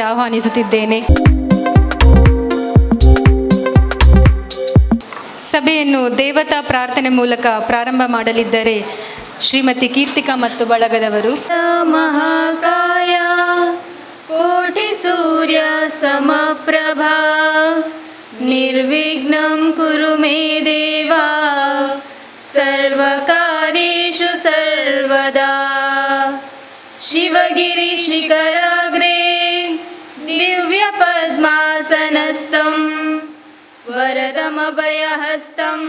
ಆಹ್ವಾನಿಸುತ್ತಿದ್ದೇನೆ. ಸಭೆಯನ್ನು ದೇವತಾ ಪ್ರಾರ್ಥನೆ ಮೂಲಕ ಪ್ರಾರಂಭ ಮಾಡಲಿದ್ದಾರೆ ಶ್ರೀಮತಿ ಕೀರ್ತಿಕಾ ಮತ್ತು ಬಳಗದವರು. ಮಹಾಕಾಯ ಕೋಟಿ ಸೂರ್ಯ ಸಮಪ್ರಭಾ ನಿರ್ವಿಘ್ನಂ ಕುರು ಮೇ ದೇವ ಸರ್ವಕಾರ್ಯೇಷು ಸರ್ವದಾ. ಶಿವಗಿರಿ ಶಿಖರಾಗ್ರೇ ದಿವ್ಯ ಪದ್ಮಾಸನಸ್ಥಂ ವರದಮಭಯಹಸ್ತಂ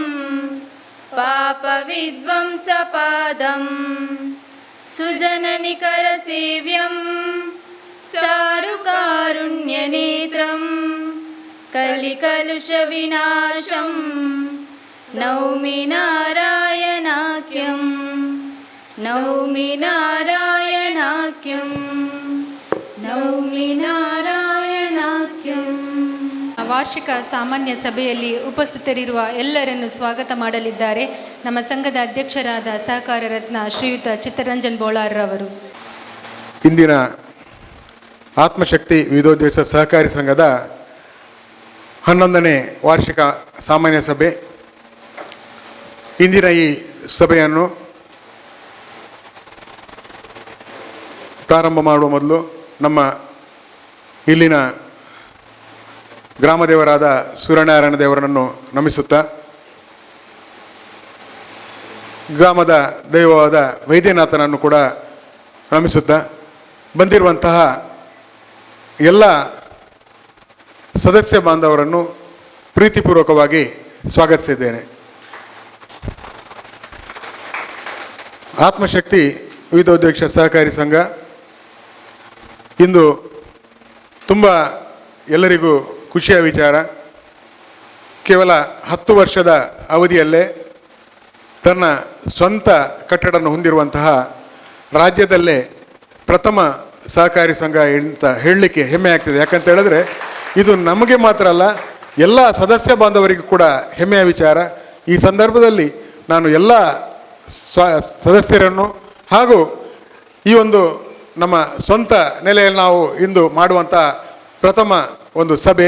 ಪಾಪವಿಧ್ವಂಸಪಾದಂ ಸುಜನನಿಕರ ಸೇವ್ಯಂ ಚಾರುಕಾರುಣ್ಯನೇತ್ರಂ ಕಲಿಕಲುಷ ವಿನಾಶಂ ನೌಮಿ ನಾರಾಯಣಾಖ್ಯಂ ನೌಮಿ ನಾರಾಯಣಾಖ್ಯಂ ನೌಮಿ ನಾರಾಯಣಾಖ್ಯಂ. ವಾರ್ಷಿಕ ಸಾಮಾನ್ಯ ಸಭೆಯಲ್ಲಿ ಉಪಸ್ಥಿತರಿರುವ ಎಲ್ಲರನ್ನು ಸ್ವಾಗತ ಮಾಡಲಿದ್ದಾರೆ ನಮ್ಮ ಸಂಘದ ಅಧ್ಯಕ್ಷರಾದ ಸಹಕಾರ ರತ್ನ ಶ್ರೀಯುತ ಚಿತ್ತರಂಜನ್ ಬೋಳಾರ್ರವರು. ಇಂದಿನ ಆತ್ಮಶಕ್ತಿ ವಿವಿಧೋದ್ದೇಶ ಸಹಕಾರಿ ಸಂಘದ 11ನೇ ವಾರ್ಷಿಕ ಸಾಮಾನ್ಯ ಸಭೆ. ಇಂದಿನ ಈ ಸಭೆಯನ್ನು ಪ್ರಾರಂಭ ಮಾಡುವ ಮೊದಲು ನಮ್ಮ ಇಲ್ಲಿನ ಗ್ರಾಮದೇವರಾದ ಸೂರ್ಯನಾರಾಯಣ ದೇವರನ್ನು ನಮಿಸುತ್ತಾ, ಗ್ರಾಮದ ದೈವವಾದ ವೈದ್ಯನಾಥನನ್ನು ಕೂಡ ನಮಿಸುತ್ತಾ, ಬಂದಿರುವಂತಹ ಎಲ್ಲ ಸದಸ್ಯ ಬಾಂಧವರನ್ನು ಪ್ರೀತಿಪೂರ್ವಕವಾಗಿ ಸ್ವಾಗತಿಸಿದ್ದೇನೆ. ಆತ್ಮಶಕ್ತಿ ವಿವಿಧೋದ್ದೇಶ ಸಹಕಾರಿ ಸಂಘ ಇಂದು ತುಂಬ ಎಲ್ಲರಿಗೂ ಖುಷಿಯ ವಿಚಾರ. ಕೇವಲ 10 ವರ್ಷದ ಅವಧಿಯಲ್ಲೇ ತನ್ನ ಸ್ವಂತ ಕಟ್ಟಡವನ್ನು ಹೊಂದಿರುವಂತಹ ರಾಜ್ಯದಲ್ಲೇ ಪ್ರಥಮ ಸಹಕಾರಿ ಸಂಘ ಅಂತ ಹೇಳಲಿಕ್ಕೆ ಹೆಮ್ಮೆ ಆಗ್ತಿದೆ. ಯಾಕಂತ ಹೇಳಿದ್ರೆ ಇದು ನಮಗೆ ಮಾತ್ರ ಅಲ್ಲ, ಎಲ್ಲ ಸದಸ್ಯ ಬಾಂಧವರಿಗೂ ಕೂಡ ಹೆಮ್ಮೆಯ ವಿಚಾರ. ಈ ಸಂದರ್ಭದಲ್ಲಿ ನಾನು ಎಲ್ಲ ಸದಸ್ಯರನ್ನು ಹಾಗೂ ಈ ಒಂದು ನಮ್ಮ ಸ್ವಂತ ನೆಲೆಯಲ್ಲಿ ನಾವು ಇಂದು ಮಾಡುವಂಥ ಪ್ರಥಮ ಒಂದು ಸಭೆ,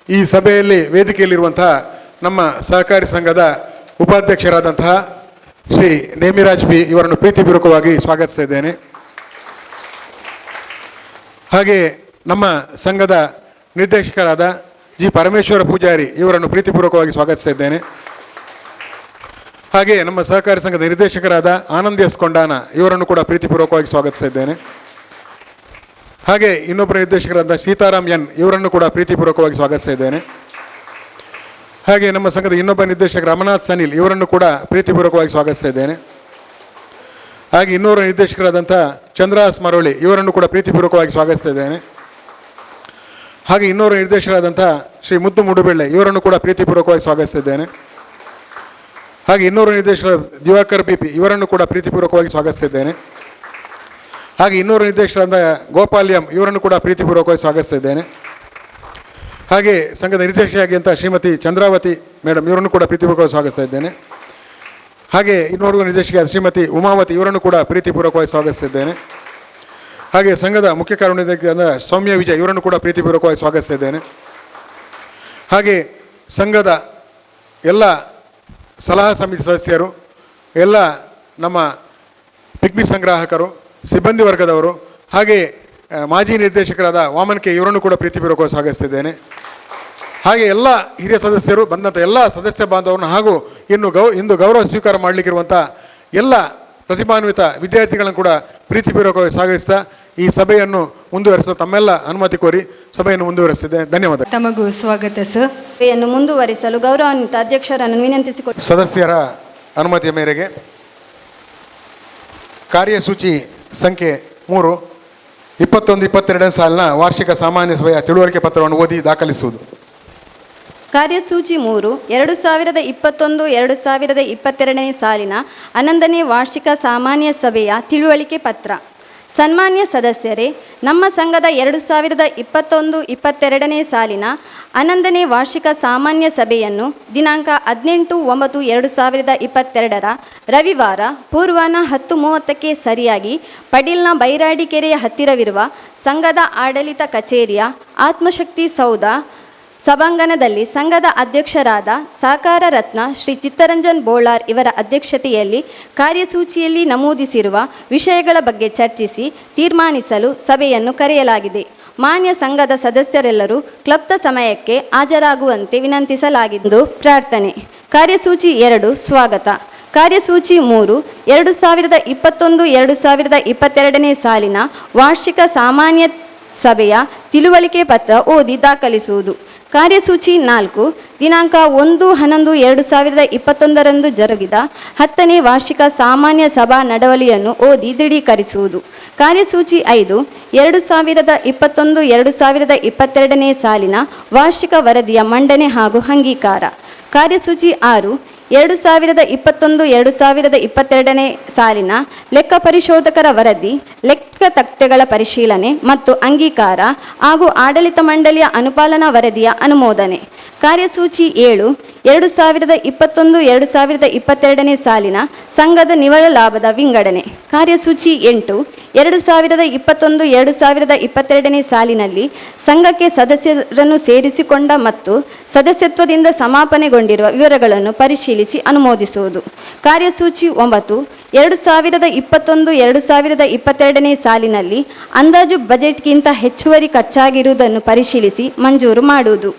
ಈ ಸಭೆಯಲ್ಲಿ ವೇದಿಕೆಯಲ್ಲಿರುವಂತಹ ನಮ್ಮ ಸಹಕಾರಿ ಸಂಘದ ಉಪಾಧ್ಯಕ್ಷರಾದಂತಹ ಶ್ರೀ ನೇಮಿರಾಜ್ ಪಿ ಇವರನ್ನು ಪ್ರೀತಿಪೂರ್ವಕವಾಗಿ ಸ್ವಾಗತಿಸಿದ್ದೇನೆ. ಹಾಗೆ ನಮ್ಮ ಸಂಘದ ನಿರ್ದೇಶಕರಾದ ಜಿ ಪರಮೇಶ್ವರ ಪೂಜಾರಿ ಇವರನ್ನು ಪ್ರೀತಿಪೂರ್ವಕವಾಗಿ ಸ್ವಾಗತಿಸಿದ್ದೇನೆ. ಹಾಗೆ ನಮ್ಮ ಸಹಕಾರಿ ಸಂಘದ ನಿರ್ದೇಶಕರಾದ ಆನಂದ್ ಎಸ್ ಕೊಂಡಾನ ಇವರನ್ನು ಕೂಡ ಪ್ರೀತಿಪೂರ್ವಕವಾಗಿ ಸ್ವಾಗತಿಸಿದ್ದೇನೆ. ಹಾಗೆ ಇನ್ನೊಬ್ಬರ ನಿರ್ದೇಶಕರಾದ ಸೀತಾರಾಮ್ ಎನ್ ಇವರನ್ನು ಕೂಡ ಪ್ರೀತಿಪೂರ್ವಕವಾಗಿ ಸ್ವಾಗತಿಸಿದ್ದೇನೆ. ಹಾಗೆ ನಮ್ಮ ಸಂಘದ ಇನ್ನೊಬ್ಬ ನಿರ್ದೇಶಕ ರಮನಾಥ್ ಸನಿಲ್ ಇವರನ್ನು ಕೂಡ ಪ್ರೀತಿಪೂರ್ವಕವಾಗಿ ಸ್ವಾಗತಿಸಿದ್ದೇನೆ. ಹಾಗೆ ಇನ್ನೋರ ನಿರ್ದೇಶಕರಾದಂಥ ಚಂದ್ರಾಸ್ ಮರೋಳಿ ಇವರನ್ನು ಕೂಡ ಪ್ರೀತಿಪೂರ್ವಕವಾಗಿ ಸ್ವಾಗತಿಸಿದ್ದೇನೆ. ಹಾಗೆ ಇನ್ನೋರ ನಿರ್ದೇಶಕರಾದಂಥ ಶ್ರೀ ಮುದ್ದು ಮುಡುಬೆಳ್ಳೆ ಇವರನ್ನು ಕೂಡ ಪ್ರೀತಿಪೂರ್ವಕವಾಗಿ ಸ್ವಾಗತಿಸಿದ್ದೇನೆ. ಹಾಗೆ ಇನ್ನೋರ ನಿರ್ದೇಶಕರ ದಿವಾಕರ್ ಪಿ ಇವರನ್ನು ಕೂಡ ಪ್ರೀತಿಪೂರ್ವಕವಾಗಿ ಸ್ವಾಗತಿಸಿದ್ದೇನೆ. ಹಾಗೆ ಇನ್ನೋರ ನಿರ್ದೇಶಕರಾದ ಗೋಪಾಲ್ಯಂ ಇವರನ್ನು ಕೂಡ ಪ್ರೀತಿಪೂರ್ವಕವಾಗಿ ಸ್ವಾಗತಿಸಿದ್ದೇನೆ. ಹಾಗೆ ಸಂಘದ ನಿರ್ದೇಶಕಿಯಾಗಿಂತ ಶ್ರೀಮತಿ ಚಂದ್ರಾವತಿ ಮೇಡಮ್ ಇವರನ್ನು ಕೂಡ ಪ್ರೀತಿಪೂರ್ವಕವಾಗಿ ಸ್ವಾಗತಿಸ್ತಾ ಇದ್ದೇನೆ. ಹಾಗೆ ಇನ್ನೋರ್ವ ನಿರ್ದೇಶಕಿಯಾದ ಶ್ರೀಮತಿ ಉಮಾವತಿ ಇವರನ್ನು ಕೂಡ ಪ್ರೀತಿಪೂರ್ವಕವಾಗಿ ಸ್ವಾಗತಿಸಿದ್ದೇನೆ. ಹಾಗೆ ಸಂಘದ ಮುಖ್ಯ ಕಾರ್ಯನಿರ್ವಾಹಕರಾದ ಸೌಮ್ಯ ವಿಜಯ್ ಇವರನ್ನು ಕೂಡ ಪ್ರೀತಿಪೂರ್ವಕವಾಗಿ ಸ್ವಾಗತಿಸಿದ್ದೇನೆ. ಹಾಗೆ ಸಂಘದ ಎಲ್ಲ ಸಲಹಾ ಸಮಿತಿ ಸದಸ್ಯರು, ಎಲ್ಲ ನಮ್ಮ ಪಿಕ್ನಿಕ್ ಸಂಗ್ರಾಹಕರು, ಸಿಬ್ಬಂದಿ ವರ್ಗದವರು, ಹಾಗೆ ಮಾಜಿ ನಿರ್ದೇಶಕರಾದ ವಾಮನ್ ಕೆ ಇವರನ್ನು ಕೂಡ ಪ್ರೀತಿಪೂರ್ವಕವಾಗಿ ಸ್ವಾಗತಿಸಿದ್ದೇನೆ. ಹಾಗೆ ಎಲ್ಲ ಹಿರಿಯ ಸದಸ್ಯರು, ಬಂದಂಥ ಎಲ್ಲ ಸದಸ್ಯ ಬಾಂಧವರನ್ನು ಹಾಗೂ ಇಂದು ಗೌರವ ಸ್ವೀಕಾರ ಮಾಡಲಿಕ್ಕಿರುವಂಥ ಎಲ್ಲ ಪ್ರತಿಭಾನ್ವಿತ ವಿದ್ಯಾರ್ಥಿಗಳನ್ನು ಕೂಡ ಪ್ರೀತಿಪೂರ್ವಕವಾಗಿ ಸ್ವಾಗತಿಸ್ತಾ ಈ ಸಭೆಯನ್ನು ಮುಂದುವರಿಸಲು ತಮ್ಮೆಲ್ಲ ಅನುಮತಿ ಕೋರಿ ಸಭೆಯನ್ನು ಮುಂದುವರಿಸಿದೆ. ಧನ್ಯವಾದ. ತಮಗೂ ಸ್ವಾಗತ ಸರ್. ಸಭೆಯನ್ನು ಮುಂದುವರಿಸಲು ಗೌರವಾನ್ವಿತ ಅಧ್ಯಕ್ಷರನ್ನು ವಿನಂತಿಸಿಕೊಟ್ಟು ಸದಸ್ಯರ ಅನುಮತಿಯ ಮೇರೆಗೆ ಕಾರ್ಯಸೂಚಿ ಸಂಖ್ಯೆ 3 21-22 ಸಾಲಿನ ವಾರ್ಷಿಕ ಸಾಮಾನ್ಯ ಸಭೆಯ ತಿಳುವಳಿಕೆ ಪತ್ರವನ್ನು ಓದಿ ದಾಖಲಿಸುವುದು. ಕಾರ್ಯಸೂಚಿ 3 2021-2022 ಸಾಲಿನ 11ನೇ ವಾರ್ಷಿಕ ಸಾಮಾನ್ಯ ಸಭೆಯ ತಿಳುವಳಿಕೆ ಪತ್ರ. ಸನ್ಮಾನ್ಯ ಸದಸ್ಯರೇ, ನಮ್ಮ ಸಂಘದ 2021-22ನೇ ಸಾಲಿನ 11ನೇ ವಾರ್ಷಿಕ ಸಾಮಾನ್ಯ ಸಭೆಯನ್ನು ದಿನಾಂಕ 18/9/2022 ರವಿವಾರ ಪೂರ್ವಾಹ್ನ 10:30ಕ್ಕೆ ಸರಿಯಾಗಿ ಪಡೀಲ್ನ ಬೈರಾಡಿ ಕೆರೆಯ ಹತ್ತಿರವಿರುವ ಸಂಘದ ಆಡಳಿತ ಕಚೇರಿಯ ಆತ್ಮಶಕ್ತಿ ಸೌಧ ಸಭಾಂಗಣದಲ್ಲಿ ಸಂಘದ ಅಧ್ಯಕ್ಷರಾದ ಸಹಕಾರ ರತ್ನ ಶ್ರೀ ಚಿತ್ತರಂಜನ್ ಬೋಳಾರ್ ಇವರ ಅಧ್ಯಕ್ಷತೆಯಲ್ಲಿ ಕಾರ್ಯಸೂಚಿಯಲ್ಲಿ ನಮೂದಿಸಿರುವ ವಿಷಯಗಳ ಬಗ್ಗೆ ಚರ್ಚಿಸಿ ತೀರ್ಮಾನಿಸಲು ಸಭೆಯನ್ನು ಕರೆಯಲಾಗಿದೆ. ಮಾನ್ಯ ಸಂಘದ ಸದಸ್ಯರೆಲ್ಲರೂ ಕ್ಲಬ್ದ ಸಮಯಕ್ಕೆ ಹಾಜರಾಗುವಂತೆ ವಿನಂತಿಸಲಾಗಿದ್ದು ಪ್ರಾರ್ಥನೆ. ಕಾರ್ಯಸೂಚಿ 2 ಸ್ವಾಗತ. ಕಾರ್ಯಸೂಚಿ 3 2021-2022ನೇ ಸಾಲಿನ ವಾರ್ಷಿಕ ಸಾಮಾನ್ಯ ಸಭೆಯ ತಿಳುವಳಿಕೆ ಪತ್ರ ಓದಿ ದಾಖಲಿಸುವುದು. ಕಾರ್ಯಸೂಚಿ 4 ದಿನಾಂಕ 1/11/2021 ಜರುಗಿದ 10ನೇ ವಾರ್ಷಿಕ ಸಾಮಾನ್ಯ ಸಭಾ ನಡವಳಿಯನ್ನು ಓದಿ ದೃಢೀಕರಿಸುವುದು. ಕಾರ್ಯಸೂಚಿ 5 2021-2022ನೇ ಸಾಲಿನ ವಾರ್ಷಿಕ ವರದಿಯ ಮಂಡನೆ ಹಾಗೂ ಅಂಗೀಕಾರ. ಕಾರ್ಯಸೂಚಿ 6 2021-2022ನೇ ಸಾಲಿನ ಲೆಕ್ಕ ಪರಿಶೋಧಕರ ವರದಿ, ಲೆಕ್ಕ ತಕ್ತೆಗಳ ಪರಿಶೀಲನೆ ಮತ್ತು ಅಂಗೀಕಾರ ಹಾಗೂ ಆಡಳಿತ ಮಂಡಳಿಯ ಅನುಪಾಲನಾ ವರದಿಯ ಅನುಮೋದನೆ. ಕಾರ್ಯಸೂಚಿ 7 2021-2022ನೇ ಸಾಲಿನ ಸಂಘದ ನಿವ್ವಳ ಲಾಭದ ವಿಂಗಡಣೆ. ಕಾರ್ಯಸೂಚಿ 8 2021-2022ನೇ ಸಾಲಿನಲ್ಲಿ ಸಂಘಕ್ಕೆ ಸದಸ್ಯರನ್ನು ಸೇರಿಸಿಕೊಂಡ ಮತ್ತು ಸದಸ್ಯತ್ವದಿಂದ ಸಮಾಪನೆಗೊಂಡಿರುವ ವಿವರಗಳನ್ನು ಪರಿಶೀಲಿಸಿ ಅನುಮೋದಿಸುವುದು. ಕಾರ್ಯಸೂಚಿ 9 2021-2022ನೇ ಸಾಲಿನಲ್ಲಿ ಅಂದಾಜು ಬಜೆಟ್ಗಿಂತ ಹೆಚ್ಚುವರಿ ಖರ್ಚಾಗಿರುವುದನ್ನು ಪರಿಶೀಲಿಸಿ ಮಂಜೂರು ಮಾಡುವುದು.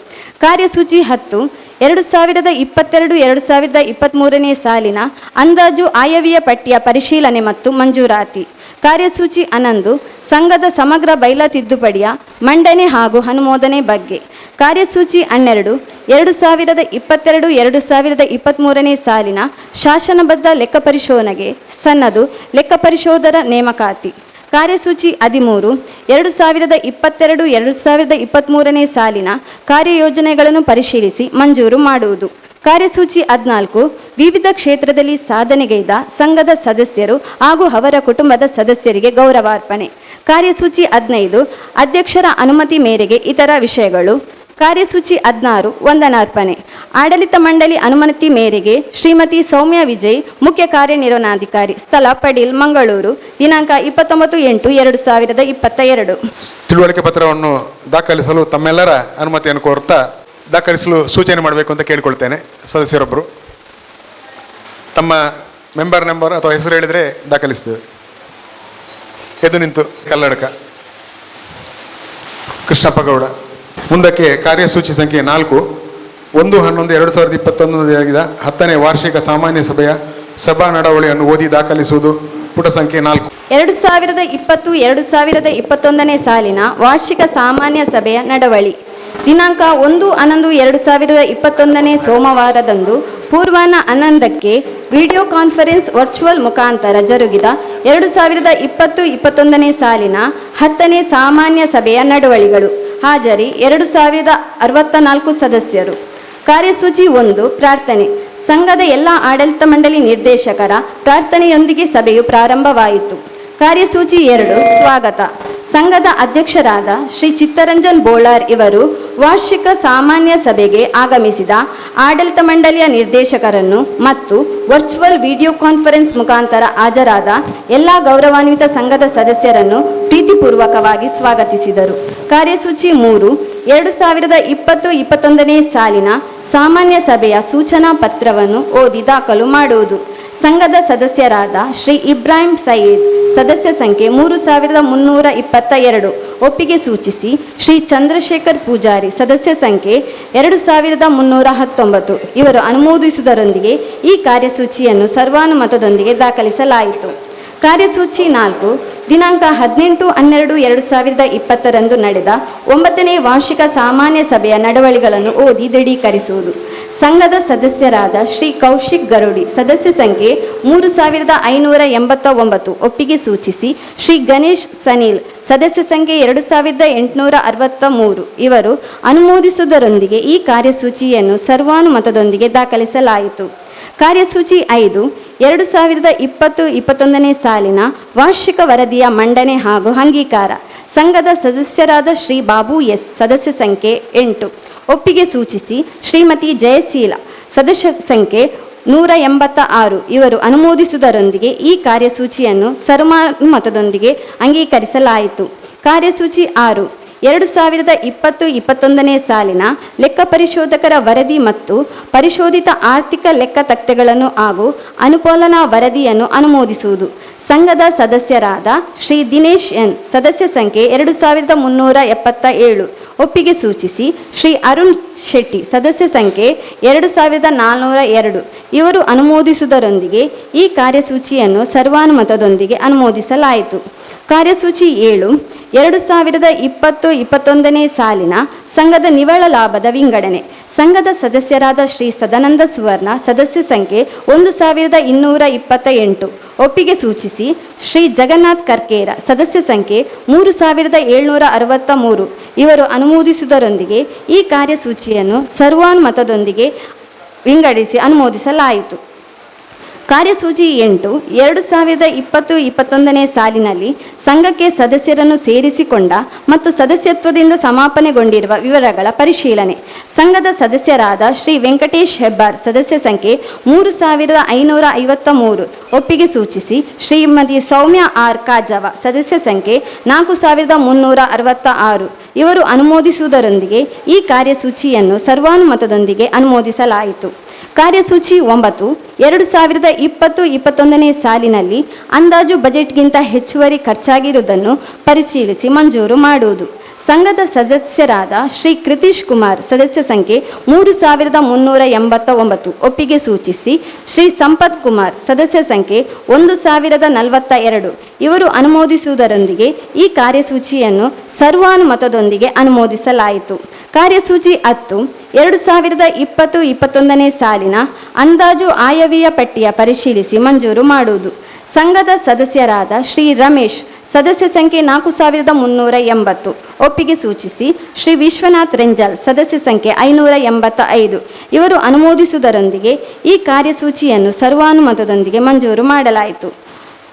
ಕಾರ್ಯಸೂಚಿ 10 2022-2023ನೇ ಸಾಲಿನ ಅಂದಾಜು ಆಯವ್ಯಯ ಪಟ್ಟಿಯ ಪರಿಶೀಲನೆ ಮತ್ತು ಮಂಜೂರಾತಿ. ಕಾರ್ಯಸೂಚಿ 11 ಸಂಘದ ಸಮಗ್ರ ಬೈಲಾ ತಿದ್ದುಪಡಿಯ ಮಂಡನೆ ಹಾಗೂ ಅನುಮೋದನೆ ಬಗ್ಗೆ. ಕಾರ್ಯಸೂಚಿ 12 2022-2023ನೇ ಸಾಲಿನ ಶಾಸನಬದ್ಧ ಲೆಕ್ಕ ಪರಿಶೋಧನೆಗೆ ಸನ್ನದು ಲೆಕ್ಕ ಪರಿಶೋಧರ ನೇಮಕಾತಿ. ಕಾರ್ಯಸೂಚಿ 13 2022-2023ನೇ ಸಾಲಿನ ಕಾರ್ಯಯೋಜನೆಗಳನ್ನು ಪರಿಶೀಲಿಸಿ ಮಂಜೂರು ಮಾಡುವುದು. ಕಾರ್ಯಸೂಚಿ 14 ವಿವಿಧ ಕ್ಷೇತ್ರದಲ್ಲಿ ಸಾಧನೆಗೈದ ಸಂಘದ ಸದಸ್ಯರು ಹಾಗೂ ಅವರ ಕುಟುಂಬದ ಸದಸ್ಯರಿಗೆ ಗೌರವಾರ್ಪಣೆ. ಕಾರ್ಯಸೂಚಿ 15 ಅಧ್ಯಕ್ಷರ ಅನುಮತಿ ಮೇರೆಗೆ ಇತರ ವಿಷಯಗಳು. ಕಾರ್ಯಸೂಚಿ 16 ವಂದನಾರ್ಪಣೆ. ಆಡಳಿತ ಮಂಡಳಿ ಅನುಮತಿ ಮೇರೆಗೆ ಶ್ರೀಮತಿ ಸೌಮ್ಯ ವಿಜಯ್, ಮುಖ್ಯ ಕಾರ್ಯನಿರ್ವಹಣಾಧಿಕಾರಿ, ಸ್ಥಳ ಪಡೀಲ್, ಮಂಗಳೂರು, ದಿನಾಂಕ 29/8/2022. ತಿಳುವಳಿಕೆ ಪತ್ರವನ್ನು ದಾಖಲಿಸಲು ತಮ್ಮೆಲ್ಲರ ಅನುಮತಿಯನ್ನು ಕೋರುತ್ತಾ ದಾಖಲಿಸಲು ಸೂಚನೆ ಮಾಡಬೇಕು ಅಂತ ಕೇಳಿಕೊಳ್ತೇನೆ. ಸದಸ್ಯರೊಬ್ಬರು ತಮ್ಮ ಮೆಂಬರ್ ನಂಬರ್ ಅಥವಾ ಹೆಸರು ಹೇಳಿದರೆ ದಾಖಲಿಸ್ತೇವೆ. ಎದ್ದು ನಿಂತು ಕಲ್ಲಡಕ ಕೃಷ್ಣಪ್ಪ ಗೌಡ. ಮುಂದಕ್ಕೆ ಕಾರ್ಯಸೂಚಿ ಸಂಖ್ಯೆ 4 1/11/2021 ಜರುಗಿದ 10ನೇ ವಾರ್ಷಿಕ ಸಾಮಾನ್ಯ ಸಭೆಯ ಸಭಾ ನಡವಳಿಯನ್ನು ಓದಿ ದಾಖಲಿಸುವುದು. ಪುಟ ಸಂಖ್ಯೆ 4. 2020-2021ನೇ ಸಾಲಿನ ವಾರ್ಷಿಕ ಸಾಮಾನ್ಯ ಸಭೆಯ ನಡವಳಿ ದಿನಾಂಕ 1/11/2021 ಸೋಮವಾರದಂದು ಪೂರ್ವಾಹ್ನ 11ಕ್ಕೆ ವಿಡಿಯೋ ಕಾನ್ಫರೆನ್ಸ್ ವರ್ಚುವಲ್ ಮುಖಾಂತರ ಜರುಗಿದ 2020-21ನೇ ಸಾಲಿನ 10ನೇ ಸಾಮಾನ್ಯ ಸಭೆಯ ನಡವಳಿಗಳು. ಹಾಜರಿ 2064 ಸದಸ್ಯರು. ಕಾರ್ಯಸೂಚಿ 1 ಪ್ರಾರ್ಥನೆ. ಸಂಘದ ಎಲ್ಲ ಆಡಳಿತ ಮಂಡಳಿ ನಿರ್ದೇಶಕರ ಪ್ರಾರ್ಥನೆಯೊಂದಿಗೆ ಸಭೆಯು ಪ್ರಾರಂಭವಾಯಿತು. ಕಾರ್ಯಸೂಚಿ 2 ಸ್ವಾಗತ. ಸಂಘದ ಅಧ್ಯಕ್ಷರಾದ ಶ್ರೀ ಚಿತ್ತರಂಜನ್ ಬೋಳಾರ್ ಇವರು ವಾರ್ಷಿಕ ಸಾಮಾನ್ಯ ಸಭೆಗೆ ಆಗಮಿಸಿದ ಆಡಳಿತ ಮಂಡಳಿಯ ನಿರ್ದೇಶಕರನ್ನು ಮತ್ತು ವರ್ಚುವಲ್ ವಿಡಿಯೋ ಕಾನ್ಫರೆನ್ಸ್ ಮುಖಾಂತರ ಹಾಜರಾದ ಎಲ್ಲ ಗೌರವಾನ್ವಿತ ಸಂಘದ ಸದಸ್ಯರನ್ನು ಪ್ರೀತಿಪೂರ್ವಕವಾಗಿ ಸ್ವಾಗತಿಸಿದರು. ಕಾರ್ಯಸೂಚಿ 3 2020-21ನೇ ಸಾಲಿನ ಸಾಮಾನ್ಯ ಸಭೆಯ ಸೂಚನಾ ಪತ್ರವನ್ನು ಓದಿ ದಾಖಲು ಮಾಡುವುದು. ಸಂಘದ ಸದಸ್ಯರಾದ ಶ್ರೀ ಇಬ್ರಾಹಿಂ ಸಯೀದ್, ಸದಸ್ಯ ಸಂಖ್ಯೆ 3322, ಒಪ್ಪಿಗೆ ಸೂಚಿಸಿ ಶ್ರೀ ಚಂದ್ರಶೇಖರ್ ಪೂಜಾರಿ, ಸದಸ್ಯ ಸಂಖ್ಯೆ 2319 ಇವರು ಅನುಮೋದಿಸುವುದರೊಂದಿಗೆ ಈ ಕಾರ್ಯಸೂಚಿಯನ್ನು ಸರ್ವಾನುಮತದೊಂದಿಗೆ ದಾಖಲಿಸಲಾಯಿತು. ಕಾರ್ಯಸೂಚಿ 4 ದಿನಾಂಕ 18/12/2020 ನಡೆದ 9ನೇ ವಾರ್ಷಿಕ ಸಾಮಾನ್ಯ ಸಭೆಯ ನಡವಳಿಗಳನ್ನು ಓದಿ ದೃಢೀಕರಿಸುವುದು. ಸಂಘದ ಸದಸ್ಯರಾದ ಶ್ರೀ ಕೌಶಿಕ್ ಗರುಡಿ, ಸದಸ್ಯ ಸಂಖ್ಯೆ 3589, ಒಪ್ಪಿಗೆ ಸೂಚಿಸಿ ಶ್ರೀ ಗಣೇಶ್ ಸನೀಲ್, ಸದಸ್ಯ ಸಂಖ್ಯೆ 2863 ಇವರು ಅನುಮೋದಿಸುವುದರೊಂದಿಗೆ ಈ ಕಾರ್ಯಸೂಚಿಯನ್ನು ಸರ್ವಾನುಮತದೊಂದಿಗೆ ದಾಖಲಿಸಲಾಯಿತು. ಕಾರ್ಯಸೂಚಿ 5 2020-21ನೇ ಸಾಲಿನ ವಾರ್ಷಿಕ ವರದಿಯ ಮಂಡನೆ ಹಾಗೂ ಅಂಗೀಕಾರ. ಸಂಘದ ಸದಸ್ಯರಾದ ಶ್ರೀ ಬಾಬು ಎಸ್, ಸದಸ್ಯ ಸಂಖ್ಯೆ 8, ಒಪ್ಪಿಗೆ ಸೂಚಿಸಿ ಶ್ರೀಮತಿ ಜಯಶೀಲ, ಸದಸ್ಯ ಸಂಖ್ಯೆ 186, ಇವರು ಅನುಮೋದಿಸುವುದರೊಂದಿಗೆ ಈ ಕಾರ್ಯಸೂಚಿಯನ್ನು ಸರ್ವಾನುಮತದೊಂದಿಗೆ ಅಂಗೀಕರಿಸಲಾಯಿತು. ಕಾರ್ಯಸೂಚಿ 6, 2020-21ನೇ ಸಾಲಿನ ಲೆಕ್ಕ ಪರಿಶೋಧಕರ ವರದಿ ಮತ್ತು ಪರಿಶೋಧಿತ ಆರ್ಥಿಕ ಲೆಕ್ಕ ತಕ್ತೆಗಳನ್ನು ಹಾಗೂ ಅನುಪಾಲನಾ ವರದಿಯನ್ನು ಅನುಮೋದಿಸುವುದು. ಸಂಘದ ಸದಸ್ಯರಾದ ಶ್ರೀ ದಿನೇಶ್ ಎನ್, ಸದಸ್ಯ ಸಂಖ್ಯೆ 2377, ಒಪ್ಪಿಗೆ ಸೂಚಿಸಿ ಶ್ರೀ ಅರುಣ್ ಶೆಟ್ಟಿ, ಸದಸ್ಯ ಸಂಖ್ಯೆ 2402, ಇವರು ಅನುಮೋದಿಸುವುದರೊಂದಿಗೆ ಈ ಕಾರ್ಯಸೂಚಿಯನ್ನು ಸರ್ವಾನುಮತದೊಂದಿಗೆ ಅನುಮೋದಿಸಲಾಯಿತು. ಕಾರ್ಯಸೂಚಿ 7, 2020-21ನೇ ಸಾಲಿನ ಸಂಘದ ನಿವ್ವಳ ಲಾಭದ ವಿಂಗಡಣೆ. ಸಂಘದ ಸದಸ್ಯರಾದ ಶ್ರೀ ಸದಾನಂದ ಸುವರ್ಣ, ಸದಸ್ಯ ಸಂಖ್ಯೆ 1228, ಒಪ್ಪಿಗೆ ಸೂಚಿಸಿ ಶ್ರೀ ಜಗನ್ನಾಥ್ ಕರ್ಕೇರ, ಸದಸ್ಯ ಸಂಖ್ಯೆ 3763, ಇವರು ಅನುಮೋದಿಸುವುದರೊಂದಿಗೆ ಈ ಕಾರ್ಯಸೂಚಿಯನ್ನು ಸರ್ವಾನುಮತದೊಂದಿಗೆ ವಿಂಗಡಿಸಿ ಅನುಮೋದಿಸಲಾಯಿತು. ಕಾರ್ಯಸೂಚಿ 8, 2020-21ನೇ ಸಾಲಿನಲ್ಲಿ ಸಂಘಕ್ಕೆ ಸದಸ್ಯರನ್ನು ಸೇರಿಸಿಕೊಂಡ ಮತ್ತು ಸದಸ್ಯತ್ವದಿಂದ ಸಮಾಪನೆಗೊಂಡಿರುವ ವಿವರಗಳ ಪರಿಶೀಲನೆ. ಸಂಘದ ಸದಸ್ಯರಾದ ಶ್ರೀ ವೆಂಕಟೇಶ್ ಹೆಬ್ಬಾರ್, ಸದಸ್ಯ ಸಂಖ್ಯೆ 3553, ಒಪ್ಪಿಗೆ ಸೂಚಿಸಿ ಶ್ರೀಮತಿ ಸೌಮ್ಯ ಆರ್ ಕಾಜವ, ಸದಸ್ಯ ಸಂಖ್ಯೆ 4366, ಇವರು ಅನುಮೋದಿಸುವುದರೊಂದಿಗೆ ಈ ಕಾರ್ಯಸೂಚಿಯನ್ನು ಸರ್ವಾನುಮತದೊಂದಿಗೆ ಅನುಮೋದಿಸಲಾಯಿತು. ಕಾರ್ಯಸೂಚಿ 9, 2020-21ನೇ ಸಾಲಿನಲ್ಲಿ ಅಂದಾಜು ಬಜೆಟ್ಗಿಂತ ಹೆಚ್ಚುವರಿ ಖರ್ಚಾಗಿರುವುದನ್ನು ಪರಿಶೀಲಿಸಿ ಮಂಜೂರು ಮಾಡುವುದು. ಸಂಘದ ಸದಸ್ಯರಾದ ಶ್ರೀ ಕೃತೀಶ್ ಕುಮಾರ್, ಸದಸ್ಯ ಸಂಖ್ಯೆ 3389, ಒಪ್ಪಿಗೆ ಸೂಚಿಸಿ ಶ್ರೀ ಸಂಪತ್ ಕುಮಾರ್, ಸದಸ್ಯ ಸಂಖ್ಯೆ 1042, ಇವರು ಅನುಮೋದಿಸುವುದರೊಂದಿಗೆ ಈ ಕಾರ್ಯಸೂಚಿಯನ್ನು ಸರ್ವಾನುಮತದೊಂದಿಗೆ ಅನುಮೋದಿಸಲಾಯಿತು. ಕಾರ್ಯಸೂಚಿ 10, 2020-21ನೇ ಸಾಲಿನ ಅಂದಾಜು ಆಯವ್ಯಯ ಪಟ್ಟಿಯ ಪರಿಶೀಲಿಸಿ ಮಂಜೂರು ಮಾಡುವುದು. ಸಂಘದ ಸದಸ್ಯರಾದ ಶ್ರೀ ರಮೇಶ್, ಸದಸ್ಯ ಸಂಖ್ಯೆ 4380, ಒಪ್ಪಿಗೆ ಸೂಚಿಸಿ ಶ್ರೀ ವಿಶ್ವನಾಥ್ ರೆಂಜಲ್, ಸದಸ್ಯ ಸಂಖ್ಯೆ 585, ಇವರು ಅನುಮೋದಿಸುವುದರೊಂದಿಗೆ ಈ ಕಾರ್ಯಸೂಚಿಯನ್ನು ಸರ್ವಾನುಮತದೊಂದಿಗೆ ಮಂಜೂರು ಮಾಡಲಾಯಿತು.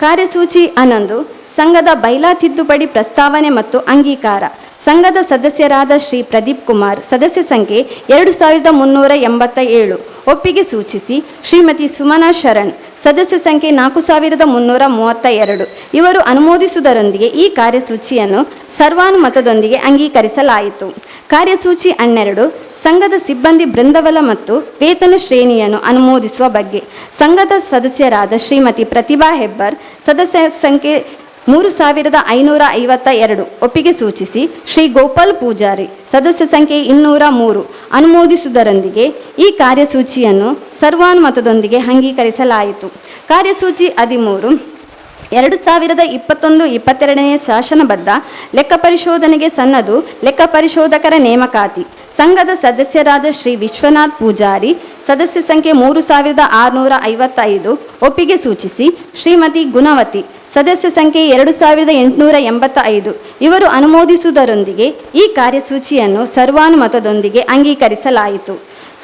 ಕಾರ್ಯಸೂಚಿ 11, ಸಂಘದ ಬೈಲಾ ತಿದ್ದುಪಡಿ ಪ್ರಸ್ತಾವನೆ ಮತ್ತು ಅಂಗೀಕಾರ. ಸಂಘದ ಸದಸ್ಯರಾದ ಶ್ರೀ ಪ್ರದೀಪ್ ಕುಮಾರ್, ಸದಸ್ಯ ಸಂಖ್ಯೆ 2387, ಒಪ್ಪಿಗೆ ಸೂಚಿಸಿ ಶ್ರೀಮತಿ ಸುಮನಾ ಶರಣ್, ಸದಸ್ಯ ಸಂಖ್ಯೆ 4332, ಇವರು ಅನುಮೋದಿಸುವುದರೊಂದಿಗೆ ಈ ಕಾರ್ಯಸೂಚಿಯನ್ನು ಸರ್ವಾನುಮತದೊಂದಿಗೆ ಅಂಗೀಕರಿಸಲಾಯಿತು. ಕಾರ್ಯಸೂಚಿ 12, ಸಂಘದ ಸಿಬ್ಬಂದಿ ಬೃಂದವಲ ಮತ್ತು ವೇತನ ಶ್ರೇಣಿಯನ್ನು ಅನುಮೋದಿಸುವ ಬಗ್ಗೆ. ಸಂಘದ ಸದಸ್ಯರಾದ ಶ್ರೀಮತಿ ಪ್ರತಿಭಾ ಹೆಬ್ಬಾರ್, ಸದಸ್ಯ ಸಂಖ್ಯೆ 3552, ಒಪ್ಪಿಗೆ ಸೂಚಿಸಿ ಶ್ರೀ ಗೋಪಾಲ್ ಪೂಜಾರಿ, ಸದಸ್ಯ ಸಂಖ್ಯೆ 203, ಅನುಮೋದಿಸುವುದರೊಂದಿಗೆ ಈ ಕಾರ್ಯಸೂಚಿಯನ್ನು ಸರ್ವಾನುಮತದೊಂದಿಗೆ ಅಂಗೀಕರಿಸಲಾಯಿತು. ಕಾರ್ಯಸೂಚಿ 13, 2021-22ನೇ ಶಾಸನಬದ್ಧ ಲೆಕ್ಕ ಪರಿಶೋಧನೆಗೆ ಸನ್ನದು ಲೆಕ್ಕ ಪರಿಶೋಧಕರ ನೇಮಕಾತಿ. ಸಂಘದ ಸದಸ್ಯರಾದ ಶ್ರೀ ವಿಶ್ವನಾಥ್ ಪೂಜಾರಿ, ಸದಸ್ಯ ಸಂಖ್ಯೆ 3655, ಒಪ್ಪಿಗೆ ಸೂಚಿಸಿ ಶ್ರೀಮತಿ ಗುಣವತಿ, ಸದಸ್ಯ ಸಂಖ್ಯೆ 2885, ಇವರು ಅನುಮೋದಿಸುವುದರೊಂದಿಗೆ ಈ ಕಾರ್ಯಸೂಚಿಯನ್ನು ಸರ್ವಾನುಮತದೊಂದಿಗೆ ಅಂಗೀಕರಿಸಲಾಯಿತು.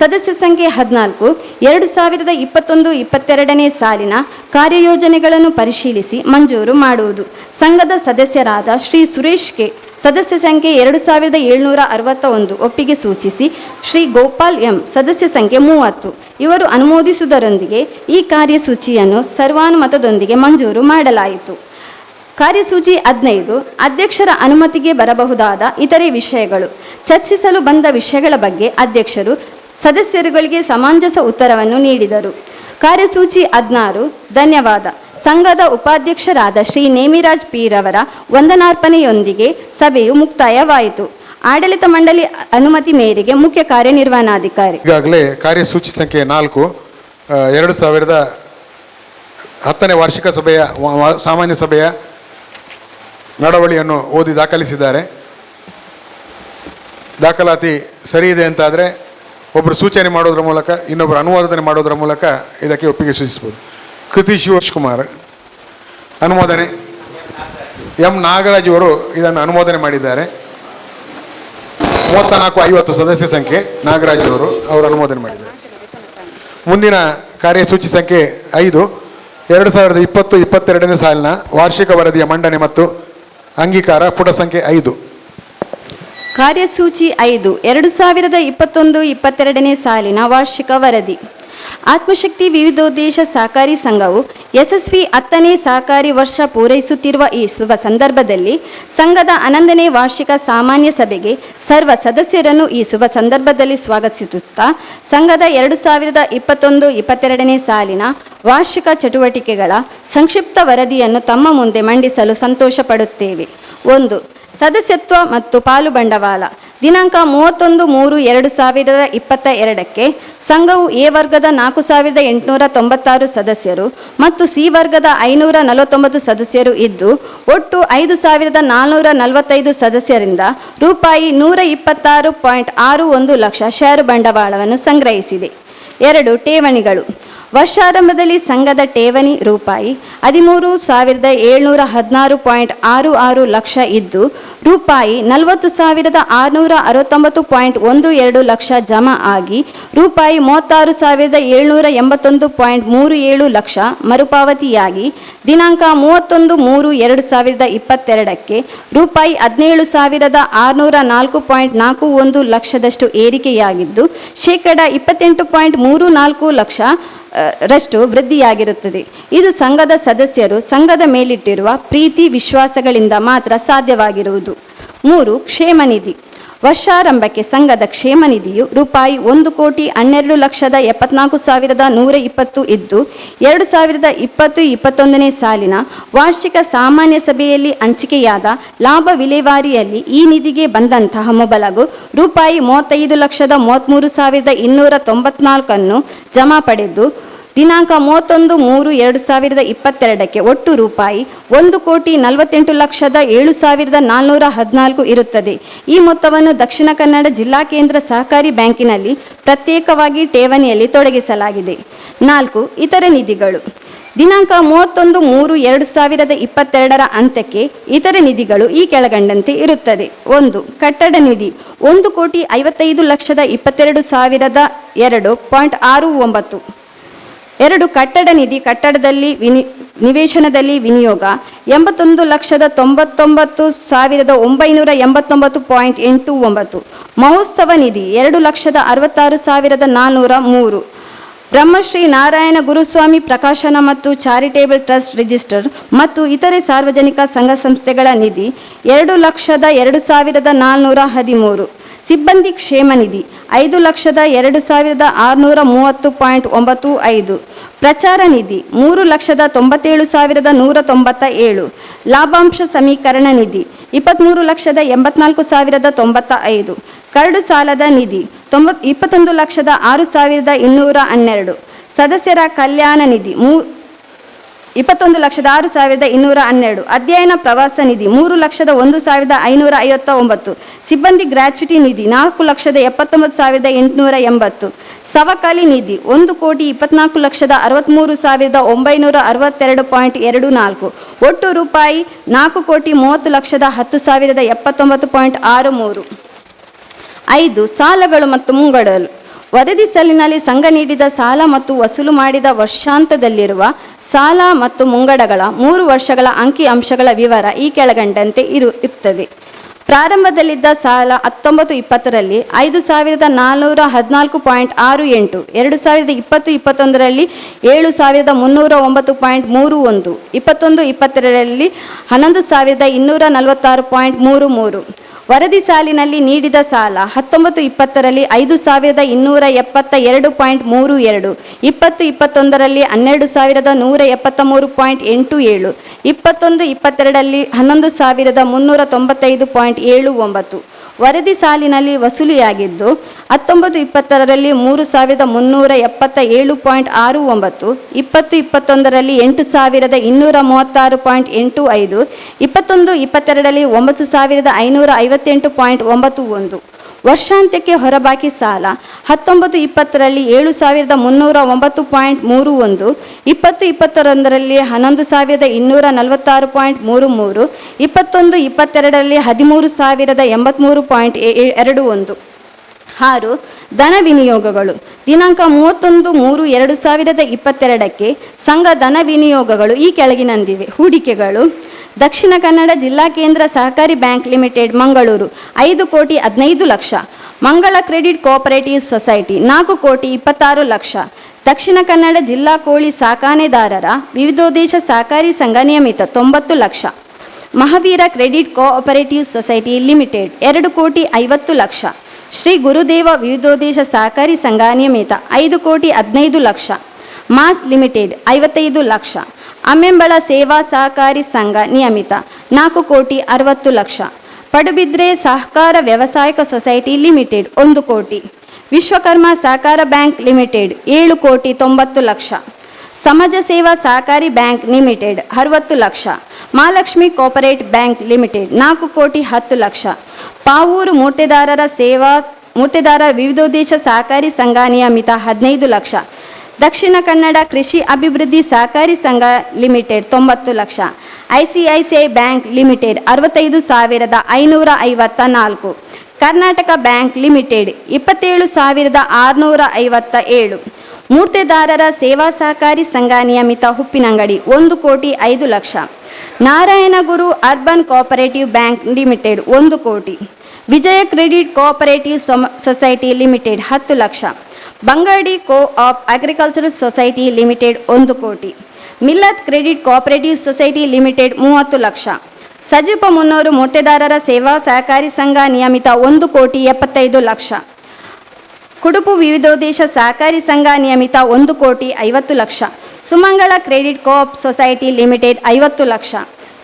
ಸದಸ್ಯ ಸಂಖ್ಯೆ 14, 2021-22ನೇ ಸಾಲಿನ ಕಾರ್ಯಯೋಜನೆಗಳನ್ನು ಪರಿಶೀಲಿಸಿ ಮಂಜೂರು ಮಾಡುವುದು. ಸಂಘದ ಸದಸ್ಯರಾದ ಶ್ರೀ ಸುರೇಶ್ ಕೆ, ಸದಸ್ಯ ಸಂಖ್ಯೆ 2761, ಒಪ್ಪಿಗೆ ಸೂಚಿಸಿ ಶ್ರೀ ಗೋಪಾಲ್ ಎಂ, ಸದಸ್ಯ ಸಂಖ್ಯೆ 30, ಇವರು ಅನುಮೋದಿಸುವುದರೊಂದಿಗೆ ಈ ಕಾರ್ಯಸೂಚಿಯನ್ನು ಸರ್ವಾನುಮತದೊಂದಿಗೆ ಮಂಜೂರು ಮಾಡಲಾಯಿತು. ಕಾರ್ಯಸೂಚಿ 15, ಅಧ್ಯಕ್ಷರ ಅನುಮತಿಗೆ ಬರಬಹುದಾದ ಇತರೆ ವಿಷಯಗಳು. ಚರ್ಚಿಸಲು ಬಂದ ವಿಷಯಗಳ ಬಗ್ಗೆ ಅಧ್ಯಕ್ಷರು ಸದಸ್ಯರುಗಳಿಗೆ ಸಮಂಜಸ ಉತ್ತರವನ್ನು ನೀಡಿದರು. ಕಾರ್ಯಸೂಚಿ 16, ಧನ್ಯವಾದ. ಸಂಘದ ಉಪಾಧ್ಯಕ್ಷರಾದ ಶ್ರೀ ನೇಮಿರಾಜ್ ಪಿ ರವರ ವಂದನಾರ್ಪಣೆಯೊಂದಿಗೆ ಸಭೆಯು ಮುಕ್ತಾಯವಾಯಿತು. ಆಡಳಿತ ಮಂಡಳಿ ಅನುಮತಿ ಮೇರೆಗೆ ಮುಖ್ಯ ಕಾರ್ಯನಿರ್ವಹಣಾಧಿಕಾರಿ. ಈಗಾಗಲೇ ಕಾರ್ಯಸೂಚಿ ಸಂಖ್ಯೆ 4, 2010ನೇ ವಾರ್ಷಿಕ ಸಭೆಯ ಸಾಮಾನ್ಯ ಸಭೆಯ ನಡವಳಿಯನ್ನು ಓದಿ ದಾಖಲಿಸಿದ್ದಾರೆ. ದಾಖಲಾತಿ ಸರಿ ಇದೆ ಅಂತಾದರೆ ಒಬ್ಬರು ಸೂಚನೆ ಮಾಡೋದ್ರ ಮೂಲಕ, ಇನ್ನೊಬ್ಬರು ಅನುಮೋದನೆ ಮಾಡೋದ್ರ ಮೂಲಕ ಇದಕ್ಕೆ ಒಪ್ಪಿಗೆ ಸೂಚಿಸ್ಬೋದು. ಕೃತಿ ಶಿವಕುಮಾರ್ ಅನುಮೋದನೆ, ಎಂ ನಾಗರಾಜ್ ಅವರು ಇದನ್ನು ಅನುಮೋದನೆ ಮಾಡಿದ್ದಾರೆ. 3450 ಸದಸ್ಯ ಸಂಖ್ಯೆ ನಾಗರಾಜ್ ಅವರು ಅನುಮೋದನೆ ಮಾಡಿದ್ದಾರೆ. ಮುಂದಿನ ಕಾರ್ಯಸೂಚಿ ಸಂಖ್ಯೆ 5, 2020-22ನೇ ಸಾಲಿನ ವಾರ್ಷಿಕ ವರದಿಯ ಮಂಡನೆ ಮತ್ತು ಅಂಗೀಕಾರ ಪುಟ ಸಂಖ್ಯೆ 5. ಕಾರ್ಯಸೂಚಿ 5 2021-22ನೇ ಸಾಲಿನ ವಾರ್ಷಿಕ ವರದಿ. ಆತ್ಮಶಕ್ತಿ ವಿವಿಧೋದ್ದೇಶ ಸಹಕಾರಿ ಸಂಘವು ಯಶಸ್ವಿ 10ನೇ ಸಹಕಾರಿ ವರ್ಷ ಪೂರೈಸುತ್ತಿರುವ ಈ ಶುಭ ಸಂದರ್ಭದಲ್ಲಿ ಸಂಘದ 11ನೇ ವಾರ್ಷಿಕ ಸಾಮಾನ್ಯ ಸಭೆಗೆ ಸರ್ವ ಸದಸ್ಯರನ್ನು ಈ ಶುಭ ಸಂದರ್ಭದಲ್ಲಿ ಸ್ವಾಗತಿಸುತ್ತಾ ಸಂಘದ 2021-22ನೇ ಸಾಲಿನ ವಾರ್ಷಿಕ ಚಟುವಟಿಕೆಗಳ ಸಂಕ್ಷಿಪ್ತ ವರದಿಯನ್ನು ತಮ್ಮ ಮುಂದೆ ಮಂಡಿಸಲು ಸಂತೋಷ ಪಡುತ್ತೇವೆ. 1. ಸದಸ್ಯತ್ವ ಮತ್ತು ಪಾಲು ಬಂಡವಾಳ. ದಿನಾಂಕ 31-3-2022ಕ್ಕೆ ಸಂಘವು ಎ ವರ್ಗದ 4896 ಸದಸ್ಯರು ಮತ್ತು ಸಿ ವರ್ಗದ 549 ಸದಸ್ಯರು ಇದ್ದು ಒಟ್ಟು 5445 ಸದಸ್ಯರಿಂದ ರೂಪಾಯಿ 126.61 ಲಕ್ಷ ಷೇರು ಬಂಡವಾಳವನ್ನು ಸಂಗ್ರಹಿಸಿದೆ. 2. ಠೇವಣಿಗಳು. ವರ್ಷಾರಂಭದಲ್ಲಿ ಸಂಘದ ಠೇವಣಿ ರೂಪಾಯಿ 13,716.66 ಲಕ್ಷ ಇದ್ದು ರೂಪಾಯಿ 40,669.12 ಲಕ್ಷ ಜಮಾ ಆಗಿ ರೂಪಾಯಿ 36,781.37 ಲಕ್ಷ ಮರುಪಾವತಿಯಾಗಿ ದಿನಾಂಕ 31-3-2022ಕ್ಕೆ ರೂಪಾಯಿ 17,604.41 ಲಕ್ಷದಷ್ಟು ಏರಿಕೆಯಾಗಿದ್ದು ಶೇಕಡ 28.34 ಲಕ್ಷ ರಷ್ಟು ವೃದ್ಧಿಯಾಗಿರುತ್ತದೆ. ಇದು ಸಂಘದ ಸದಸ್ಯರು ಸಂಘದ ಮೇಲಿಟ್ಟಿರುವ ಪ್ರೀತಿ ವಿಶ್ವಾಸಗಳಿಂದ ಮಾತ್ರ ಸಾಧ್ಯವಾಗಿರುವುದು. 3. ಕ್ಷೇಮ ನಿಧಿ. ವರ್ಷಾರಂಭಕ್ಕೆ ಸಂಘದ ಕ್ಷೇಮ ನಿಧಿಯು ರೂಪಾಯಿ 1,12,74,120 ಇದ್ದು 2020-21ನೇ ಸಾಲಿನ ವಾರ್ಷಿಕ ಸಾಮಾನ್ಯ ಸಭೆಯಲ್ಲಿ ಹಂಚಿಕೆಯಾದ ಲಾಭ ವಿಲೇವಾರಿಯಲ್ಲಿ ಈ ನಿಧಿಗೆ ಬಂದಂತಹ ಮೊಬಲಗು ರೂಪಾಯಿ 35,33,294 ಜಮಾ ಪಡೆದು ದಿನಾಂಕ 31-3-2022ಕ್ಕೆ ಒಟ್ಟು ರೂಪಾಯಿ 1,48,07,414 ಇರುತ್ತದೆ. ಈ ಮೊತ್ತವನ್ನು ದಕ್ಷಿಣ ಕನ್ನಡ ಜಿಲ್ಲಾ ಕೇಂದ್ರ ಸಹಕಾರಿ ಬ್ಯಾಂಕಿನಲ್ಲಿ ಪ್ರತ್ಯೇಕವಾಗಿ ಠೇವಣಿಯಲ್ಲಿ ತೊಡಗಿಸಲಾಗಿದೆ. 4. ಇತರೆ ನಿಧಿಗಳು. ದಿನಾಂಕ 31-3-2022 ಅಂತ್ಯಕ್ಕೆ ಇತರೆ ನಿಧಿಗಳು ಈ ಕೆಳಗಂಡಂತೆ ಇರುತ್ತದೆ. 1. ಕಟ್ಟಡ ನಿಧಿ 1,55,22,2.69. 2. ಕಟ್ಟಡ ನಿಧಿ ಕಟ್ಟಡದಲ್ಲಿ ನಿವೇಶನದಲ್ಲಿ ವಿನಿಯೋಗ 81,99,989.89. ಮಹೋತ್ಸವ ನಿಧಿ 2,66,403. ಬ್ರಹ್ಮಶ್ರೀ ನಾರಾಯಣ ಗುರುಸ್ವಾಮಿ ಪ್ರಕಾಶನ ಮತ್ತು ಚಾರಿಟೇಬಲ್ ಟ್ರಸ್ಟ್ ರಿಜಿಸ್ಟರ್ ಮತ್ತು ಇತರೆ ಸಾರ್ವಜನಿಕ ಸಂಘ ಸಂಸ್ಥೆಗಳ ನಿಧಿ 2,02,413. ಸಿಬ್ಬಂದಿ ಕ್ಷೇಮ ನಿಧಿ 5,02,630.95. ಪ್ರಚಾರ ನಿಧಿ 3,97,197. ಲಾಭಾಂಶ ಸಮೀಕರಣ ನಿಧಿ 23,84,095. ಕರಡು ಸಾಲದ ನಿಧಿ 21,06,212. ಸದಸ್ಯರ ಕಲ್ಯಾಣ ನಿಧಿ 21,06,212. ಅಧ್ಯಯನ ಪ್ರವಾಸ ನಿಧಿ 3,01,559. ಸಿಬ್ಬಂದಿ ಗ್ರ್ಯಾಚ್ಯುಟಿ ನಿಧಿ 4,79,880. ಸವಕಳಿ ನಿಧಿ 1,24,63,962.24. ಒಟ್ಟು ರೂಪಾಯಿ 4,30,10,079.63. 5. ಸಾಲಗಳು ಮತ್ತು ಮುಂಗಡಲು. ವರದಿ ಸಾಲಿನಲ್ಲಿ ಸಂಘ ನೀಡಿದ ಸಾಲ ಮತ್ತು ವಸೂಲು ಮಾಡಿದ ವರ್ಷಾಂತದಲ್ಲಿರುವ ಸಾಲ ಮತ್ತು ಮುಂಗಡಗಳ 3 ವರ್ಷಗಳ ಅಂಕಿ ಅಂಶಗಳ ವಿವರ ಈ ಕೆಳಗಂಡಂತೆ ಇರುತ್ತದೆ. ಪ್ರಾರಂಭದಲ್ಲಿದ್ದ ಸಾಲ 19-20ರಲ್ಲಿ 5,414.68. 2020-21ರಲ್ಲಿ 7,309.31. 21-22ರಲ್ಲಿ 11,246.33. ವರದಿ ಸಾಲಿನಲ್ಲಿ ನೀಡಿದ ಸಾಲ 19-20ರಲ್ಲಿ 5,272.32. 20-21ರಲ್ಲಿ 12,173.87. 21-22ರಲ್ಲಿ 11,395.79. ವರದಿ ಸಾಲಿನಲ್ಲಿ ವಸೂಲಿಯಾಗಿದ್ದು 19-20ರಲ್ಲಿ 3,377.69. 20-21ರಲ್ಲಿ 8,236.85. 21-22ರಲ್ಲಿ 9,558.91. ವರ್ಷಾಂತ್ಯಕ್ಕೆ ಹೊರಬಾಕಿ ಸಾಲ 19-20ರಲ್ಲಿ 7,309.31. 20-21ರಲ್ಲಿ 11,246.33. 21-22ರಲ್ಲಿ 13,083.21. 6. ಧನ ವಿನಿಯೋಗಗಳು. ದಿನಾಂಕ 31/3/2022 ಸಂಘ ಧನ ವಿನಿಯೋಗಗಳು ಈ ಕೆಳಗಿನಂದಿವೆ. ಹೂಡಿಕೆಗಳು: ದಕ್ಷಿಣ ಕನ್ನಡ ಜಿಲ್ಲಾ ಕೇಂದ್ರ ಸಹಕಾರಿ ಬ್ಯಾಂಕ್ ಲಿಮಿಟೆಡ್ ಮಂಗಳೂರು 5,15,00,000. ಮಂಗಳ credit cooperative society 4,26,00,000. Dakshina Kannada ಜಿಲ್ಲಾ ಕೋಳಿ ಸಾಕಾಣೆದಾರರ ವಿವಿಧೋದ್ದೇಶ ಸಹಕಾರಿ ಸಂಘ ನಿಯಮಿತ 90 lakh. Mahaveer credit cooperative society limited 2,50,00,000. Shri Gurudev ವಿವಿಧೋದ್ದೇಶ ಸಹಕಾರಿ ಸಂಘ ನಿಯಮಿತ 5,15,00,000. Mass limited 55 lakh. ಅಮ್ಮೆಂಬಳ ಸೇವಾ ಸಹಕಾರಿ ಸಂಘ ನಿಯಮಿತ 4,60,00,000. ಪಡುಬಿದ್ರೆ ಸಹಕಾರ ವ್ಯವಸಾಯಿಕ ಸೊಸೈಟಿ ಲಿಮಿಟೆಡ್ 1 ಕೋಟಿ. ವಿಶ್ವಕರ್ಮ ಸಹಕಾರ ಬ್ಯಾಂಕ್ ಲಿಮಿಟೆಡ್ 7,90,00,000. ಸಮಾಜ ಸೇವಾ ಸಹಕಾರಿ bank limited 60 lakh. Mahalakshmi cooperative bank limited 4,10,00,000. Pavoor ಮೂರ್ತೆದಾರರ ವಿವಿಧೋದ್ದೇಶ ಸಹಕಾರಿ ಸಂಘ ನಿಯಮಿತ 15 ಲಕ್ಷ. ದಕ್ಷಿಣ ಕನ್ನಡ ಕೃಷಿ ಅಭಿವೃದ್ಧಿ ಸಹಕಾರಿ ಸಂಘ limited 90 lakh. ICICI bank limited 65,554. Karnataka bank limited 27,657. ಮೂರ್ತೆದಾರರ ಸೇವಾ ಸಹಕಾರಿ ಸಂಘ ನಿಯಮಿತ Uppinangadi 1,05,00,000. Narayanaguru urban cooperative bank limited 1 crore. Vijaya credit cooperative society limited 10 lakh. Bangadi co op agricultural society limited 1 crore. Millath credit cooperative society limited 30 lakh. Sajipa Munnur ಮೂರ್ತೆದಾರರ ಸೇವಾ ಸಹಕಾರಿ ಸಂಘ ನಿಯಮಿತ 1,75,00,000. ಕುಡುಪು ವಿವಿಧೋದ್ದೇಶ ಸಹಕಾರಿ ಸಂಘ ನಿಯಮಿತ 1,50,00,000. Sumangala credit co-op society limited 50 lakh.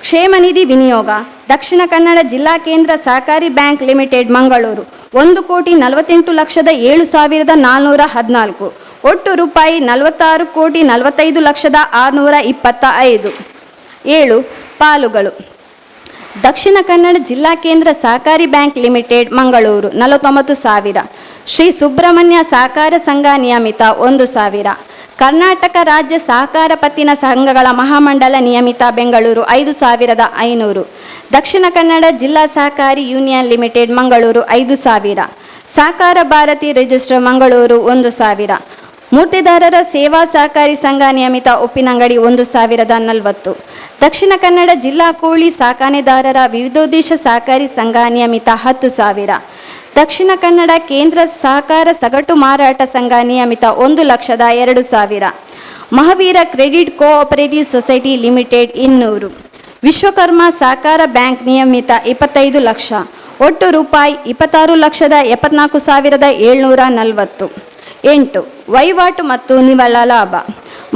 ಕ್ಷೇಮ ನಿಧಿ ವಿನಿಯೋಗ: ದಕ್ಷಿಣ ಕನ್ನಡ ಜಿಲ್ಲಾ ಕೇಂದ್ರ ಸಹಕಾರಿ ಬ್ಯಾಂಕ್ ಲಿಮಿಟೆಡ್ ಮಂಗಳೂರು 1,42,07,414. ಒಟ್ಟು ರೂಪಾಯಿ 46,45,625. 7. ಪಾಲುಗಳು: ದಕ್ಷಿಣ ಕನ್ನಡ ಜಿಲ್ಲಾ ಕೇಂದ್ರ ಸಹಕಾರಿ ಬ್ಯಾಂಕ್ ಲಿಮಿಟೆಡ್ ಮಂಗಳೂರು 49,000. ಶ್ರೀ ಸುಬ್ರಹ್ಮಣ್ಯ ಸಹಕಾರ ಸಂಘ ನಿಯಮಿತ 1,000. ಕರ್ನಾಟಕ ರಾಜ್ಯ ಸಹಕಾರ ಪತ್ತಿನ ಸಂಘಗಳ ಮಹಾಮಂಡಲ ನಿಯಮಿತ ಬೆಂಗಳೂರು 5,500. ದಕ್ಷಿಣ ಕನ್ನಡ ಜಿಲ್ಲಾ ಸಹಕಾರಿ ಯೂನಿಯನ್ ಲಿಮಿಟೆಡ್ ಮಂಗಳೂರು 5,000. ಸಹಕಾರ ಭಾರತಿ ರಿಜಿಸ್ಟರ್ ಮಂಗಳೂರು 1,000. ಮೂರ್ತಿದಾರರ ಸೇವಾ ಸಹಕಾರಿ ಸಂಘ ನಿಯಮಿತ ಉಪ್ಪಿನಂಗಡಿ 1,040. ದಕ್ಷಿಣ ಕನ್ನಡ ಜಿಲ್ಲಾ ಕೋಳಿ ಸಾಕಾಣೆದಾರರ ವಿವಿಧೋದ್ದೇಶ ಸಹಕಾರಿ ಸಂಘ ನಿಯಮಿತ 10,000. ದಕ್ಷಿಣ ಕನ್ನಡ ಕೇಂದ್ರ ಸಹಕಾರ ಸಗಟು ಮಾರಾಟ ಸಂಘ ನಿಯಮಿತ 1,02,000. Mahaveer credit cooperative society limited 200. Vishwakarma ಸಹಕಾರ ಬ್ಯಾಂಕ್ ನಿಯಮಿತ 25 ಲಕ್ಷ. ಒಟ್ಟು ರೂಪಾಯಿ 26,74,740. 8. ವಹಿವಾಟು ಮತ್ತು ನಿವ್ವಳ ಲಾಭ: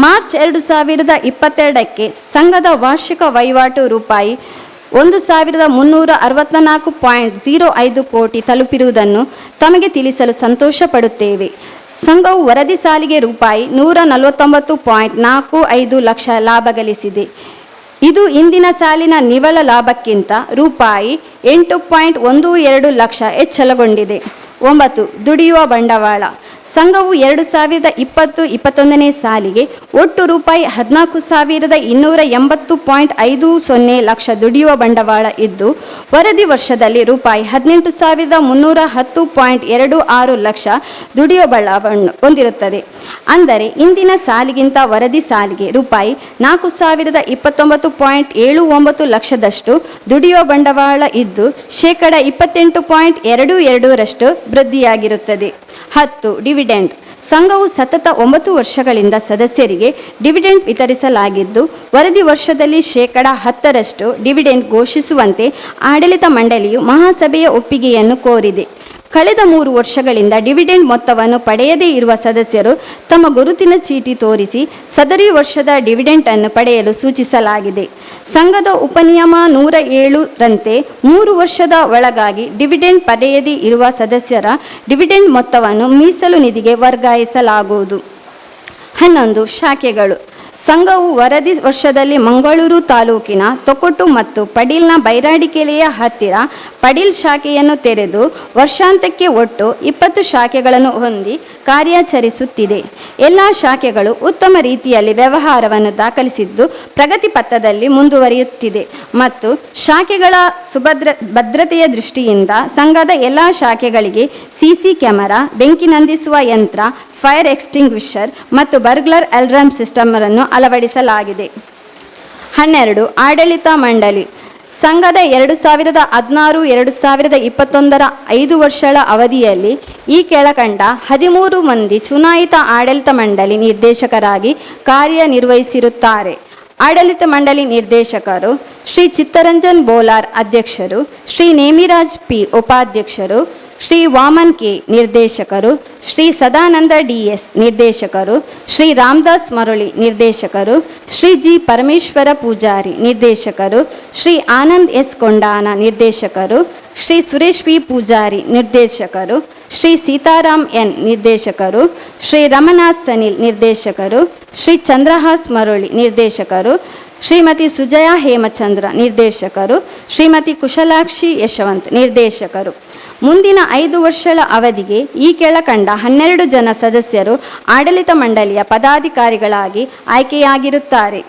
ಮಾರ್ಚ್ 2022 ಸಂಘದ ವಾರ್ಷಿಕ ವಹಿವಾಟು ರೂಪಾಯಿ 1,364.05 ಕೋಟಿ ತಲುಪಿರುವುದನ್ನು ತಮಗೆ ತಿಳಿಸಲು ಸಂತೋಷ ಪಡುತ್ತೇವೆ. ಸಂಘವು ವರದಿ ಸಾಲಿಗೆ ರೂಪಾಯಿ 149.45 ಲಕ್ಷ ಲಾಭ ಗಳಿಸಿದೆ. ಇದು ಇಂದಿನ ಸಾಲಿನ ನಿವ್ವಳ ಲಾಭಕ್ಕಿಂತ ರೂಪಾಯಿ 8.12 ಲಕ್ಷ ಹೆಚ್ಚಳಗೊಂಡಿದೆ. 9. ದುಡಿಯುವ ಬಂಡವಾಳ: ಸಂಘವು 2020-21 ಸಾಲಿಗೆ ಒಟ್ಟು ರೂಪಾಯಿ 14,280.50 ಲಕ್ಷ ದುಡಿಯುವ ಬಂಡವಾಳ ಇದ್ದು, ವರದಿ ವರ್ಷದಲ್ಲಿ ರೂಪಾಯಿ 18,310.26 ಲಕ್ಷ ದುಡಿಯುವ ಬಂಡವಾಳ ಹೊಂದಿರುತ್ತದೆ. ಅಂದರೆ ಇಂದಿನ ಸಾಲಿಗಿಂತ ವರದಿ ಸಾಲಿಗೆ ರೂಪಾಯಿ 4,029.79 ಲಕ್ಷದಷ್ಟು ದುಡಿಯುವ ಬಂಡವಾಳ ಇದ್ದು, 28.22% ವೃದ್ಧಿಯಾಗಿರುತ್ತದೆ. 10. ಡಿವಿಡೆಂಡ್: ಸಂಘವು ಸತತ 9 ವರ್ಷಗಳಿಂದ ಸದಸ್ಯರಿಗೆ ಡಿವಿಡೆಂಡ್ ವಿತರಿಸಲಾಗಿದ್ದು, ವರದಿ ವರ್ಷದಲ್ಲಿ 10% ಡಿವಿಡೆಂಡ್ ಘೋಷಿಸುವಂತೆ ಆಡಳಿತ ಮಂಡಳಿಯು ಮಹಾಸಭೆಯ ಒಪ್ಪಿಗೆಯನ್ನು ಕೋರಿದೆ. ಕಳೆದ 3 ವರ್ಷಗಳಿಂದ ಡಿವಿಡೆಂಡ್ ಮೊತ್ತವನ್ನು ಪಡೆಯದೇ ಇರುವ ಸದಸ್ಯರು ತಮ್ಮ ಗುರುತಿನ ಚೀಟಿ ತೋರಿಸಿ ಸದರಿ ವರ್ಷದ ಡಿವಿಡೆಂಡ್ ಅನ್ನು ಪಡೆಯಲು ಸೂಚಿಸಲಾಗಿದೆ. ಸಂಘದ ಉಪನಿಯಮ 107 ರಂತೆ 3 ವರ್ಷದ ಒಳಗಾಗಿ ಡಿವಿಡೆಂಡ್ ಪಡೆಯದೇ ಇರುವ ಸದಸ್ಯರ ಡಿವಿಡೆಂಡ್ ಮೊತ್ತವನ್ನು ಮೀಸಲು ನಿಧಿಗೆ ವರ್ಗಾಯಿಸಲಾಗುವುದು. 11. ಶಾಖೆಗಳು: ಸಂಘವು ವರದಿ ವರ್ಷದಲ್ಲಿ ಮಂಗಳೂರು ತಾಲೂಕಿನ ತೊಕೊಟ್ಟು ಮತ್ತು ಪಡೀಲ್ನ ಬೈರಾಡಿಕೆರೆಯ ಹತ್ತಿರ ಪಡೀಲ್ ಶಾಖೆಯನ್ನು ತೆರೆದು ವರ್ಷಾಂತ್ಯಕ್ಕೆ ಒಟ್ಟು 20 ಶಾಖೆಗಳನ್ನು ಹೊಂದಿ ಕಾರ್ಯಾಚರಿಸುತ್ತಿದೆ. ಎಲ್ಲ ಶಾಖೆಗಳು ಉತ್ತಮ ರೀತಿಯಲ್ಲಿ ವ್ಯವಹಾರವನ್ನು ದಾಖಲಿಸಿದ್ದು, ಪ್ರಗತಿ ಪಥದಲ್ಲಿ ಮುಂದುವರಿಯುತ್ತಿದೆ ಮತ್ತು ಶಾಖೆಗಳ ಭದ್ರತೆಯ ದೃಷ್ಟಿಯಿಂದ ಸಂಘದ ಎಲ್ಲ ಶಾಖೆಗಳಿಗೆ ಸಿಸಿ ಕ್ಯಾಮೆರಾ, ಬೆಂಕಿ ನಂದಿಸುವ ಯಂತ್ರ, ಫೈರ್ ಎಕ್ಸ್ಟಿಂಗ್ವಿಷರ್ ಮತ್ತು ಬರ್ಗ್ಲರ್ ಅಲಾರ್ಮ್ ಸಿಸ್ಟಮ್ ಅನ್ನು ಅಳವಡಿಸಲಾಗಿದೆ. 12. ಆಡಳಿತ ಮಂಡಳಿ. ಸಂಘದ 2016-2021 5 ವರ್ಷಗಳ ಅವಧಿಯಲ್ಲಿ ಈ ಕೆಳಕಂಡ 13 ಮಂದಿ ಚುನಾಯಿತ ಆಡಳಿತ ಮಂಡಳಿ ನಿರ್ದೇಶಕರಾಗಿ ಕಾರ್ಯನಿರ್ವಹಿಸಿರುತ್ತಾರೆ. ಆಡಳಿತ ಮಂಡಳಿ ನಿರ್ದೇಶಕರು: ಶ್ರೀ ಚಿತ್ತರಂಜನ್ ಬೋಲಾರ್ ಅಧ್ಯಕ್ಷರು, ಶ್ರೀ ನೇಮಿರಾಜ್ ಪಿ ಉಪಾಧ್ಯಕ್ಷರು, ಶ್ರೀ ವಾಮನ್ ಕೆ ನಿರ್ದೇಶಕರು, ಶ್ರೀ ಸದಾನಂದ ಡಿಎಸ್ ನಿರ್ದೇಶಕರು, ಶ್ರೀ ರಾಮದಾಸ್ ಮರಳಿ ನಿರ್ದೇಶಕರು, ಶ್ರೀ ಜಿ ಪರಮೇಶ್ವರ ಪೂಜಾರಿ ನಿರ್ದೇಶಕರು, ಶ್ರೀ ಆನಂದ್ ಎಸ್ ಕೊಂಡಾನ ನಿರ್ದೇಶಕರು, ಶ್ರೀ ಸುರೇಶ್ ಪಿ ಪೂಜಾರಿ ನಿರ್ದೇಶಕರು, ಶ್ರೀ ಸೀತಾರಾಮ್ ಎನ್ ನಿರ್ದೇಶಕರು, ಶ್ರೀ ರಮನಾಥ್ ಸನಿಲ್ ನಿರ್ದೇಶಕರು, ಶ್ರೀ ಚಂದ್ರಹಾಸ್ ಮರಳಿ ನಿರ್ದೇಶಕರು, ಶ್ರೀಮತಿ ಸುಜಯಾ ಹೇಮಚಂದ್ರ ನಿರ್ದೇಶಕರು, ಶ್ರೀಮತಿ ಕುಶಲಾಕ್ಷಿ ಯಶವಂತ್ ನಿರ್ದೇಶಕರು. ಮುಂದಿನ 5 ವರ್ಷಗಳ ಅವಧಿಗೆ ಈ ಕೆಳಕಂಡ 12 ಜನ ಸದಸ್ಯರು ಆಡಳಿತ ಮಂಡಳಿಯ ಪದಾಧಿಕಾರಿಗಳಾಗಿ ಆಯ್ಕೆಯಾಗಿರುತ್ತಾರೆ.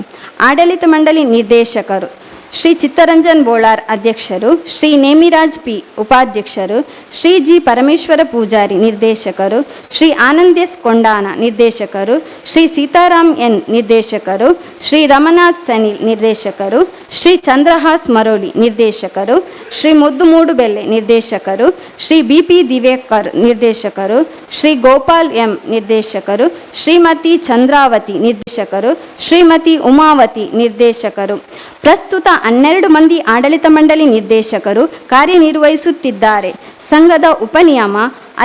ಆಡಳಿತ ಮಂಡಳಿ ನಿರ್ದೇಶಕರು: ಶ್ರೀ ಚಿತ್ತರಂಜನ್ ಬೋಳಾರ್ ಅಧ್ಯಕ್ಷರು, ಶ್ರೀ ನೇಮಿರಾಜ್ ಪಿ ಉಪಾಧ್ಯಕ್ಷರು, ಶ್ರೀ ಜಿ ಪರಮೇಶ್ವರ ಪೂಜಾರಿ ನಿರ್ದೇಶಕರು, ಶ್ರೀ ಆನಂದ್ ಎಸ್ ಕೊಂಡಾನ ನಿರ್ದೇಶಕರು, ಶ್ರೀ ಸೀತಾರಾಮ್ ಎನ್ ನಿರ್ದೇಶಕರು, ಶ್ರೀ ರಮನಾಥ್ ಸನಿಲ್ ನಿರ್ದೇಶಕರು, ಶ್ರೀ ಚಂದ್ರಹಾಸ್ ಮರೋಳಿ ನಿರ್ದೇಶಕರು, ಶ್ರೀ ಮುದ್ದು ಮೂಡುಬೆಲ್ಲೆ ನಿರ್ದೇಶಕರು, ಶ್ರೀ ಬಿ ಪಿ ದಿವೇಕರ್ ನಿರ್ದೇಶಕರು, ಶ್ರೀ ಗೋಪಾಲ್ ಎಂ ನಿರ್ದೇಶಕರು, ಶ್ರೀಮತಿ ಚಂದ್ರಾವತಿ ನಿರ್ದೇಶಕರು, ಶ್ರೀಮತಿ ಉಮಾವತಿ ನಿರ್ದೇಶಕರು. ಪ್ರಸ್ತುತ 12 ಮಂದಿ ಆಡಳಿತ ಮಂಡಳಿ ನಿರ್ದೇಶಕರು ಕಾರ್ಯನಿರ್ವಹಿಸುತ್ತಿದ್ದಾರೆ. ಸಂಘದ ಉಪನಿಯಮ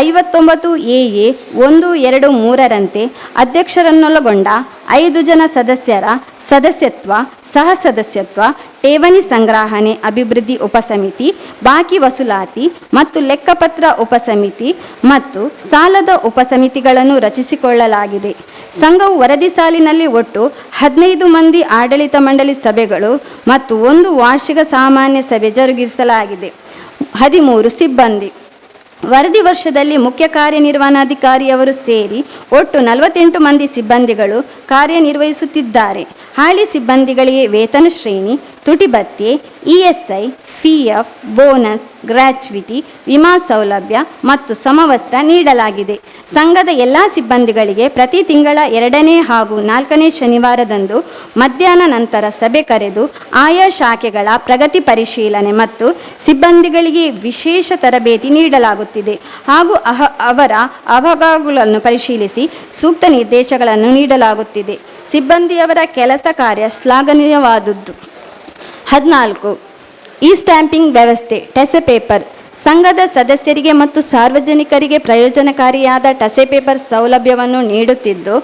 59 1, 2, 3ರಂತೆ ಅಧ್ಯಕ್ಷರನ್ನೊಳಗೊಂಡ 5 ಜನ ಸದಸ್ಯರ ಸದಸ್ಯತ್ವ, ಸಹ ಸದಸ್ಯತ್ವ, ಠೇವಣಿ ಸಂಗ್ರಹಣೆ ಅಭಿವೃದ್ಧಿ ಉಪಸಮಿತಿ, ಬಾಕಿ ವಸೂಲಾತಿ ಮತ್ತು ಲೆಕ್ಕಪತ್ರ ಉಪಸಮಿತಿ ಮತ್ತು ಸಾಲದ ಉಪಸಮಿತಿಗಳನ್ನು ರಚಿಸಿಕೊಳ್ಳಲಾಗಿದೆ. ಸಂಘವು ವರದಿ ಸಾಲಿನಲ್ಲಿ ಒಟ್ಟು 15 ಮಂದಿ ಆಡಳಿತ ಮಂಡಳಿ ಸಭೆಗಳು ಮತ್ತು 1 ವಾರ್ಷಿಕ ಸಾಮಾನ್ಯ ಸಭೆ ಜರುಗಿಸಲಾಗಿದೆ. 13 ಸಿಬ್ಬಂದಿ. ವರದಿ ವರ್ಷದಲ್ಲಿ ಮುಖ್ಯ ಕಾರ್ಯನಿರ್ವಹಣಾಧಿಕಾರಿಯವರು ಸೇರಿ ಒಟ್ಟು 48 ಮಂದಿ ಸಿಬ್ಬಂದಿಗಳು ಕಾರ್ಯನಿರ್ವಹಿಸುತ್ತಿದ್ದಾರೆ. ಹಾಲಿ ಸಿಬ್ಬಂದಿಗಳಿಗೆ ವೇತನ ಶ್ರೇಣಿ, ತುಟಿ ಭತ್ಯೆ, ಇಎಸ್ಐ, ಪಿಎಫ್, ಬೋನಸ್, ಗ್ರ್ಯಾಚ್ಯುಟಿ, ವಿಮಾ ಸೌಲಭ್ಯ ಮತ್ತು ಸಮವಸ್ತ್ರ ನೀಡಲಾಗಿದೆ. ಸಂಘದ ಎಲ್ಲ ಸಿಬ್ಬಂದಿಗಳಿಗೆ ಪ್ರತಿ ತಿಂಗಳ 2ನೇ ಹಾಗೂ 4ನೇ ಶನಿವಾರದಂದು ಮಧ್ಯಾಹ್ನ ನಂತರ ಸಭೆ ಕರೆದು ಆಯಾ ಶಾಖೆಗಳ ಪ್ರಗತಿ ಪರಿಶೀಲನೆ ಮತ್ತು ಸಿಬ್ಬಂದಿಗಳಿಗೆ ವಿಶೇಷ ತರಬೇತಿ ನೀಡಲಾಗುತ್ತಿದೆ ಹಾಗೂ ಅವರ ಅಭಾಗಗಳನ್ನು ಪರಿಶೀಲಿಸಿ ಸೂಕ್ತ ನಿರ್ದೇಶಗಳನ್ನು ನೀಡಲಾಗುತ್ತಿದೆ. ಸಿಬ್ಬಂದಿಯವರ ಕೆಲಸ ಕಾರ್ಯ ಶ್ಲಾಘನೀಯವಾದದ್ದು. 14 ಇ ಸ್ಟ್ಯಾಂಪಿಂಗ್ ವ್ಯವಸ್ಥೆ, ಟೆಸೆ ಪೇಪರ್. ಸಂಘದ ಸದಸ್ಯರಿಗೆ ಮತ್ತು ಸಾರ್ವಜನಿಕರಿಗೆ ಪ್ರಯೋಜನಕಾರಿಯಾದ ಟೆಸೆ ಪೇಪರ್ ಸೌಲಭ್ಯವನ್ನು ನೀಡುತ್ತಿದ್ದು,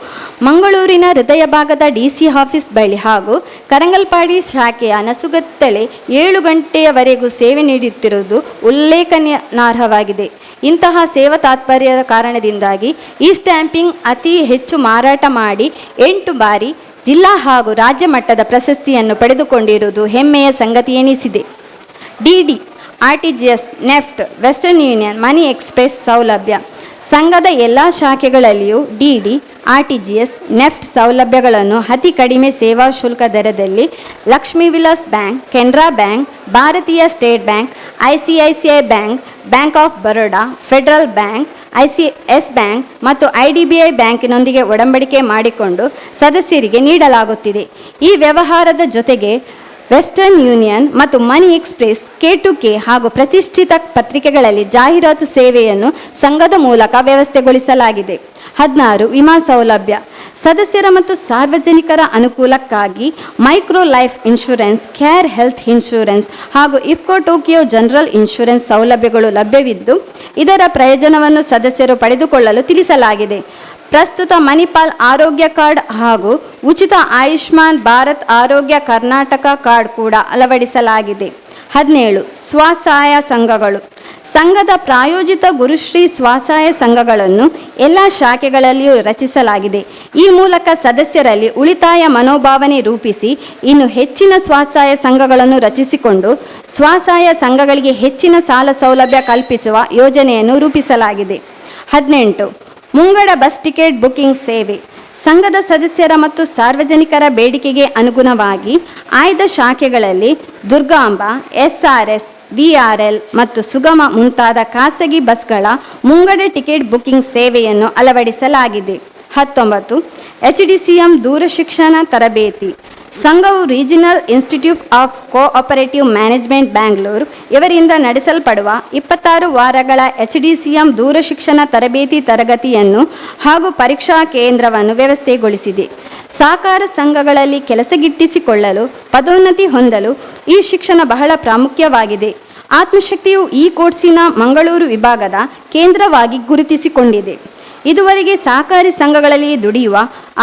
ಮಂಗಳೂರಿನ ಹೃದಯ ಭಾಗದ DC ಆಫೀಸ್ ಬಳಿ ಹಾಗೂ ಕರಂಗಲ್ಪಾಡಿ ಶಾಖೆಯ ನಸುಗತ್ತಲೆ 7 ಗಂಟೆಯವರೆಗೂ ಸೇವೆ ನೀಡುತ್ತಿರುವುದು ಉಲ್ಲೇಖನಾರ್ಹವಾಗಿದೆ. ಇಂತಹ ಸೇವಾ ತಾತ್ಪರ್ಯದ ಕಾರಣದಿಂದಾಗಿ ಈ ಸ್ಟ್ಯಾಂಪಿಂಗ್ ಅತಿ ಹೆಚ್ಚು ಮಾರಾಟ ಮಾಡಿ 8 ಬಾರಿ ಜಿಲ್ಲಾ ಹಾಗೂ ರಾಜ್ಯ ಮಟ್ಟದ ಪ್ರಶಸ್ತಿಯನ್ನು ಪಡೆದುಕೊಂಡಿರುವುದು ಹೆಮ್ಮೆಯ ಸಂಗತಿ ಎನಿಸಿದೆ. DD, RTGS, NEFT, Western Union, money express ಸೌಲಭ್ಯ. ಸಂಘದ ಎಲ್ಲ ಶಾಖೆಗಳಲ್ಲಿಯೂ DD, RTGS, ನೆಫ್ಟ್ ಸೌಲಭ್ಯಗಳನ್ನು ಅತಿ ಕಡಿಮೆ ಸೇವಾ ಶುಲ್ಕ ದರದಲ್ಲಿ ಲಕ್ಷ್ಮೀ ವಿಲಾಸ್ ಬ್ಯಾಂಕ್, ಕೆನರಾ ಬ್ಯಾಂಕ್, ಭಾರತೀಯ state bank, ICICI bank, bank of Baroda, federal bank, ICS bank ಮತ್ತು IDBI ಬ್ಯಾಂಕಿನೊಂದಿಗೆ ಒಡಂಬಡಿಕೆ ಮಾಡಿಕೊಂಡು ಸದಸ್ಯರಿಗೆ ನೀಡಲಾಗುತ್ತಿದೆ. ಈ ವ್ಯವಹಾರದ ಜೊತೆಗೆ ವೆಸ್ಟರ್ನ್ ಯೂನಿಯನ್ ಮತ್ತು ಮನಿ ಎಕ್ಸ್ಪ್ರೆಸ್, K2K ಹಾಗೂ ಪ್ರತಿಷ್ಠಿತ ಪತ್ರಿಕೆಗಳಲ್ಲಿ ಜಾಹೀರಾತು ಸೇವೆಯನ್ನು ಸಂಘದ ಮೂಲಕ ವ್ಯವಸ್ಥೆಗೊಳಿಸಲಾಗಿದೆ. 16 ವಿಮಾ ಸೌಲಭ್ಯ. ಸದಸ್ಯರ ಮತ್ತು ಸಾರ್ವಜನಿಕರ ಅನುಕೂಲಕ್ಕಾಗಿ micro life insurance, care health insurance ಹಾಗೂ ಇಫ್ಕೋ ಟೋಕಿಯೋ ಜನರಲ್ ಇನ್ಶೂರೆನ್ಸ್ ಸೌಲಭ್ಯಗಳು ಲಭ್ಯವಿದ್ದು, ಇದರ ಪ್ರಯೋಜನವನ್ನು ಸದಸ್ಯರು ಪಡೆದುಕೊಳ್ಳಲು ತಿಳಿಸಲಾಗಿದೆ. ಪ್ರಸ್ತುತ ಮಣಿಪಾಲ್ ಆರೋಗ್ಯ ಕಾರ್ಡ್ ಹಾಗೂ ಉಚಿತ ಆಯುಷ್ಮಾನ್ ಭಾರತ್ ಆರೋಗ್ಯ ಕರ್ನಾಟಕ ಕಾರ್ಡ್ ಕೂಡ ಅಳವಡಿಸಲಾಗಿದೆ. 17 ಸ್ವಸಹಾಯ ಸಂಘಗಳು. ಸಂಘದ ಪ್ರಾಯೋಜಿತ ಗುರುಶ್ರೀ ಸ್ವಸಹಾಯ ಸಂಘಗಳನ್ನು ಎಲ್ಲ ಶಾಖೆಗಳಲ್ಲಿಯೂ ರಚಿಸಲಾಗಿದೆ. ಈ ಮೂಲಕ ಸದಸ್ಯರಲ್ಲಿ ಉಳಿತಾಯ ಮನೋಭಾವನೆ ರೂಪಿಸಿ ಇನ್ನು ಹೆಚ್ಚಿನ ಸ್ವಸಹಾಯ ಸಂಘಗಳನ್ನು ರಚಿಸಿಕೊಂಡು ಸ್ವಸಹಾಯ ಸಂಘಗಳಿಗೆ ಹೆಚ್ಚಿನ ಸಾಲ ಸೌಲಭ್ಯ ಕಲ್ಪಿಸುವ ಯೋಜನೆಯನ್ನು ರೂಪಿಸಲಾಗಿದೆ. 18 ಮುಂಗಡ ಬಸ್ ಟಿಕೆಟ್ ಬುಕಿಂಗ್ ಸೇವೆ. ಸಂಘದ ಸದಸ್ಯರ ಮತ್ತು ಸಾರ್ವಜನಿಕರ ಬೇಡಿಕೆಗೆ ಅನುಗುಣವಾಗಿ ಆಯ್ದ ಶಾಖೆಗಳಲ್ಲಿ ದುರ್ಗಾಂಬ, SRS, VRL ಮತ್ತು ಸುಗಮ ಮುಂತಾದ ಖಾಸಗಿ ಬಸ್ಗಳ ಮುಂಗಡ ಟಿಕೆಟ್ ಬುಕಿಂಗ್ ಸೇವೆಯನ್ನು ಅಳವಡಿಸಲಾಗಿದೆ. 19. HDCM ದೂರಶಿಕ್ಷಣ ತರಬೇತಿ. ಸಂಘವು regional institute of cooperative management Bangalore ಇವರಿಂದ ನಡೆಸಲ್ಪಡುವ 26 ವಾರಗಳ HDCM ದೂರಶಿಕ್ಷಣ ತರಬೇತಿ ತರಗತಿಯನ್ನು ಹಾಗೂ ಪರೀಕ್ಷಾ ಕೇಂದ್ರವನ್ನು ವ್ಯವಸ್ಥೆಗೊಳಿಸಿದೆ. ಸಹಕಾರ ಸಂಘಗಳಲ್ಲಿ ಕೆಲಸಗಿಟ್ಟಿಸಿಕೊಳ್ಳಲು, ಪದೋನ್ನತಿ ಹೊಂದಲು ಈ ಶಿಕ್ಷಣ ಬಹಳ ಪ್ರಾಮುಖ್ಯವಾಗಿದೆ. ಆತ್ಮಶಕ್ತಿಯು ಈ ಕೋರ್ಸಿನ ಮಂಗಳೂರು ವಿಭಾಗದ ಕೇಂದ್ರವಾಗಿ ಗುರುತಿಸಿಕೊಂಡಿದೆ. ಇದುವರೆಗೆ ಸಹಕಾರಿ ಸಂಘಗಳಲ್ಲಿ ದುಡಿಯುವ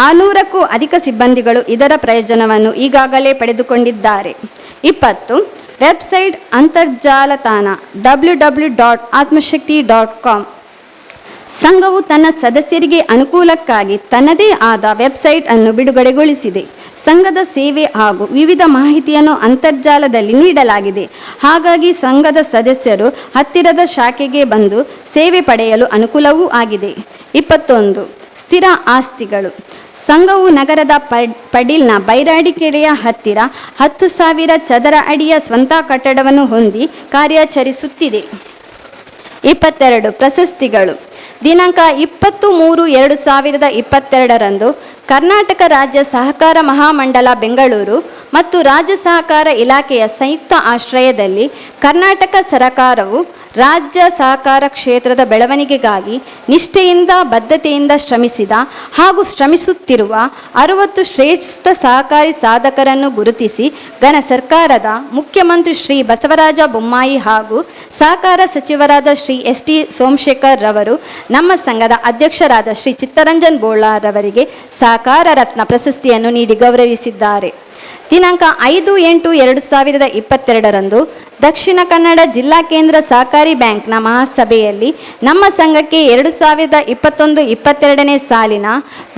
600ಕ್ಕೂ ಅಧಿಕ ಸಿಬ್ಬಂದಿಗಳು ಇದರ ಪ್ರಯೋಜನವನ್ನು ಈಗಾಗಲೇ ಪಡೆದುಕೊಂಡಿದ್ದಾರೆ. 20. ವೆಬ್ಸೈಟ್ ಅಂತರ್ಜಾಲ ತಾಣ www.atmashakti.com. ಸಂಘವು ತನ್ನ ಸದಸ್ಯರಿಗೆ ಅನುಕೂಲಕ್ಕಾಗಿ ತನ್ನದೇ ಆದ ವೆಬ್ಸೈಟ್ ಅನ್ನು ಬಿಡುಗಡೆಗೊಳಿಸಿದೆ. ಸಂಘದ ಸೇವೆ ಹಾಗೂ ವಿವಿಧ ಮಾಹಿತಿಯನ್ನು ಅಂತರ್ಜಾಲದಲ್ಲಿ ನೀಡಲಾಗಿದೆ. ಹಾಗಾಗಿ ಸಂಘದ ಸದಸ್ಯರು ಹತ್ತಿರದ ಶಾಖೆಗೆ ಬಂದು ಸೇವೆ ಪಡೆಯಲು ಅನುಕೂಲವೂ ಆಗಿದೆ. 21. ಸ್ಥಿರ ಆಸ್ತಿಗಳು. ಸಂಘವು ನಗರದ ಪಡೀಲ್ನ ಬೈರಾಡಿಕೆರೆಯ ಹತ್ತಿರ 10,000 ಚದರ ಅಡಿಯ ಸ್ವಂತ ಕಟ್ಟಡವನ್ನು ಹೊಂದಿ ಕಾರ್ಯಾಚರಿಸುತ್ತಿದೆ. 22. ಪ್ರಶಸ್ತಿಗಳು. ದಿನಾಂಕ 20/3/2022 ಕರ್ನಾಟಕ ರಾಜ್ಯ ಸಹಕಾರ ಮಹಾಮಂಡಲ ಬೆಂಗಳೂರು ಮತ್ತು ರಾಜ್ಯ ಸಹಕಾರ ಇಲಾಖೆಯ ಸಂಯುಕ್ತ ಆಶ್ರಯದಲ್ಲಿ ಕರ್ನಾಟಕ ಸರಕಾರವು ರಾಜ್ಯ ಸಹಕಾರ ಕ್ಷೇತ್ರದ ಬೆಳವಣಿಗೆಗಾಗಿ ನಿಷ್ಠೆಯಿಂದ ಬದ್ಧತೆಯಿಂದ ಶ್ರಮಿಸಿದ ಹಾಗೂ ಶ್ರಮಿಸುತ್ತಿರುವ 60 ಶ್ರೇಷ್ಠ ಸಹಕಾರಿ ಸಾಧಕರನ್ನು ಗುರುತಿಸಿ ಘನ ಸರ್ಕಾರದ ಮುಖ್ಯಮಂತ್ರಿ ಶ್ರೀ ಬಸವರಾಜ ಬೊಮ್ಮಾಯಿ ಹಾಗೂ ಸಹಕಾರ ಸಚಿವರಾದ ಶ್ರೀ ST ಸೋಮಶೇಖರ್ ರವರು ನಮ್ಮ ಸಂಘದ ಅಧ್ಯಕ್ಷರಾದ ಶ್ರೀ ಚಿತ್ತರಂಜನ್ ಬೋಳಾರವರಿಗೆ ಸಹಕಾರ ರತ್ನ ಪ್ರಶಸ್ತಿಯನ್ನು ನೀಡಿ ಗೌರವಿಸಿದ್ದಾರೆ. ದಿನಾಂಕ 5/8/2022 ದಕ್ಷಿಣ ಕನ್ನಡ ಜಿಲ್ಲಾ ಕೇಂದ್ರ ಸಹಕಾರಿ ಬ್ಯಾಂಕ್ನ ಮಹಾಸಭೆಯಲ್ಲಿ ನಮ್ಮ ಸಂಘಕ್ಕೆ 2021-22ನೇ ಸಾಲಿನ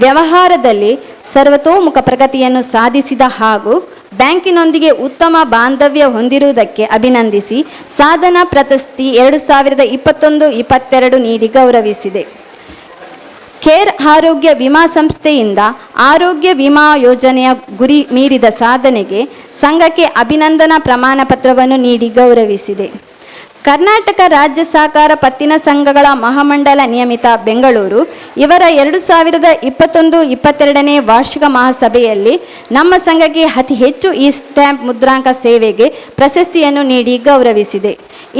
ವ್ಯವಹಾರದಲ್ಲಿ ಸರ್ವತೋಮುಖ ಪ್ರಗತಿಯನ್ನು ಸಾಧಿಸಿದ ಹಾಗೂ ಬ್ಯಾಂಕಿನೊಂದಿಗೆ ಉತ್ತಮ ಬಾಂಧವ್ಯ ಹೊಂದಿರುವುದಕ್ಕೆ ಅಭಿನಂದಿಸಿ ಸಾಧನಾ ಪ್ರಶಸ್ತಿ 2021-22 ನೀಡಿ ಗೌರವಿಸಿದೆ. ಕೇರ್ ಆರೋಗ್ಯ ವಿಮಾ ಸಂಸ್ಥೆಯಿಂದ ಆರೋಗ್ಯ ವಿಮಾ ಯೋಜನೆಯ ಗುರಿ ಮೀರಿದ ಸಾಧನೆಗೆ ಸಂಘಕ್ಕೆ ಅಭಿನಂದನಾ ಪ್ರಮಾಣ ಪತ್ರವನ್ನು ನೀಡಿ ಗೌರವಿಸಿದೆ. ಕರ್ನಾಟಕ ರಾಜ್ಯ ಸಹಕಾರ ಪತ್ತಿನ ಸಂಘಗಳ ಮಹಾಮಂಡಲ ನಿಯಮಿತ ಬೆಂಗಳೂರು ಇವರ 2021-22ನೇ ವಾರ್ಷಿಕ ಮಹಾಸಭೆಯಲ್ಲಿ ನಮ್ಮ ಸಂಘಕ್ಕೆ ಅತಿ ಹೆಚ್ಚು ಈ ಸ್ಟ್ಯಾಂಪ್ ಮುದ್ರಾಂಕ ಸೇವೆಗೆ ಪ್ರಶಸ್ತಿಯನ್ನು ನೀಡಿ ಗೌರವಿಸಿದೆ.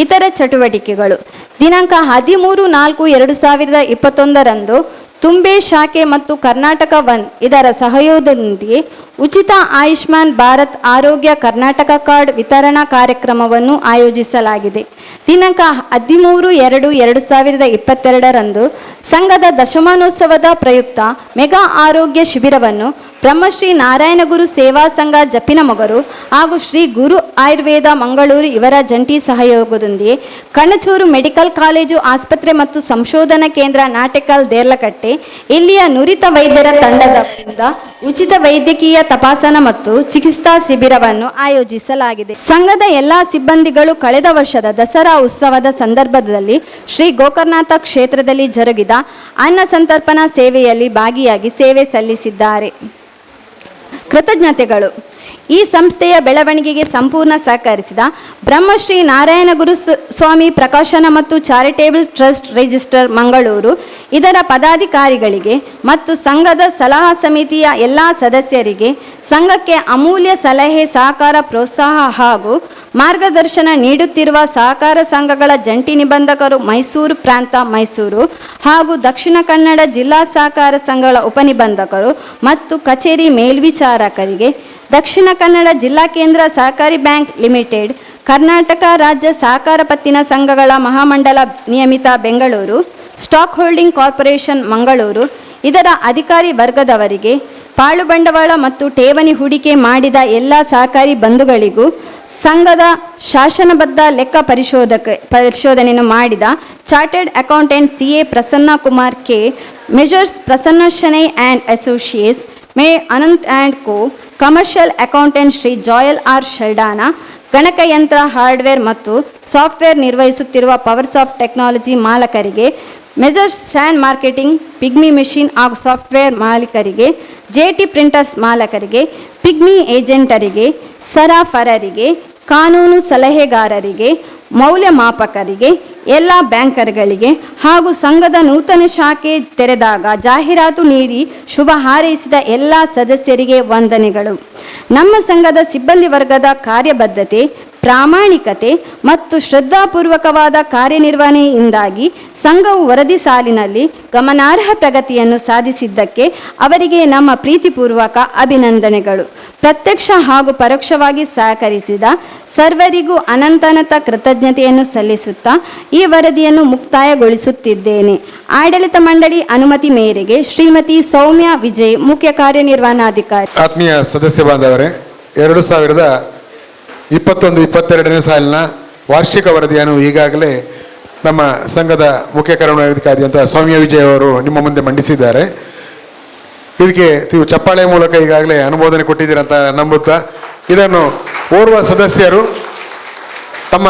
ಇತರ ಚಟುವಟಿಕೆಗಳು. ದಿನಾಂಕ 13/4/2021 ತುಂಬೆ ಶಾಖೆ ಮತ್ತು ಕರ್ನಾಟಕ ಒನ್ ಇದರ ಸಹಯೋಗದೊಂದಿಗೆ ಉಚಿತ ಆಯುಷ್ಮಾನ್ ಭಾರತ್ ಆರೋಗ್ಯ ಕರ್ನಾಟಕ ಕಾರ್ಡ್ ವಿತರಣಾ ಕಾರ್ಯಕ್ರಮವನ್ನು ಆಯೋಜಿಸಲಾಗಿದೆ. ದಿನಾಂಕ 13/2/2022 ಸಂಘದ ದಶಮಾನೋತ್ಸವದ ಪ್ರಯುಕ್ತ ಮೆಗಾ ಆರೋಗ್ಯ ಶಿಬಿರವನ್ನು ಬ್ರಹ್ಮಶ್ರೀ ನಾರಾಯಣಗುರು ಸೇವಾ ಸಂಘ ಜಪ್ಪಿನಮೊಗರು ಹಾಗೂ ಶ್ರೀ ಗುರು ಆಯುರ್ವೇದ ಮಂಗಳೂರು ಇವರ ಜಂಟಿ ಸಹಯೋಗದೊಂದಿಗೆ ಕಣಚೂರು ಮೆಡಿಕಲ್ ಕಾಲೇಜು ಆಸ್ಪತ್ರೆ ಮತ್ತು ಸಂಶೋಧನಾ ಕೇಂದ್ರ ನಾಟಕಲ್ ದೇರ್ಲಕಟ್ಟೆ ಇಲ್ಲಿಯ ನುರಿತ ವೈದ್ಯರ ತಂಡದಿಂದ ಉಚಿತ ವೈದ್ಯಕೀಯ ತಪಾಸಣಾ ಮತ್ತು ಚಿಕಿತ್ಸಾ ಶಿಬಿರವನ್ನು ಆಯೋಜಿಸಲಾಗಿದೆ. ಸಂಘದ ಎಲ್ಲಾ ಸಿಬ್ಬಂದಿಗಳು ಕಳೆದ ವರ್ಷದ ದಸರಾ ಉತ್ಸವದ ಸಂದರ್ಭದಲ್ಲಿ ಶ್ರೀ ಗೋಕರ್ಣನಾಥ ಕ್ಷೇತ್ರದಲ್ಲಿ ಜರುಗಿದ ಅನ್ನ ಸಂತರ್ಪಣಾ ಸೇವೆಯಲ್ಲಿ ಭಾಗಿಯಾಗಿ ಸೇವೆ ಸಲ್ಲಿಸಿದ್ದಾರೆ. ಕೃತಜ್ಞತೆಗಳು. ಈ ಸಂಸ್ಥೆಯ ಬೆಳವಣಿಗೆಗೆ ಸಂಪೂರ್ಣ ಸಹಕರಿಸಿದ ಬ್ರಹ್ಮಶ್ರೀ ನಾರಾಯಣಗುರು ಸ್ವಾಮಿ ಪ್ರಕಾಶನ ಮತ್ತು ಚಾರಿಟೇಬಲ್ ಟ್ರಸ್ಟ್ ರಿಜಿಸ್ಟರ್ ಮಂಗಳೂರು ಇದರ ಪದಾಧಿಕಾರಿಗಳಿಗೆ ಮತ್ತು ಸಂಘದ ಸಲಹಾ ಸಮಿತಿಯ ಎಲ್ಲ ಸದಸ್ಯರಿಗೆ ಸಂಘಕ್ಕೆ ಅಮೂಲ್ಯ ಸಲಹೆ ಸಹಕಾರ ಪ್ರೋತ್ಸಾಹ ಹಾಗೂ ಮಾರ್ಗದರ್ಶನ ನೀಡುತ್ತಿರುವ ಸಹಕಾರ ಸಂಘಗಳ ಜಂಟಿ ನಿಬಂಧಕರು ಮೈಸೂರು ಪ್ರಾಂತ ಮೈಸೂರು ಹಾಗೂ ದಕ್ಷಿಣ ಕನ್ನಡ ಜಿಲ್ಲಾ ಸಹಕಾರ ಸಂಘಗಳ ಉಪನಿಬಂಧಕರು ಮತ್ತು ಕಚೇರಿ ಮೇಲ್ವಿಚಾರಕರಿಗೆ ದಕ್ಷಿಣ ಕನ್ನಡ ಜಿಲ್ಲಾ ಕೇಂದ್ರ ಸಹಕಾರಿ ಬ್ಯಾಂಕ್ ಲಿಮಿಟೆಡ್, ಕರ್ನಾಟಕ ರಾಜ್ಯ ಸಹಕಾರ ಪತ್ತಿನ ಸಂಘಗಳ ಮಹಾಮಂಡಲ ನಿಯಮಿತ Bengaluru, stock holding corporation Mangaluru ಇದರ ಅಧಿಕಾರಿ ವರ್ಗದವರಿಗೆ, ಪಾಳು ಬಂಡವಾಳ ಮತ್ತು ಠೇವಣಿ ಹೂಡಿಕೆ ಮಾಡಿದ ಎಲ್ಲ ಸಹಕಾರಿ ಬಂಧುಗಳಿಗೂ, ಸಂಘದ ಶಾಸನಬದ್ಧ ಲೆಕ್ಕ ಪರಿಶೋಧನೆಯನ್ನು ಮಾಡಿದ chartered accountant CA Prasanna Kumar K, Messrs Prasanna Shenoy and associates, ಮೇ Anant and co, commercial accountant Shri Joel R Saldanha, ಗಣಕಯಂತ್ರ ಹಾರ್ಡ್ವೇರ್ ಮತ್ತು ಸಾಫ್ಟ್ವೇರ್ ನಿರ್ವಹಿಸುತ್ತಿರುವ ಪವರ್ ಸಾಫ್ಟ್ ಟೆಕ್ನಾಲಜಿ ಮಾಲಕರಿಗೆ, Messrs stand marketing, pigmy machine ಹಾಗೂ ಸಾಫ್ಟ್ವೇರ್ ಮಾಲೀಕರಿಗೆ, JT ಪ್ರಿಂಟರ್ಸ್ ಮಾಲಕರಿಗೆ, ಪಿಗ್ಮಿ ಏಜೆಂಟರಿಗೆ, ಸರಾಫರರಿಗೆ, ಕಾನೂನು ಸಲಹೆಗಾರರಿಗೆ, ಮೌಲ್ಯಮಾಪಕರಿಗೆ, ಎಲ್ಲ ಬ್ಯಾಂಕರ್ಗಳಿಗೆ ಹಾಗೂ ಸಂಘದ ನೂತನ ಶಾಖೆ ತೆರೆದಾಗ ಜಾಹೀರಾತು ನೀಡಿ ಶುಭ ಹಾರೈಸಿದ ಎಲ್ಲ ಸದಸ್ಯರಿಗೆ ವಂದನೆಗಳು. ನಮ್ಮ ಸಂಘದ ಸಿಬ್ಬಂದಿ ವರ್ಗದ ಕಾರ್ಯಬದ್ಧತೆ, ಪ್ರಾಮಾಣಿಕತೆ ಮತ್ತು ಶ್ರದ್ಧಾಪೂರ್ವಕವಾದ ಕಾರ್ಯನಿರ್ವಹಣೆಯಿಂದಾಗಿ ಸಂಘವು ವರದಿ ಸಾಲಿನಲ್ಲಿ ಗಮನಾರ್ಹ ಪ್ರಗತಿಯನ್ನು ಸಾಧಿಸಿದ್ದಕ್ಕೆ ಅವರಿಗೆ ನಮ್ಮ ಪ್ರೀತಿಪೂರ್ವಕ ಅಭಿನಂದನೆಗಳು. ಪ್ರತ್ಯಕ್ಷ ಹಾಗೂ ಪರೋಕ್ಷವಾಗಿ ಸಹಕರಿಸಿದ ಸರ್ವರಿಗೂ ಅನಂತಾನಂತ ಕೃತಜ್ಞತೆಯನ್ನು ಸಲ್ಲಿಸುತ್ತಾ ಈ ವರದಿಯನ್ನು ಮುಕ್ತಾಯಗೊಳಿಸುತ್ತಿದ್ದೇನೆ. ಆಡಳಿತ ಮಂಡಳಿ ಅನುಮತಿ ಮೇರೆಗೆ ಶ್ರೀಮತಿ ಸೌಮ್ಯ ವಿಜಯ್, ಮುಖ್ಯ ಕಾರ್ಯನಿರ್ವಹಣಾಧಿಕಾರಿ. ಆತ್ಮೀಯ ಸದಸ್ಯ ಬಾಂಧವರೇ, 2021-22ನೇ ಸಾಲಿನ ವಾರ್ಷಿಕ ವರದಿಯನ್ನು ಈಗಾಗಲೇ ನಮ್ಮ ಸಂಘದ ಮುಖ್ಯ ಕಾರ್ಯನಿರ್ವಹಣಾಧಿಕಾರಿ ಅಂತ ಸೌಮ್ಯ ವಿಜಯ್ ಅವರು ನಿಮ್ಮ ಮುಂದೆ ಮಂಡಿಸಿದ್ದಾರೆ. ಇದಕ್ಕೆ ನೀವು ಚಪ್ಪಾಳೆ ಮೂಲಕ ಈಗಾಗಲೇ ಅನುಮೋದನೆ ಕೊಟ್ಟಿದ್ದೀರಂತ ನಂಬುತ್ತಾ, ಇದನ್ನು ಓರ್ವ ಸದಸ್ಯರು ತಮ್ಮ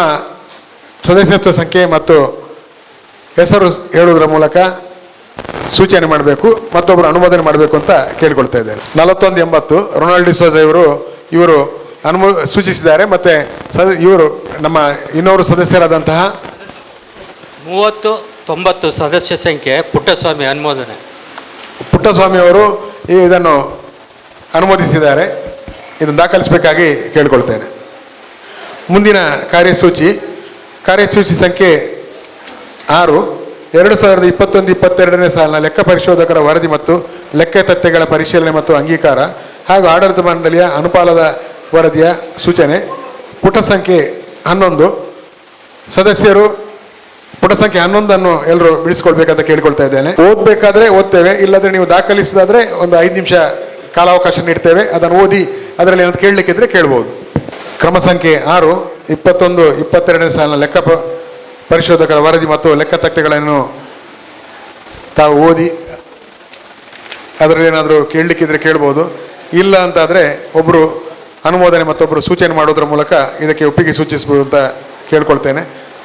ಸದಸ್ಯತ್ವ ಸಂಖ್ಯೆ ಮತ್ತು ಹೆಸರು ಹೇಳುವುದರ ಮೂಲಕ ಸೂಚನೆ ಮಾಡಬೇಕು, ಮತ್ತೊಬ್ಬರು ಅನುಮೋದನೆ ಮಾಡಬೇಕು ಅಂತ ಕೇಳಿಕೊಳ್ತಾ ಇದ್ದಾರೆ. 4180 ರೊನಾಲ್ಡ್ ಡಿಸೋಜ ಇವರು ಸೂಚಿಸಿದ್ದಾರೆ. ಮತ್ತು ಇವರು ನಮ್ಮ ಇನ್ನೋರು ಸದಸ್ಯರಾದಂತಹ 3090 ಸದಸ್ಯ ಸಂಖ್ಯೆ ಪುಟ್ಟಸ್ವಾಮಿ ಅನುಮೋದನೆ. ಪುಟ್ಟಸ್ವಾಮಿ ಅವರು ಇದನ್ನು ಅನುಮೋದಿಸಿದ್ದಾರೆ. ಇದನ್ನು ದಾಖಲಿಸಬೇಕಾಗಿ ಕೇಳಿಕೊಳ್ತೇನೆ. ಮುಂದಿನ ಕಾರ್ಯಸೂಚಿ ಸಂಖ್ಯೆ 6, 2021-22ನೇ ಸಾಲಿನ ಲೆಕ್ಕ ಪರಿಶೋಧಕರ ವರದಿ ಮತ್ತು ಲೆಕ್ಕ ತಥ್ಯಗಳ ಪರಿಶೀಲನೆ ಮತ್ತು ಅಂಗೀಕಾರ ಹಾಗೂ ಆಡಳಿತ ಮಂಡಳಿಯ ಅನುಪಾಲದ ವರದಿಯ ಸೂಚನೆ. ಪುಟ ಸಂಖ್ಯೆ 11 ಸದಸ್ಯರು ಪುಟ ಸಂಖ್ಯೆ 11 ಎಲ್ಲರೂ ಬಿಡಿಸ್ಕೊಳ್ಬೇಕಂತ ಕೇಳಿಕೊಳ್ತಾ ಇದ್ದೇನೆ. ಓದಬೇಕಾದ್ರೆ ಓದ್ತೇವೆ, ಇಲ್ಲದ್ರೆ ನೀವು ದಾಖಲಿಸಿದಾದ್ರೆ ಒಂದು 5 ನಿಮಿಷ ಕಾಲಾವಕಾಶ ನೀಡ್ತೇವೆ. ಅದನ್ನು ಓದಿ ಅದರಲ್ಲಿ ಏನಾದ್ರು ಕೇಳಲಿಕ್ಕಿದ್ರೆ ಕೇಳ್ಬೋದು. ಕ್ರಮ ಸಂಖ್ಯೆ 6, 21-22ನೇ ಸಾಲಿನ ಲೆಕ್ಕ ಪರಿಶೋಧಕರ ವರದಿ ಮತ್ತು ಲೆಕ್ಕ ತಥ್ಯಗಳನ್ನು ತಾವು ಓದಿ ಅದರಲ್ಲಿ ಏನಾದರೂ ಕೇಳಲಿಕ್ಕಿದ್ರೆ ಕೇಳ್ಬೋದು. ಇಲ್ಲ ಅಂತಾದರೆ ಒಬ್ಬರು ಅನುಮೋದನೆ ಮತ್ತೊಬ್ಬರು ಸೂಚನೆ ಮಾಡೋದ್ರ ಮೂಲಕ ಇದಕ್ಕೆ ಒಪ್ಪಿಗೆ ಸೂಚಿಸ್ಬೋದು ಅಂತ ಕೇಳ್ಕೊಳ್ತೇನೆ.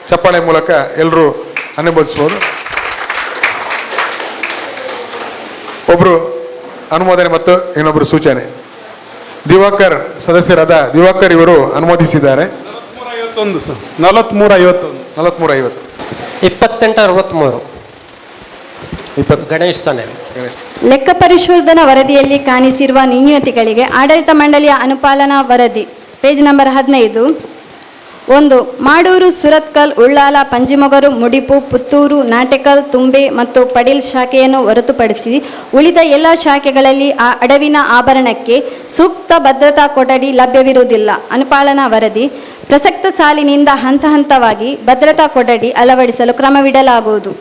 ಚಪ್ಪಾಳೆ ಮೂಲಕ ಎಲ್ಲರೂ ಅನುಮೋದಿಸ್ಬೋದು. ಒಬ್ಬರು ಅನುಮೋದನೆ ಮತ್ತು ಇನ್ನೊಬ್ಬರು ಸೂಚನೆ. ದಿವಾಕರ್, ಸದಸ್ಯರಾದ ದಿವಾಕರ್ ಇವರು ಅನುಮೋದಿಸಿದ್ದಾರೆ. 4350 2863 ಗಣೇಶ್ ಸನೆ. ಲೆಕ್ಕ ಪರಿಶೋಧನಾ ವರದಿಯಲ್ಲಿ ಕಾಣಿಸಿರುವ ನ್ಯೂನತೆಗಳಿಗೆ ಆಡಳಿತ ಮಂಡಳಿಯ ಅನುಪಾಲನಾ ವರದಿ, ಪೇಜ್ ನಂಬರ್ 15. 1. ಮಾಡೂರು, ಸುರತ್ಕಲ್, ಉಳ್ಳಾಲ, ಪಂಜಿಮೊಗರು, ಮುಡಿಪು, ಪುತ್ತೂರು, ನಾಟೆಕಲ್, ತುಂಬೆ ಮತ್ತು ಪಡೀಲ್ ಶಾಖೆಯನ್ನು ಹೊರತುಪಡಿಸಿ ಉಳಿದ ಎಲ್ಲ ಶಾಖೆಗಳಲ್ಲಿ ಅಡವಿನ ಆಭರಣಕ್ಕೆ ಸೂಕ್ತ ಭದ್ರತಾ ಕೊಠಡಿ ಲಭ್ಯವಿರುವುದಿಲ್ಲ. ಅನುಪಾಲನಾ ವರದಿ. ಪ್ರಸಕ್ತ ಸಾಲಿನಿಂದ ಹಂತ ಹಂತವಾಗಿ ಭದ್ರತಾ ಕೊಠಡಿ ಅಳವಡಿಸಲು ಕ್ರಮವಿಡಲಾಗುವುದು.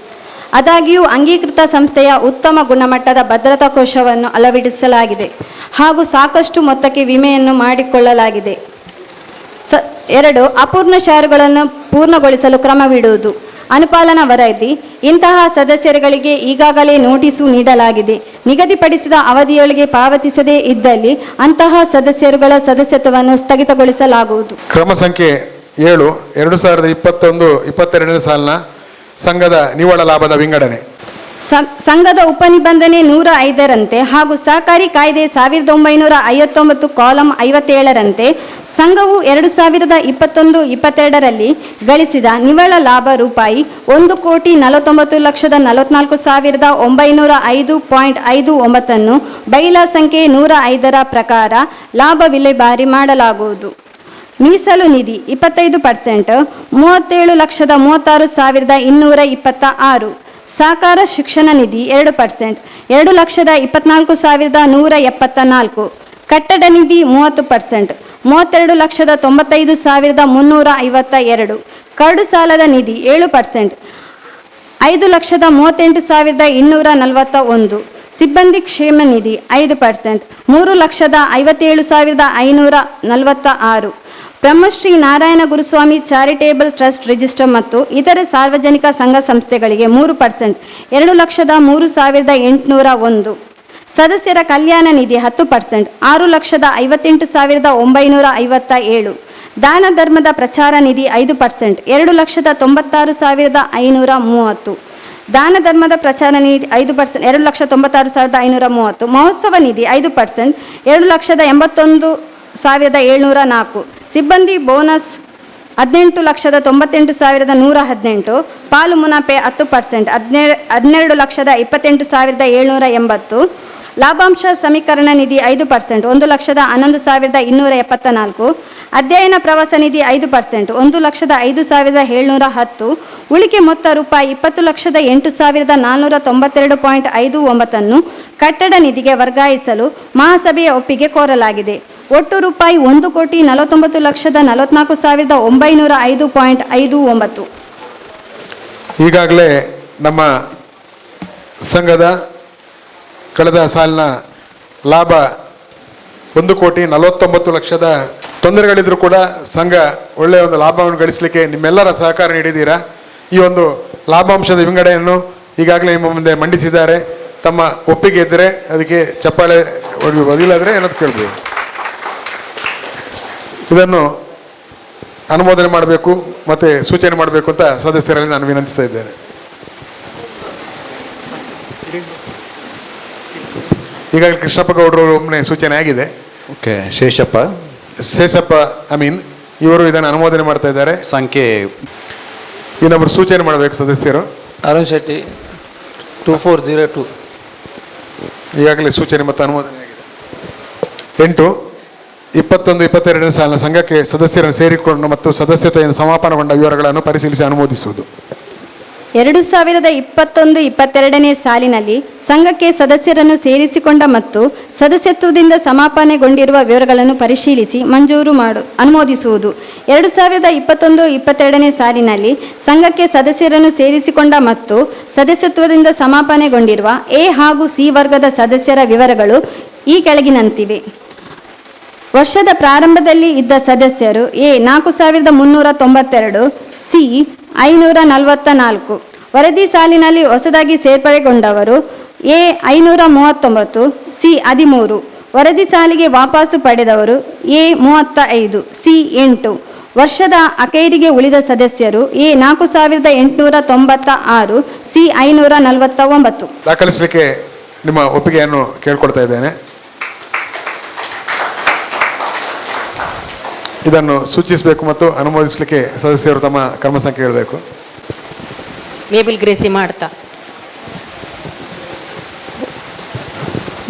ಆದಾಗ್ಯೂ ಅಂಗೀಕೃತ ಸಂಸ್ಥೆಯ ಉತ್ತಮ ಗುಣಮಟ್ಟದ ಭದ್ರತಾ ಕೋಶವನ್ನು ಅಳವಡಿಸಲಾಗಿದೆ ಹಾಗೂ ಸಾಕಷ್ಟು ಮೊತ್ತಕ್ಕೆ ವಿಮೆಯನ್ನು ಮಾಡಿಕೊಳ್ಳಲಾಗಿದೆ. 2. ಅಪೂರ್ಣ ಷೇರುಗಳನ್ನು ಪೂರ್ಣಗೊಳಿಸಲು ಕ್ರಮವಿಡುವುದು. ಅನುಪಾಲನಾ ವರದಿ. ಇಂತಹ ಸದಸ್ಯರುಗಳಿಗೆ ಈಗಾಗಲೇ ನೋಟಿಸು ನೀಡಲಾಗಿದೆ. ನಿಗದಿಪಡಿಸಿದ ಅವಧಿಯೊಳಗೆ ಪಾವತಿಸದೇ ಇದ್ದಲ್ಲಿ ಅಂತಹ ಸದಸ್ಯರುಗಳ ಸದಸ್ಯತ್ವವನ್ನು ಸ್ಥಗಿತಗೊಳಿಸಲಾಗುವುದು. ಕ್ರಮ ಸಂಖ್ಯೆ 7, 2021-22ನೇ ಸಾಲಿನ ಸಂಘದ ನಿವ್ವಳ ಲಾಭದ ವಿಂಗಡಣೆ. ಸಂಘದ ಉಪನಿಬಂಧನೆ 105ರಂತೆ ಹಾಗೂ ಸಹಕಾರಿ ಕಾಯ್ದೆ 1959 ಕಾಲಂ 57ರಂತೆ ಸಂಘವು 2021-22ರಲ್ಲಿ ಗಳಿಸಿದ ನಿವ್ವಳ ಲಾಭ ರೂಪಾಯಿ 1,49,44,905.59 ಬೈಲಾ ಸಂಖ್ಯೆ 105ರ ಪ್ರಕಾರ ಲಾಭ ವಿಲೇವಾರಿ ಮಾಡಲಾಗುವುದು. ಮೀಸಲು ನಿಧಿ 25%, 37,36,226. ಸಹಕಾರ ಶಿಕ್ಷಣ ನಿಧಿ 2%, 2,24,174. ಕಟ್ಟಡ ನಿಧಿ 30%, 32,95,352. ಕರಡು ಸಾಲದ ನಿಧಿ 7%, 5,38,241. ಸಿಬ್ಬಂದಿ ಕ್ಷೇಮ ನಿಧಿ 5%, 3,57,546. Brahmashri Narayana Guruswamy charitable trust register ಮತ್ತು ಇತರೆ ಸಾರ್ವಜನಿಕ ಸಂಘ ಸಂಸ್ಥೆಗಳಿಗೆ 3%, 2,03,801. ಸದಸ್ಯರ ಕಲ್ಯಾಣ ನಿಧಿ 10%, 6,58,957. ದಾನ ಧರ್ಮದ ಪ್ರಚಾರ ನಿಧಿ 5%, 2,96,530. ದಾನ ಧರ್ಮದ ಪ್ರಚಾರ ನಿಧಿ 5%, 2,96,530. ಮಹೋತ್ಸವ ನಿಧಿ 5%, 2,81,704. ಸಿಬ್ಬಂದಿ ಬೋನಸ್ 18,98,118. ಪಾಲು ಮುನಾಫೆ 10%, 12,28,780. ಲಾಭಾಂಶ ಸಮೀಕರಣ ನಿಧಿ 5%, 1,11,274. ಅಧ್ಯಯನ ಪ್ರವಾಸ ನಿಧಿ 5%, 1,05,710. ಉಳಿಕೆ ಮೊತ್ತ ರೂಪಾಯಿ 20,08,492.59 ಕಟ್ಟಡ ನಿಧಿಗೆ ವರ್ಗಾಯಿಸಲು ಮಹಾಸಭೆಯ ಒಪ್ಪಿಗೆ ಕೋರಲಾಗಿದೆ. ಒಟ್ಟು ರೂಪಾಯಿ 1,49,44,905.59. ಈಗಾಗಲೇ ನಮ್ಮ ಸಂಘದ ಕಳೆದ ಸಾಲಿನ ಲಾಭ 1,49,00,000. ತೊಂದರೆಗಳಿದ್ರೂ ಕೂಡ ಸಂಘ ಒಳ್ಳೆಯ ಒಂದು ಲಾಭವನ್ನು ಗಳಿಸಲಿಕ್ಕೆ ನಿಮ್ಮೆಲ್ಲರ ಸಹಕಾರ ನೀಡಿದ್ದೀರಾ. ಈ ಒಂದು ಲಾಭಾಂಶದ ವಿಂಗಡಣೆಯನ್ನು ಈಗಾಗಲೇ ನಿಮ್ಮ ಮುಂದೆ ಮಂಡಿಸಿದ್ದಾರೆ. ತಮ್ಮ ಒಪ್ಪಿಗೆ ಇದ್ದರೆ ಅದಕ್ಕೆ ಚಪ್ಪಾಳೆ ಹೊಡೆಯಬಹುದು, ಇಲ್ಲಾದರೆ ಏನಾದ್ರು ಕೇಳ್ಬೋದು. ಇದನ್ನು ಅನುಮೋದನೆ ಮಾಡಬೇಕು ಮತ್ತು ಸೂಚನೆ ಮಾಡಬೇಕು ಅಂತ ಸದಸ್ಯರಲ್ಲಿ ನಾನು ವಿನಂತಿಸ್ತಾ ಇದ್ದೇನೆ. ಈಗಾಗಲೇ ಕೃಷ್ಣಪ್ಪ ಗೌಡರು ಒಮ್ಮೆ ಸೂಚನೆ ಆಗಿದೆ. ಓಕೆ, ಶೇಷಪ್ಪ ಅಮೀನ್ ಇವರು ಇದನ್ನು ಅನುಮೋದನೆ ಮಾಡ್ತಾ ಇದ್ದಾರೆ. ಸಂಖ್ಯೆ ಇನ್ನೊಬ್ಬರು ಸೂಚನೆ ಮಾಡಬೇಕು ಸದಸ್ಯರು. ಅರುಣ್ ಶೆಟ್ಟಿ 2402. ಈಗಾಗಲೇ ಸೂಚನೆ ಮತ್ತು ಅನುಮೋದನೆ ಆಗಿದೆ. 8, 21, 22ನೇ ಸಾಲಿನ ಸಂಘಕ್ಕೆ ಸದಸ್ಯರನ್ನು ಸೇರಿಕೊಂಡು ಮತ್ತು ಸದಸ್ಯತೆಯನ್ನು ಸಮಾಪನಗೊಂಡ ವಿವರಗಳನ್ನು ಪರಿಶೀಲಿಸಿ ಅನುಮೋದಿಸುವುದು. 2021-22ನೇ ಸಾಲಿನಲ್ಲಿ ಸಂಘಕ್ಕೆ ಸದಸ್ಯರನ್ನು ಸೇರಿಸಿಕೊಂಡ ಮತ್ತು ಸದಸ್ಯತ್ವದಿಂದ ಸಮಾಪನೆಗೊಂಡಿರುವ ವಿವರಗಳನ್ನು ಪರಿಶೀಲಿಸಿ ಅನುಮೋದಿಸುವುದು. 2021-22ನೇ ಸಾಲಿನಲ್ಲಿ ಸಂಘಕ್ಕೆ ಸದಸ್ಯರನ್ನು ಸೇರಿಸಿಕೊಂಡ ಮತ್ತು ಸದಸ್ಯತ್ವದಿಂದ ಸಮಾಪನೆಗೊಂಡಿರುವ ಎ ಹಾಗೂ ಸಿ ವರ್ಗದ ಸದಸ್ಯರ ವಿವರಗಳು ಈ ಕೆಳಗಿನಂತಿವೆ. ವರ್ಷದ ಪ್ರಾರಂಭದಲ್ಲಿ ಇದ್ದ ಸದಸ್ಯರು ಎ 4,392, ಸಿ 544. ವರದಿ ಸಾಲಿನಲ್ಲಿ ಹೊಸದಾಗಿ ಸೇರ್ಪಡೆಗೊಂಡವರು ಎ 539, ಸಿ 13. ವರದಿ ಸಾಲಿಗೆ ವಾಪಸ್ಸು ಪಡೆದವರು ಎ 35, ಸಿ 8. ವರ್ಷದ ಅಖೈರಿಗೆ ಉಳಿದ ಸದಸ್ಯರು ಎ 4,896, ಸಿ 549. ದಾಖಲಿಸಲಿಕ್ಕೆ ನಿಮ್ಮ ಒಪ್ಪಿಗೆಯನ್ನು ಕೇಳ್ಕೊಳ್ತಾ ಇದ್ದೇನೆ. ಇದನ್ನು ಸೂಚಿಸಬೇಕು ಮತ್ತು ಅನುಮೋದಿಸಲಿಕ್ಕೆ ಸದಸ್ಯರು ತಮ್ಮ ಕ್ರಮ ಸಂಖ್ಯೆ ಹೇಳಬೇಕು. ಮೇಬಲ್ ಗ್ರೇಸಿ ಮಾಡ್ತಾ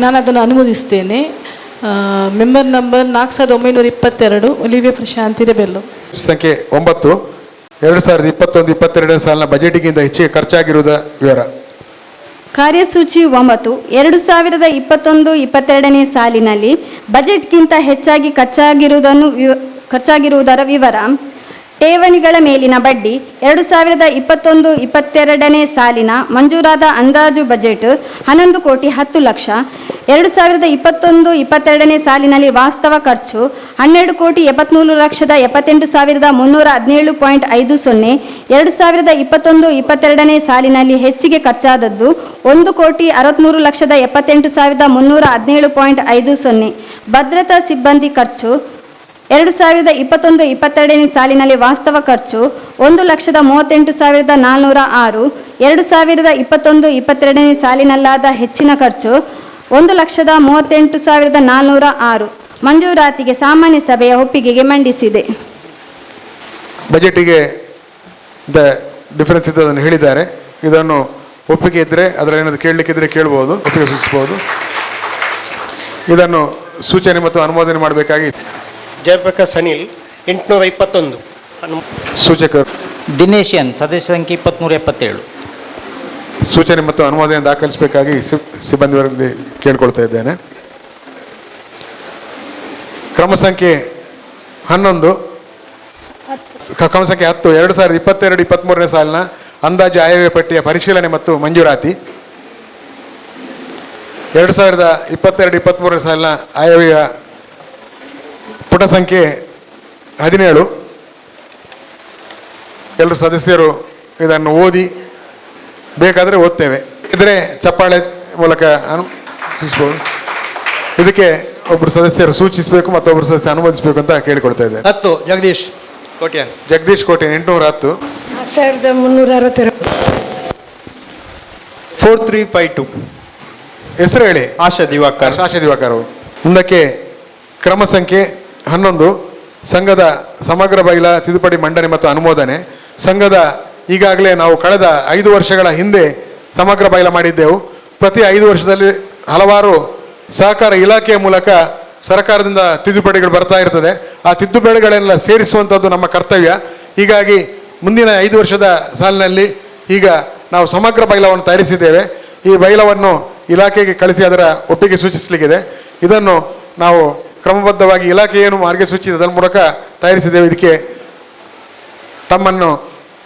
ನಾನು ಅದನ್ನು ಅನುಮೋದಿಸ್ತೇನೆ. ಮೆಂಬರ್ ನಂಬರ್ 4,922 ಒಲಿವಿಯಾ ಪ್ರಶಾಂತಿ ರೆಬೆಲ್ಲೋ. ಸಂಖ್ಯೆ 9, 2021-22ನೇ ಸಾಲಿನ ಬಜೆಟ್ಗಿಂತ ಹೆಚ್ಚಿಗೆ ಖರ್ಚಾಗಿರುವುದ ವಿವರ. ಕಾರ್ಯಸೂಚಿ 9, 2021-22ನೇ ಸಾಲಿನಲ್ಲಿ ಬಜೆಟ್ಗಿಂತ ಹೆಚ್ಚಾಗಿ ಖರ್ಚಾಗಿರುವುದರ ವಿವರ. ಠೇವಣಿಗಳ ಮೇಲಿನ ಬಡ್ಡಿ 2021-22ನೇ ಸಾಲಿನ ಮಂಜೂರಾದ ಅಂದಾಜು ಬಜೆಟ್ 11,10,00,000. 2021-22ನೇ ಸಾಲಿನಲ್ಲಿ ವಾಸ್ತವ ಖರ್ಚು 12,73,78,317.50. 2021-22ನೇ ಸಾಲಿನಲ್ಲಿ ಹೆಚ್ಚಿಗೆ ಖರ್ಚಾದದ್ದು 1,63,78,317.50. ಭದ್ರತಾ ಸಿಬ್ಬಂದಿ ಖರ್ಚು 2021-22ನೇ ಸಾಲಿನಲ್ಲಿ ವಾಸ್ತವ ಖರ್ಚು 1,38,406. 2021-22ನೇ ಸಾಲಿನಲ್ಲಾದ ಹೆಚ್ಚಿನ ಖರ್ಚು 1,38,406. ಮಂಜೂರಾತಿಗೆ ಸಾಮಾನ್ಯ ಸಭೆಯ ಒಪ್ಪಿಗೆಗೆ ಮಂಡಿಸಿದೆ. ಬಜೆಟಿಗೆ ಡಿಫರೆನ್ಸ್ ಇದ್ದದನ್ನು ಹೇಳಿದ್ದಾರೆ. ಇದನ್ನು ಒಪ್ಪಿಗೆ ಇದ್ದರೆ ಅದರಲ್ಲಿ ಏನಾದರೂ ಕೇಳಲಿಕ್ಕಿದ್ರೆ ಕೇಳ್ಬೋದು, ಒಪ್ಪಿಗೆ ಸೂಚಿಸ್ಬೋದು. ಇದನ್ನು ಸೂಚನೆ ಮತ್ತು ಅನುಮೋದನೆ ಮಾಡಬೇಕಾಗಿ ಜಯಪ್ರಕಾಶ್ ಅನಿಲ್ 821. ಸೂಚಕರು ದಿನೇಶನ್ ಸದಸ್ಯ ಸಂಖ್ಯೆ 2377. ಸೂಚನೆ ಮತ್ತು ಅನುಮೋದನೆ ದಾಖಲಿಸಬೇಕಾಗಿ ಸಿಬ್ಬಂದಿವರಲ್ಲಿ ಕೇಳ್ಕೊಳ್ತಾ ಇದ್ದೇನೆ. ಕ್ರಮ ಸಂಖ್ಯೆ 11, ಕ್ರಮ ಸಂಖ್ಯೆ 10, 2022-23ನೇ ಸಾಲಿನ ಅಂದಾಜು ಆಯವ್ಯಯ ಪಟ್ಟಿಯ ಪರಿಶೀಲನೆ ಮತ್ತು ಮಂಜೂರಾತಿ. 2022-23ನೇ ಸಾಲಿನ ಆಯವ್ಯಯ ಪುಟ ಸಂಖ್ಯೆ 17. ಎಲ್ಲರೂ ಸದಸ್ಯರು ಇದನ್ನು ಓದಿ ಬೇಕಾದರೆ ಓದ್ತೇವೆ, ಇದ್ರೆ ಚಪ್ಪಾಳೆ ಮೂಲಕ ಸೂಚಿಸಬಹುದು. ಇದಕ್ಕೆ ಒಬ್ಬರು ಸದಸ್ಯರು ಸೂಚಿಸಬೇಕು ಮತ್ತು ಒಬ್ಬರು ಸದಸ್ಯ ಅನುಮೋದಿಸಬೇಕು ಅಂತ ಕೇಳಿಕೊಳ್ತಾ ಇದ್ದೇನೆ. 10 ಜಗದೀಶ್ ಕೋಟ್ಯಾನ್. ಜಗದೀಶ್ ಕೋಟೆ 810. 4,362. 4352. ಹೆಸರು ಹೇಳಿ. ಆಶಾ ದಿವಾಕರ್. ಆಶಾ ದಿವಾಕರ್ ಅವರು. ಮುಂದಕ್ಕೆ ಕ್ರಮ ಸಂಖ್ಯೆ 11 ಸಂಘದ ಸಮಗ್ರ ಬೈಲ ತಿದ್ದುಪಡಿ ಮಂಡನೆ ಮತ್ತು ಅನುಮೋದನೆ. ಸಂಘದ ಈಗಾಗಲೇ ನಾವು ಕಳೆದ 5 ವರ್ಷಗಳ ಹಿಂದೆ ಸಮಗ್ರ ಬೈಲ ಮಾಡಿದ್ದೆವು. ಪ್ರತಿ 5 ವರ್ಷದಲ್ಲಿ ಹಲವಾರು ಸಹಕಾರ ಇಲಾಖೆಯ ಮೂಲಕ ಸರ್ಕಾರದಿಂದ ತಿದ್ದುಪಡಿಗಳು ಬರ್ತಾ ಇರ್ತದೆ. ಆ ತಿದ್ದುಪಡಿಗಳೆಲ್ಲ ಸೇರಿಸುವಂಥದ್ದು ನಮ್ಮ ಕರ್ತವ್ಯ. ಹೀಗಾಗಿ ಮುಂದಿನ 5 ವರ್ಷದ ಸಾಲಿನಲ್ಲಿ ಈಗ ನಾವು ಸಮಗ್ರ ಬೈಲವನ್ನು ತಯಾರಿಸಿದ್ದೇವೆ. ಈ ಬೈಲವನ್ನು ಇಲಾಖೆಗೆ ಕಳಿಸಿ ಅದರ ಒಪ್ಪಿಗೆ ಸೂಚಿಸಲಿಕ್ಕಿದೆ. ಇದನ್ನು ನಾವು ಕ್ರಮಬದ್ಧವಾಗಿ ಇಲಾಖೆ ಏನು ಮಾರ್ಗಸೂಚಿ ಅದರ ಮೂಲಕ ತಯಾರಿಸಿದ್ದೇವೆ.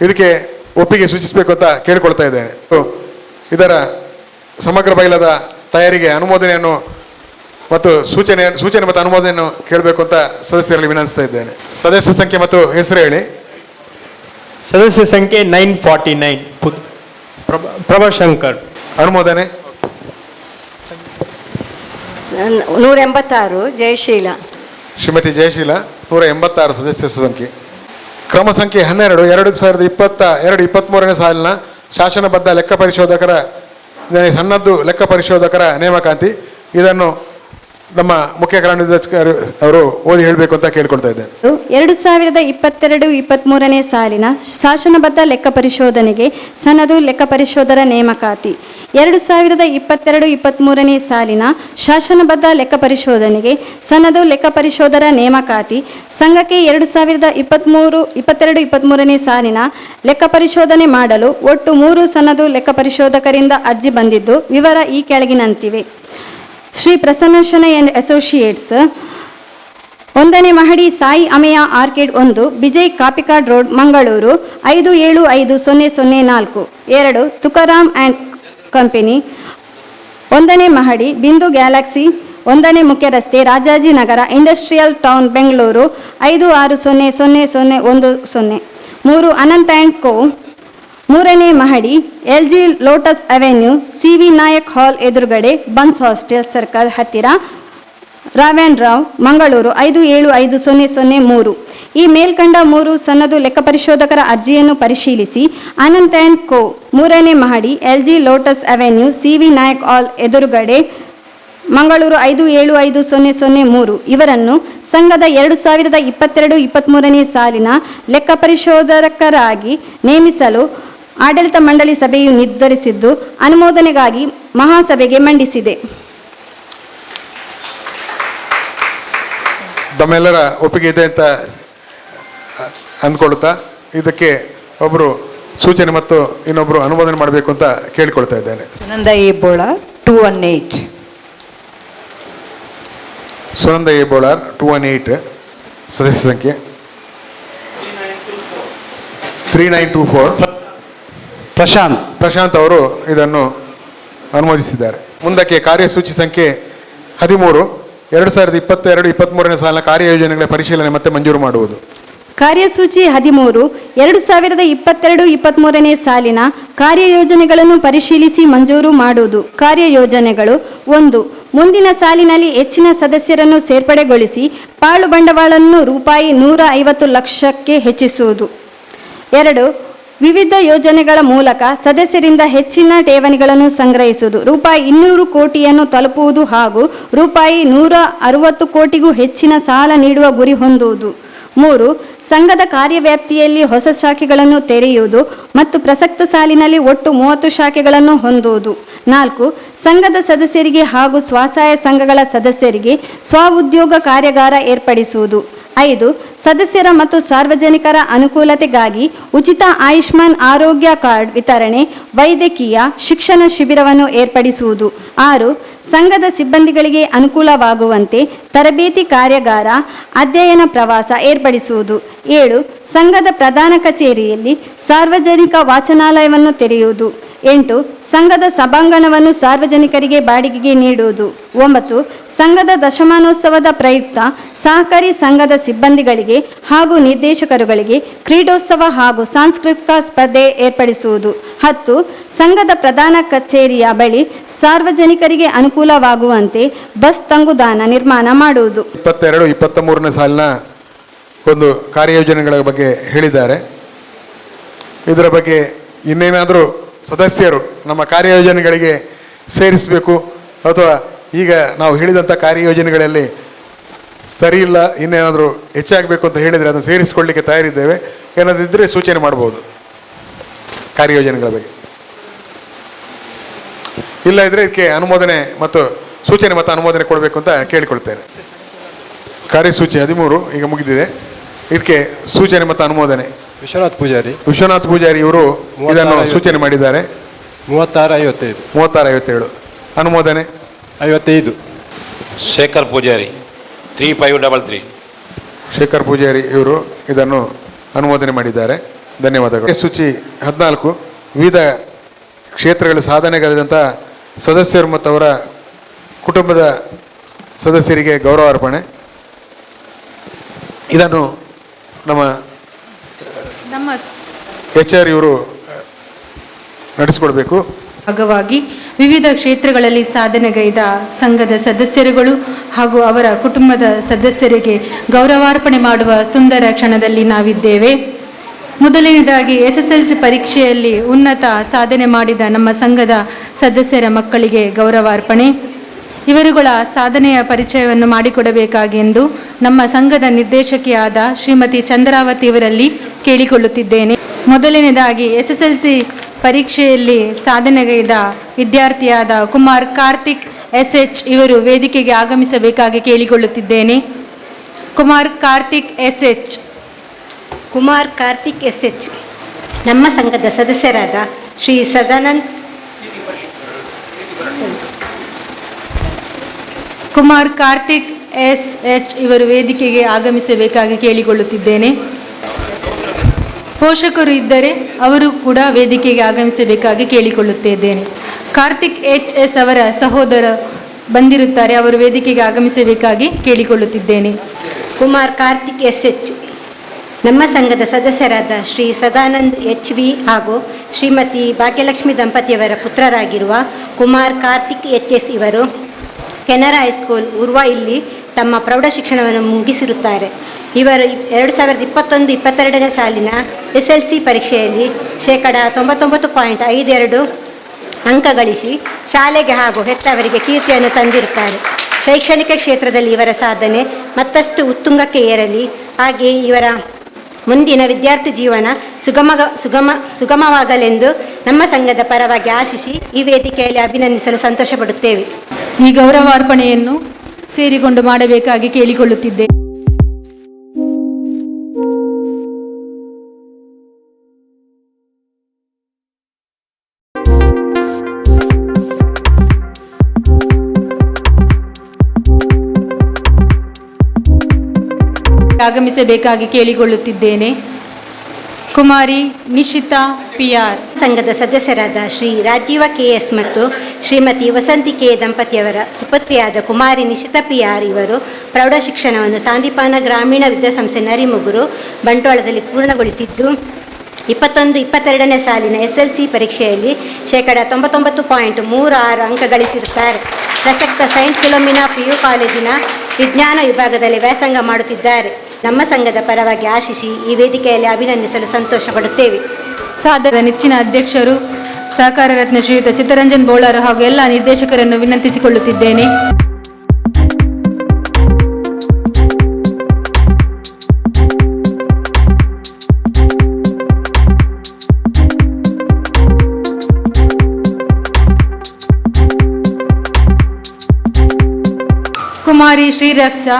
ಇದಕ್ಕೆ ಒಪ್ಪಿಗೆ ಸೂಚಿಸಬೇಕು ಅಂತ ಕೇಳಿಕೊಳ್ತಾ ಇದ್ದೇನೆ. ಇದರ ಸಮಗ್ರ ಬೈಲದ ತಯಾರಿಗೆ ಅನುಮೋದನೆಯನ್ನು ಮತ್ತು ಸೂಚನೆ ಮತ್ತು ಅನುಮೋದನೆಯನ್ನು ಕೇಳಬೇಕು ಅಂತ ಸದಸ್ಯರಲ್ಲಿ ವಿನಂತಿಸ್ತಾ ಇದ್ದೇನೆ. ಸದಸ್ಯ ಸಂಖ್ಯೆ ಮತ್ತು ಹೆಸರು ಹೇಳಿ. ಸದಸ್ಯ ಸಂಖ್ಯೆ 949 ಪ್ರಭಾಶಂಕರ್. ಅನುಮೋದನೆ 186 ಜಯಶೀಲ. ಶ್ರೀಮತಿ ಜಯಶೀಲ 186 ಸದಸ್ಯ ಸಂಖ್ಯೆ. ಕ್ರಮ ಸಂಖ್ಯೆ 12 2022-23ನೇ ಸಾಲಿನ ಶಾಸನಬದ್ಧ ಲೆಕ್ಕ ಪರಿಶೋಧಕರ ಸನ್ನದ್ದು ಲೆಕ್ಕ ಪರಿಶೋಧಕರ ನೇಮಕಾತಿ. ಇದನ್ನು ನಮ್ಮ ಮುಖ್ಯ ಕಾರ್ಯನಿರ್ದೇಶಕರು ಅವರು ಓದಿ ಹೇಳಬೇಕು ಅಂತ ಕೇಳ್ಕೊಳ್ತಾ ಇದ್ದೇನೆ. 2022-23ನೇ ಸಾಲಿನ ಶಾಸನಬದ್ಧ ಲೆಕ್ಕ ಪರಿಶೋಧನೆಗೆ ಸನ್ನದು ಲೆಕ್ಕ ಪರಿಶೋಧರ ನೇಮಕಾತಿ. 2022-23ನೇ ಸಾಲಿನ ಶಾಸನಬದ್ಧ ಲೆಕ್ಕ ಪರಿಶೋಧನೆಗೆ ಸನ್ನದು ಲೆಕ್ಕ ಪರಿಶೋಧರ ನೇಮಕಾತಿ. ಸಂಘಕ್ಕೆ 2022-23ನೇ ಸಾಲಿನ ಲೆಕ್ಕ ಪರಿಶೋಧನೆ ಮಾಡಲು ಒಟ್ಟು 3 ಸನ್ನದು ಲೆಕ್ಕ ಪರಿಶೋಧಕರಿಂದ ಅರ್ಜಿ ಬಂದಿದ್ದು ವಿವರ ಈ ಕೆಳಗಿನಂತಿವೆ. ಶ್ರೀ ಪ್ರಸನ್ನಶನ ಅಂಡ್ ಅಸೋಸಿಯೇಟ್ಸ್, 1ನೇ ಮಹಡಿ Sai Ameya orchid 1, Vijay Kapikad road, Mangaluru 575004. 2 Tukaram and company, 1ನೇ ಮಹಡಿ ಬಿಂದು ಗ್ಯಾಲಕ್ಸಿ, 1ನೇ ಮುಖ್ಯ ರಸ್ತೆ, Rajajinagar, industrial town, Bengaluru 56000010. 3 Anant and co, 3ನೇ ಮಹಡಿ LG lotus avenue, CV Nayak hall ಎದುರುಗಡೆ, ಬನ್ಸ್ ಹಾಸ್ಟೆಲ್ ಸರ್ಕಲ್ ಹತ್ತಿರ, ರಾವ್ ಆ್ಯಂಡ್ ರಾವ್, ಮಂಗಳೂರು 575003. ಈ ಮೇಲ್ಕಂಡ 3 ಸನ್ನದು ಲೆಕ್ಕ ಪರಿಶೋಧಕರ ಅರ್ಜಿಯನ್ನು ಪರಿಶೀಲಿಸಿ ಅನಂತ್ ಆ್ಯಂಡ್ ಕೋ, 3ನೇ ಮಹಡಿ LG lotus avenue, CV Nayak hall ಎದುರುಗಡೆ, ಮಂಗಳೂರು 575003 ಇವರನ್ನು ಸಂಘದ 2022-23ನೇ ಸಾಲಿನ ಲೆಕ್ಕ ಪರಿಶೋಧಕರಾಗಿ ನೇಮಿಸಲು ಆಡಳಿತ ಮಂಡಳಿ ಸಭೆಯು ನಿರ್ಧರಿಸಿದ್ದು ಅನುಮೋದನೆಗಾಗಿ ಮಹಾಸಭೆಗೆ ಮಂಡಿಸಿದೆ. ತಮ್ಮೆಲ್ಲರ ಒಪ್ಪಿಗೆ ಇದೆ ಅಂತ ಅಂದ್ಕೊಳ್ತಾ ಇದಕ್ಕೆ ಒಬ್ಬರು ಸೂಚನೆ ಮತ್ತು ಇನ್ನೊಬ್ಬರು ಅನುಮೋದನೆ ಮಾಡಬೇಕು ಅಂತ ಕೇಳಿಕೊಳ್ತಾ ಇದ್ದೇನೆ. ಸುನಂದ ಏಬೋಳ 218. ಸುನಂದ ಎ ಬೋಳಾರ್ 218 ಸದಸ್ಯ ಸಂಖ್ಯೆ. 3924 ಪ್ರಶಾಂತ್ ಅವರು ಇದನ್ನು ಅನುಮೋದಿಸಿದ್ದಾರೆ. ಮುಂದಕ್ಕೆ ಕಾರ್ಯಸೂಚಿ ಸಂಖ್ಯೆ 13 2022-23ನೇ ಸಾಲಿನ ಕಾರ್ಯಯೋಜನೆಗಳ ಪರಿಶೀಲನೆ ಮತ್ತು ಮಂಜೂರು ಮಾಡುವುದು. ಕಾರ್ಯಸೂಚಿ 13 2022-23ನೇ ಸಾಲಿನ ಕಾರ್ಯಯೋಜನೆಗಳನ್ನು ಪರಿಶೀಲಿಸಿ ಮಂಜೂರು ಮಾಡುವುದು. ಕಾರ್ಯಯೋಜನೆಗಳು: 1. ಮುಂದಿನ ಸಾಲಿನಲ್ಲಿ ಹೆಚ್ಚಿನ ಸದಸ್ಯರನ್ನು ಸೇರ್ಪಡೆಗೊಳಿಸಿ ಪಾಳು ಬಂಡವಾಳವನ್ನು ರೂಪಾಯಿ 150 ಲಕ್ಷಕ್ಕೆ ಹೆಚ್ಚಿಸುವುದು. 2. ವಿವಿಧ ಯೋಜನೆಗಳ ಮೂಲಕ ಸದಸ್ಯರಿಂದ ಹೆಚ್ಚಿನ ಠೇವಣಿಗಳನ್ನು ಸಂಗ್ರಹಿಸುವುದು. ರೂಪಾಯಿ 200 ಕೋಟಿಯನ್ನು ತಲುಪುವುದು ಹಾಗೂ ರೂಪಾಯಿ 160 ಕೋಟಿಗೂ ಹೆಚ್ಚಿನ ಸಾಲ ನೀಡುವ ಗುರಿ ಹೊಂದುವುದು. 3. ಸಂಘದ ಕಾರ್ಯವ್ಯಾಪ್ತಿಯಲ್ಲಿ ಹೊಸ ಶಾಖೆಗಳನ್ನು ತೆರೆಯುವುದು ಮತ್ತು ಪ್ರಸಕ್ತ ಸಾಲಿನಲ್ಲಿ ಒಟ್ಟು 30 ಶಾಖೆಗಳನ್ನು ಹೊಂದುವುದು. 4. ಸಂಘದ ಸದಸ್ಯರಿಗೆ ಹಾಗೂ ಸ್ವಸಹಾಯ ಸಂಘಗಳ ಸದಸ್ಯರಿಗೆ ಸ್ವಉದ್ಯೋಗ ಕಾರ್ಯಾಗಾರ ಏರ್ಪಡಿಸುವುದು. 5. ಸದಸ್ಯರ ಮತ್ತು ಸಾರ್ವಜನಿಕರ ಅನುಕೂಲತೆಗಾಗಿ ಉಚಿತ ಆಯುಷ್ಮಾನ್ ಆರೋಗ್ಯ ಕಾರ್ಡ್ ವಿತರಣೆ, ವೈದ್ಯಕೀಯ ಶಿಕ್ಷಣ ಶಿಬಿರವನ್ನು ಏರ್ಪಡಿಸುವುದು. 6. ಸಂಘದ ಸಿಬ್ಬಂದಿಗಳಿಗೆ ಅನುಕೂಲವಾಗುವಂತೆ ತರಬೇತಿ ಕಾರ್ಯಾಗಾರ, ಅಧ್ಯಯನ ಪ್ರವಾಸ ಏರ್ಪಡಿಸುವುದು. 7. ಸಂಘದ ಪ್ರಧಾನ ಕಚೇರಿಯಲ್ಲಿ ಸಾರ್ವಜನಿಕ ವಾಚನಾಲಯವನ್ನು ತೆರೆಯುವುದು. 8. ಸಂಘದ ಸಭಾಂಗಣವನ್ನು ಸಾರ್ವಜನಿಕರಿಗೆ ಬಾಡಿಗೆಗೆ ನೀಡುವುದು. 9. ಸಂಘದ ದಶಮಾನೋತ್ಸವದ ಪ್ರಯುಕ್ತ ಸಹಕಾರಿ ಸಂಘದ ಸಿಬ್ಬಂದಿಗಳಿಗೆ ಹಾಗೂ ನಿರ್ದೇಶಕರುಗಳಿಗೆ ಕ್ರೀಡೋತ್ಸವ ಹಾಗೂ ಸಾಂಸ್ಕೃತಿಕ ಸ್ಪರ್ಧೆ ಏರ್ಪಡಿಸುವುದು. 10. ಸಂಘದ ಪ್ರಧಾನ ಕಚೇರಿಯ ಬಳಿ ಸಾರ್ವಜನಿಕರಿಗೆ ಅನುಕೂಲವಾಗುವಂತೆ ಬಸ್ ತಂಗುದಾಣ ನಿರ್ಮಾಣ ಮಾಡುವುದು. 22-23ನೇ ಸಾಲಿನ ಒಂದು ಕಾರ್ಯಯೋಜನೆಗಳ ಬಗ್ಗೆ ಹೇಳಿದ್ದಾರೆ. ಇದರ ಬಗ್ಗೆ ಇನ್ನೇನಾದರೂ ಸದಸ್ಯರು ನಮ್ಮ ಕಾರ್ಯಯೋಜನೆಗಳಿಗೆ ಸೇರಿಸಬೇಕು ಅಥವಾ ಈಗ ನಾವು ಹೇಳಿದಂಥ ಕಾರ್ಯಯೋಜನೆಗಳಲ್ಲಿ ಸರಿ ಇಲ್ಲ ಇನ್ನೇನಾದರೂ ಹೆಚ್ಚಾಗಬೇಕು ಅಂತ ಹೇಳಿದರೆ ಅದನ್ನು ಸೇರಿಸಿಕೊಳ್ಳಿಕ್ಕೆ ತಯಾರಿದ್ದೇವೆ. ಏನಾದರೂ ಇದ್ದರೆ ಸೂಚನೆ ಮಾಡ್ಬೋದು ಕಾರ್ಯಯೋಜನೆಗಳ ಬಗ್ಗೆ. ಇಲ್ಲ ಇದ್ದರೆ ಇದಕ್ಕೆ ಅನುಮೋದನೆ ಮತ್ತು ಸೂಚನೆ ಮತ್ತು ಅನುಮೋದನೆ ಕೊಡಬೇಕು ಅಂತ ಕೇಳಿಕೊಳ್ತೇನೆ. ಕಾರ್ಯಸೂಚಿ 13 ಈಗ ಮುಗಿದಿದೆ. ಇದಕ್ಕೆ ಸೂಚನೆ ಮತ್ತು ಅನುಮೋದನೆ. ವಿಶ್ವನಾಥ್ ಪೂಜಾರಿ ಇವರು ಇದನ್ನು ಸೂಚನೆ ಮಾಡಿದ್ದಾರೆ. 3657 ಅನುಮೋದನೆ 55. ಶೇಖರ್ ಪೂಜಾರಿ 3533. ಶೇಖರ್ ಪೂಜಾರಿ ಇವರು ಇದನ್ನು ಅನುಮೋದನೆ ಮಾಡಿದ್ದಾರೆ. ಧನ್ಯವಾದಗಳು. ಸೂಚಿ 14 ವಿವಿಧ ಕ್ಷೇತ್ರಗಳ ಸಾಧನೆಗಾದಂಥ ಸದಸ್ಯರು ಮತ್ತು ಅವರ ಕುಟುಂಬದ ಸದಸ್ಯರಿಗೆ ಗೌರವಾರ್ಪಣೆ. ಇದನ್ನು ನಮ್ಮ HR ಇವರು ನಡೆಸಿಕೊಡ್ಬೇಕು. ಭಾಗವಾಗಿ ವಿವಿಧ ಕ್ಷೇತ್ರಗಳಲ್ಲಿ ಸಾಧನೆಗೈದ ಸಂಘದ ಸದಸ್ಯರುಗಳು ಹಾಗೂ ಅವರ ಕುಟುಂಬದ ಸದಸ್ಯರಿಗೆ ಗೌರವಾರ್ಪಣೆ ಮಾಡುವ ಸುಂದರ ಕ್ಷಣದಲ್ಲಿ ನಾವಿದ್ದೇವೆ. ಮೊದಲನೇದಾಗಿ SSLC ಪರೀಕ್ಷೆಯಲ್ಲಿ ಉನ್ನತ ಸಾಧನೆ ಮಾಡಿದ ನಮ್ಮ ಸಂಘದ ಸದಸ್ಯರ ಮಕ್ಕಳಿಗೆ ಗೌರವಾರ್ಪಣೆ. ಇವರುಗಳ ಸಾಧನೆಯ ಪರಿಚಯವನ್ನು ಮಾಡಿಕೊಡಬೇಕಾಗೆಂದು ನಮ್ಮ ಸಂಘದ ನಿರ್ದೇಶಕಿಯಾದ ಶ್ರೀಮತಿ ಚಂದ್ರಾವತಿ ಇವರಲ್ಲಿ ಕೇಳಿಕೊಳ್ಳುತ್ತಿದ್ದೇನೆ. ಮೊದಲನೇದಾಗಿ SSLC ಪರೀಕ್ಷೆಯಲ್ಲಿ ಸಾಧನೆಗೈದ ವಿದ್ಯಾರ್ಥಿಯಾದ ಕುಮಾರ್ ಕಾರ್ತಿಕ್ SH ಇವರು ವೇದಿಕೆಗೆ ಆಗಮಿಸಬೇಕಾಗಿ ಕೇಳಿಕೊಳ್ಳುತ್ತಿದ್ದೇನೆ. ಕುಮಾರ್ ಕಾರ್ತಿಕ್ SH ನಮ್ಮ ಸಂಘದ ಸದಸ್ಯರಾದ ಶ್ರೀ ಸದಾನಂದ್ ಕುಮಾರ್ ಕಾರ್ತಿಕ್ SH ಇವರು ವೇದಿಕೆಗೆ ಆಗಮಿಸಬೇಕಾಗಿ ಕೇಳಿಕೊಳ್ಳುತ್ತಿದ್ದೇನೆ. ಪೋಷಕರು ಇದ್ದರೆ ಅವರು ಕೂಡ ವೇದಿಕೆಗೆ ಆಗಮಿಸಬೇಕಾಗಿ ಕೇಳಿಕೊಳ್ಳುತ್ತಿದ್ದೇನೆ. ಕಾರ್ತಿಕ್ HS ಅವರ ಸಹೋದರ ಬಂದಿರುತ್ತಾರೆ, ಅವರು ವೇದಿಕೆಗೆ ಆಗಮಿಸಬೇಕಾಗಿ ಕೇಳಿಕೊಳ್ಳುತ್ತಿದ್ದೇನೆ. ಕುಮಾರ್ ಕಾರ್ತಿಕ್ SH ನಮ್ಮ ಸಂಘದ ಸದಸ್ಯರಾದ ಶ್ರೀ ಸದಾನಂದ್ HV ಹಾಗೂ ಶ್ರೀಮತಿ ಭಾಗ್ಯಲಕ್ಷ್ಮಿ ದಂಪತಿಯವರ ಪುತ್ರರಾಗಿರುವ ಕುಮಾರ್ ಕಾರ್ತಿಕ್ HS ಇವರು ಕೆನರಾ ಹೈಸ್ಕೂಲ್ ಉರ್ವಾ ಇಲ್ಲಿ ತಮ್ಮ ಪ್ರೌಢ ಶಿಕ್ಷಣವನ್ನು ಮುಗಿಸಿರುತ್ತಾರೆ. ಇವರು 2021-22 ಸಾಲಿನ SLC ಪರೀಕ್ಷೆಯಲ್ಲಿ 99.52 ಅಂಕ ಗಳಿಸಿ ಶಾಲೆಗೆ ಹಾಗೂ ಹೆತ್ತವರಿಗೆ ಕೀರ್ತಿಯನ್ನು ತಂದಿರುತ್ತಾರೆ. ಶೈಕ್ಷಣಿಕ ಕ್ಷೇತ್ರದಲ್ಲಿ ಇವರ ಸಾಧನೆ ಮತ್ತಷ್ಟು ಉತ್ತುಂಗಕ್ಕೆ ಏರಲಿ, ಹಾಗೆಯೇ ಇವರ ಮುಂದಿನ ವಿದ್ಯಾರ್ಥಿ ಜೀವನ ಸುಗಮವಾಗಲೆಂದು ನಮ್ಮ ಸಂಘದ ಪರವಾಗಿ ಆಶಿಸಿ ಈ ವೇದಿಕೆಯಲ್ಲಿ ಅಭಿನಂದಿಸಲು ಸಂತೋಷಪಡುತ್ತೇವೆ. ಈ ಗೌರವಾರ್ಪಣೆಯನ್ನು ಸೇರಿಕೊಂಡು ಮಾಡಬೇಕಾಗಿ ಕೇಳಿಕೊಳ್ಳುತ್ತಿದ್ದೆ. ಆಗಮಿಸಬೇಕಾಗಿ ಕೇಳಿಕೊಳ್ಳುತ್ತಿದ್ದೇನೆ. ಕುಮಾರಿ ನಿಶಿತಾ PR ಸಂಘದ ಸದಸ್ಯರಾದ ಶ್ರೀ ರಾಜೀವ KS ಮತ್ತು ಶ್ರೀಮತಿ ವಸಂತಿ K ದಂಪತಿಯವರ ಸುಪುತ್ರಿಯಾದ ಕುಮಾರಿ ನಿಶಿತಾ PR ಇವರು ಪ್ರೌಢ ಶಿಕ್ಷಣವನ್ನು ಸಾಂದೀಪಾನ ಗ್ರಾಮೀಣ ವಿದ್ಯಾಸಂಸ್ಥೆ ನರಿಮುಗುರು ಬಂಟ್ವಾಳದಲ್ಲಿ ಪೂರ್ಣಗೊಳಿಸಿದ್ದು 21-22 ಸಾಲಿನ SLC ಪರೀಕ್ಷೆಯಲ್ಲಿ 99.36 ಅಂಕ ಗಳಿಸಿರುತ್ತಾರೆ. ಪ್ರಸಕ್ತ ಸೈಂಟ್ ಫಿಲೋಮಿನಾ PU ಕಾಲೇಜಿನ ವಿಜ್ಞಾನ ವಿಭಾಗದಲ್ಲಿ ವ್ಯಾಸಂಗ ಮಾಡುತ್ತಿದ್ದಾರೆ. ನಮ್ಮ ಸಂಘದ ಪರವಾಗಿ ಆಶಿಸಿ ಈ ವೇದಿಕೆಯಲ್ಲಿ ಅಭಿನಂದಿಸಲು ಸಂತೋಷ ಪಡುತ್ತೇವೆ. ಸಾಧದ ನೆಚ್ಚಿನ ಅಧ್ಯಕ್ಷರು ಸಹಕಾರ ರತ್ನ ಶ್ರೀಯುತ ಚಿತ್ತರಂಜನ್ ಬೋಳಾರು ಹಾಗೂ ಎಲ್ಲ ನಿರ್ದೇಶಕರನ್ನು ವಿನಂತಿಸಿಕೊಳ್ಳುತ್ತಿದ್ದೇನೆ. ಕುಮಾರಿ ಶ್ರೀರಕ್ಷಾ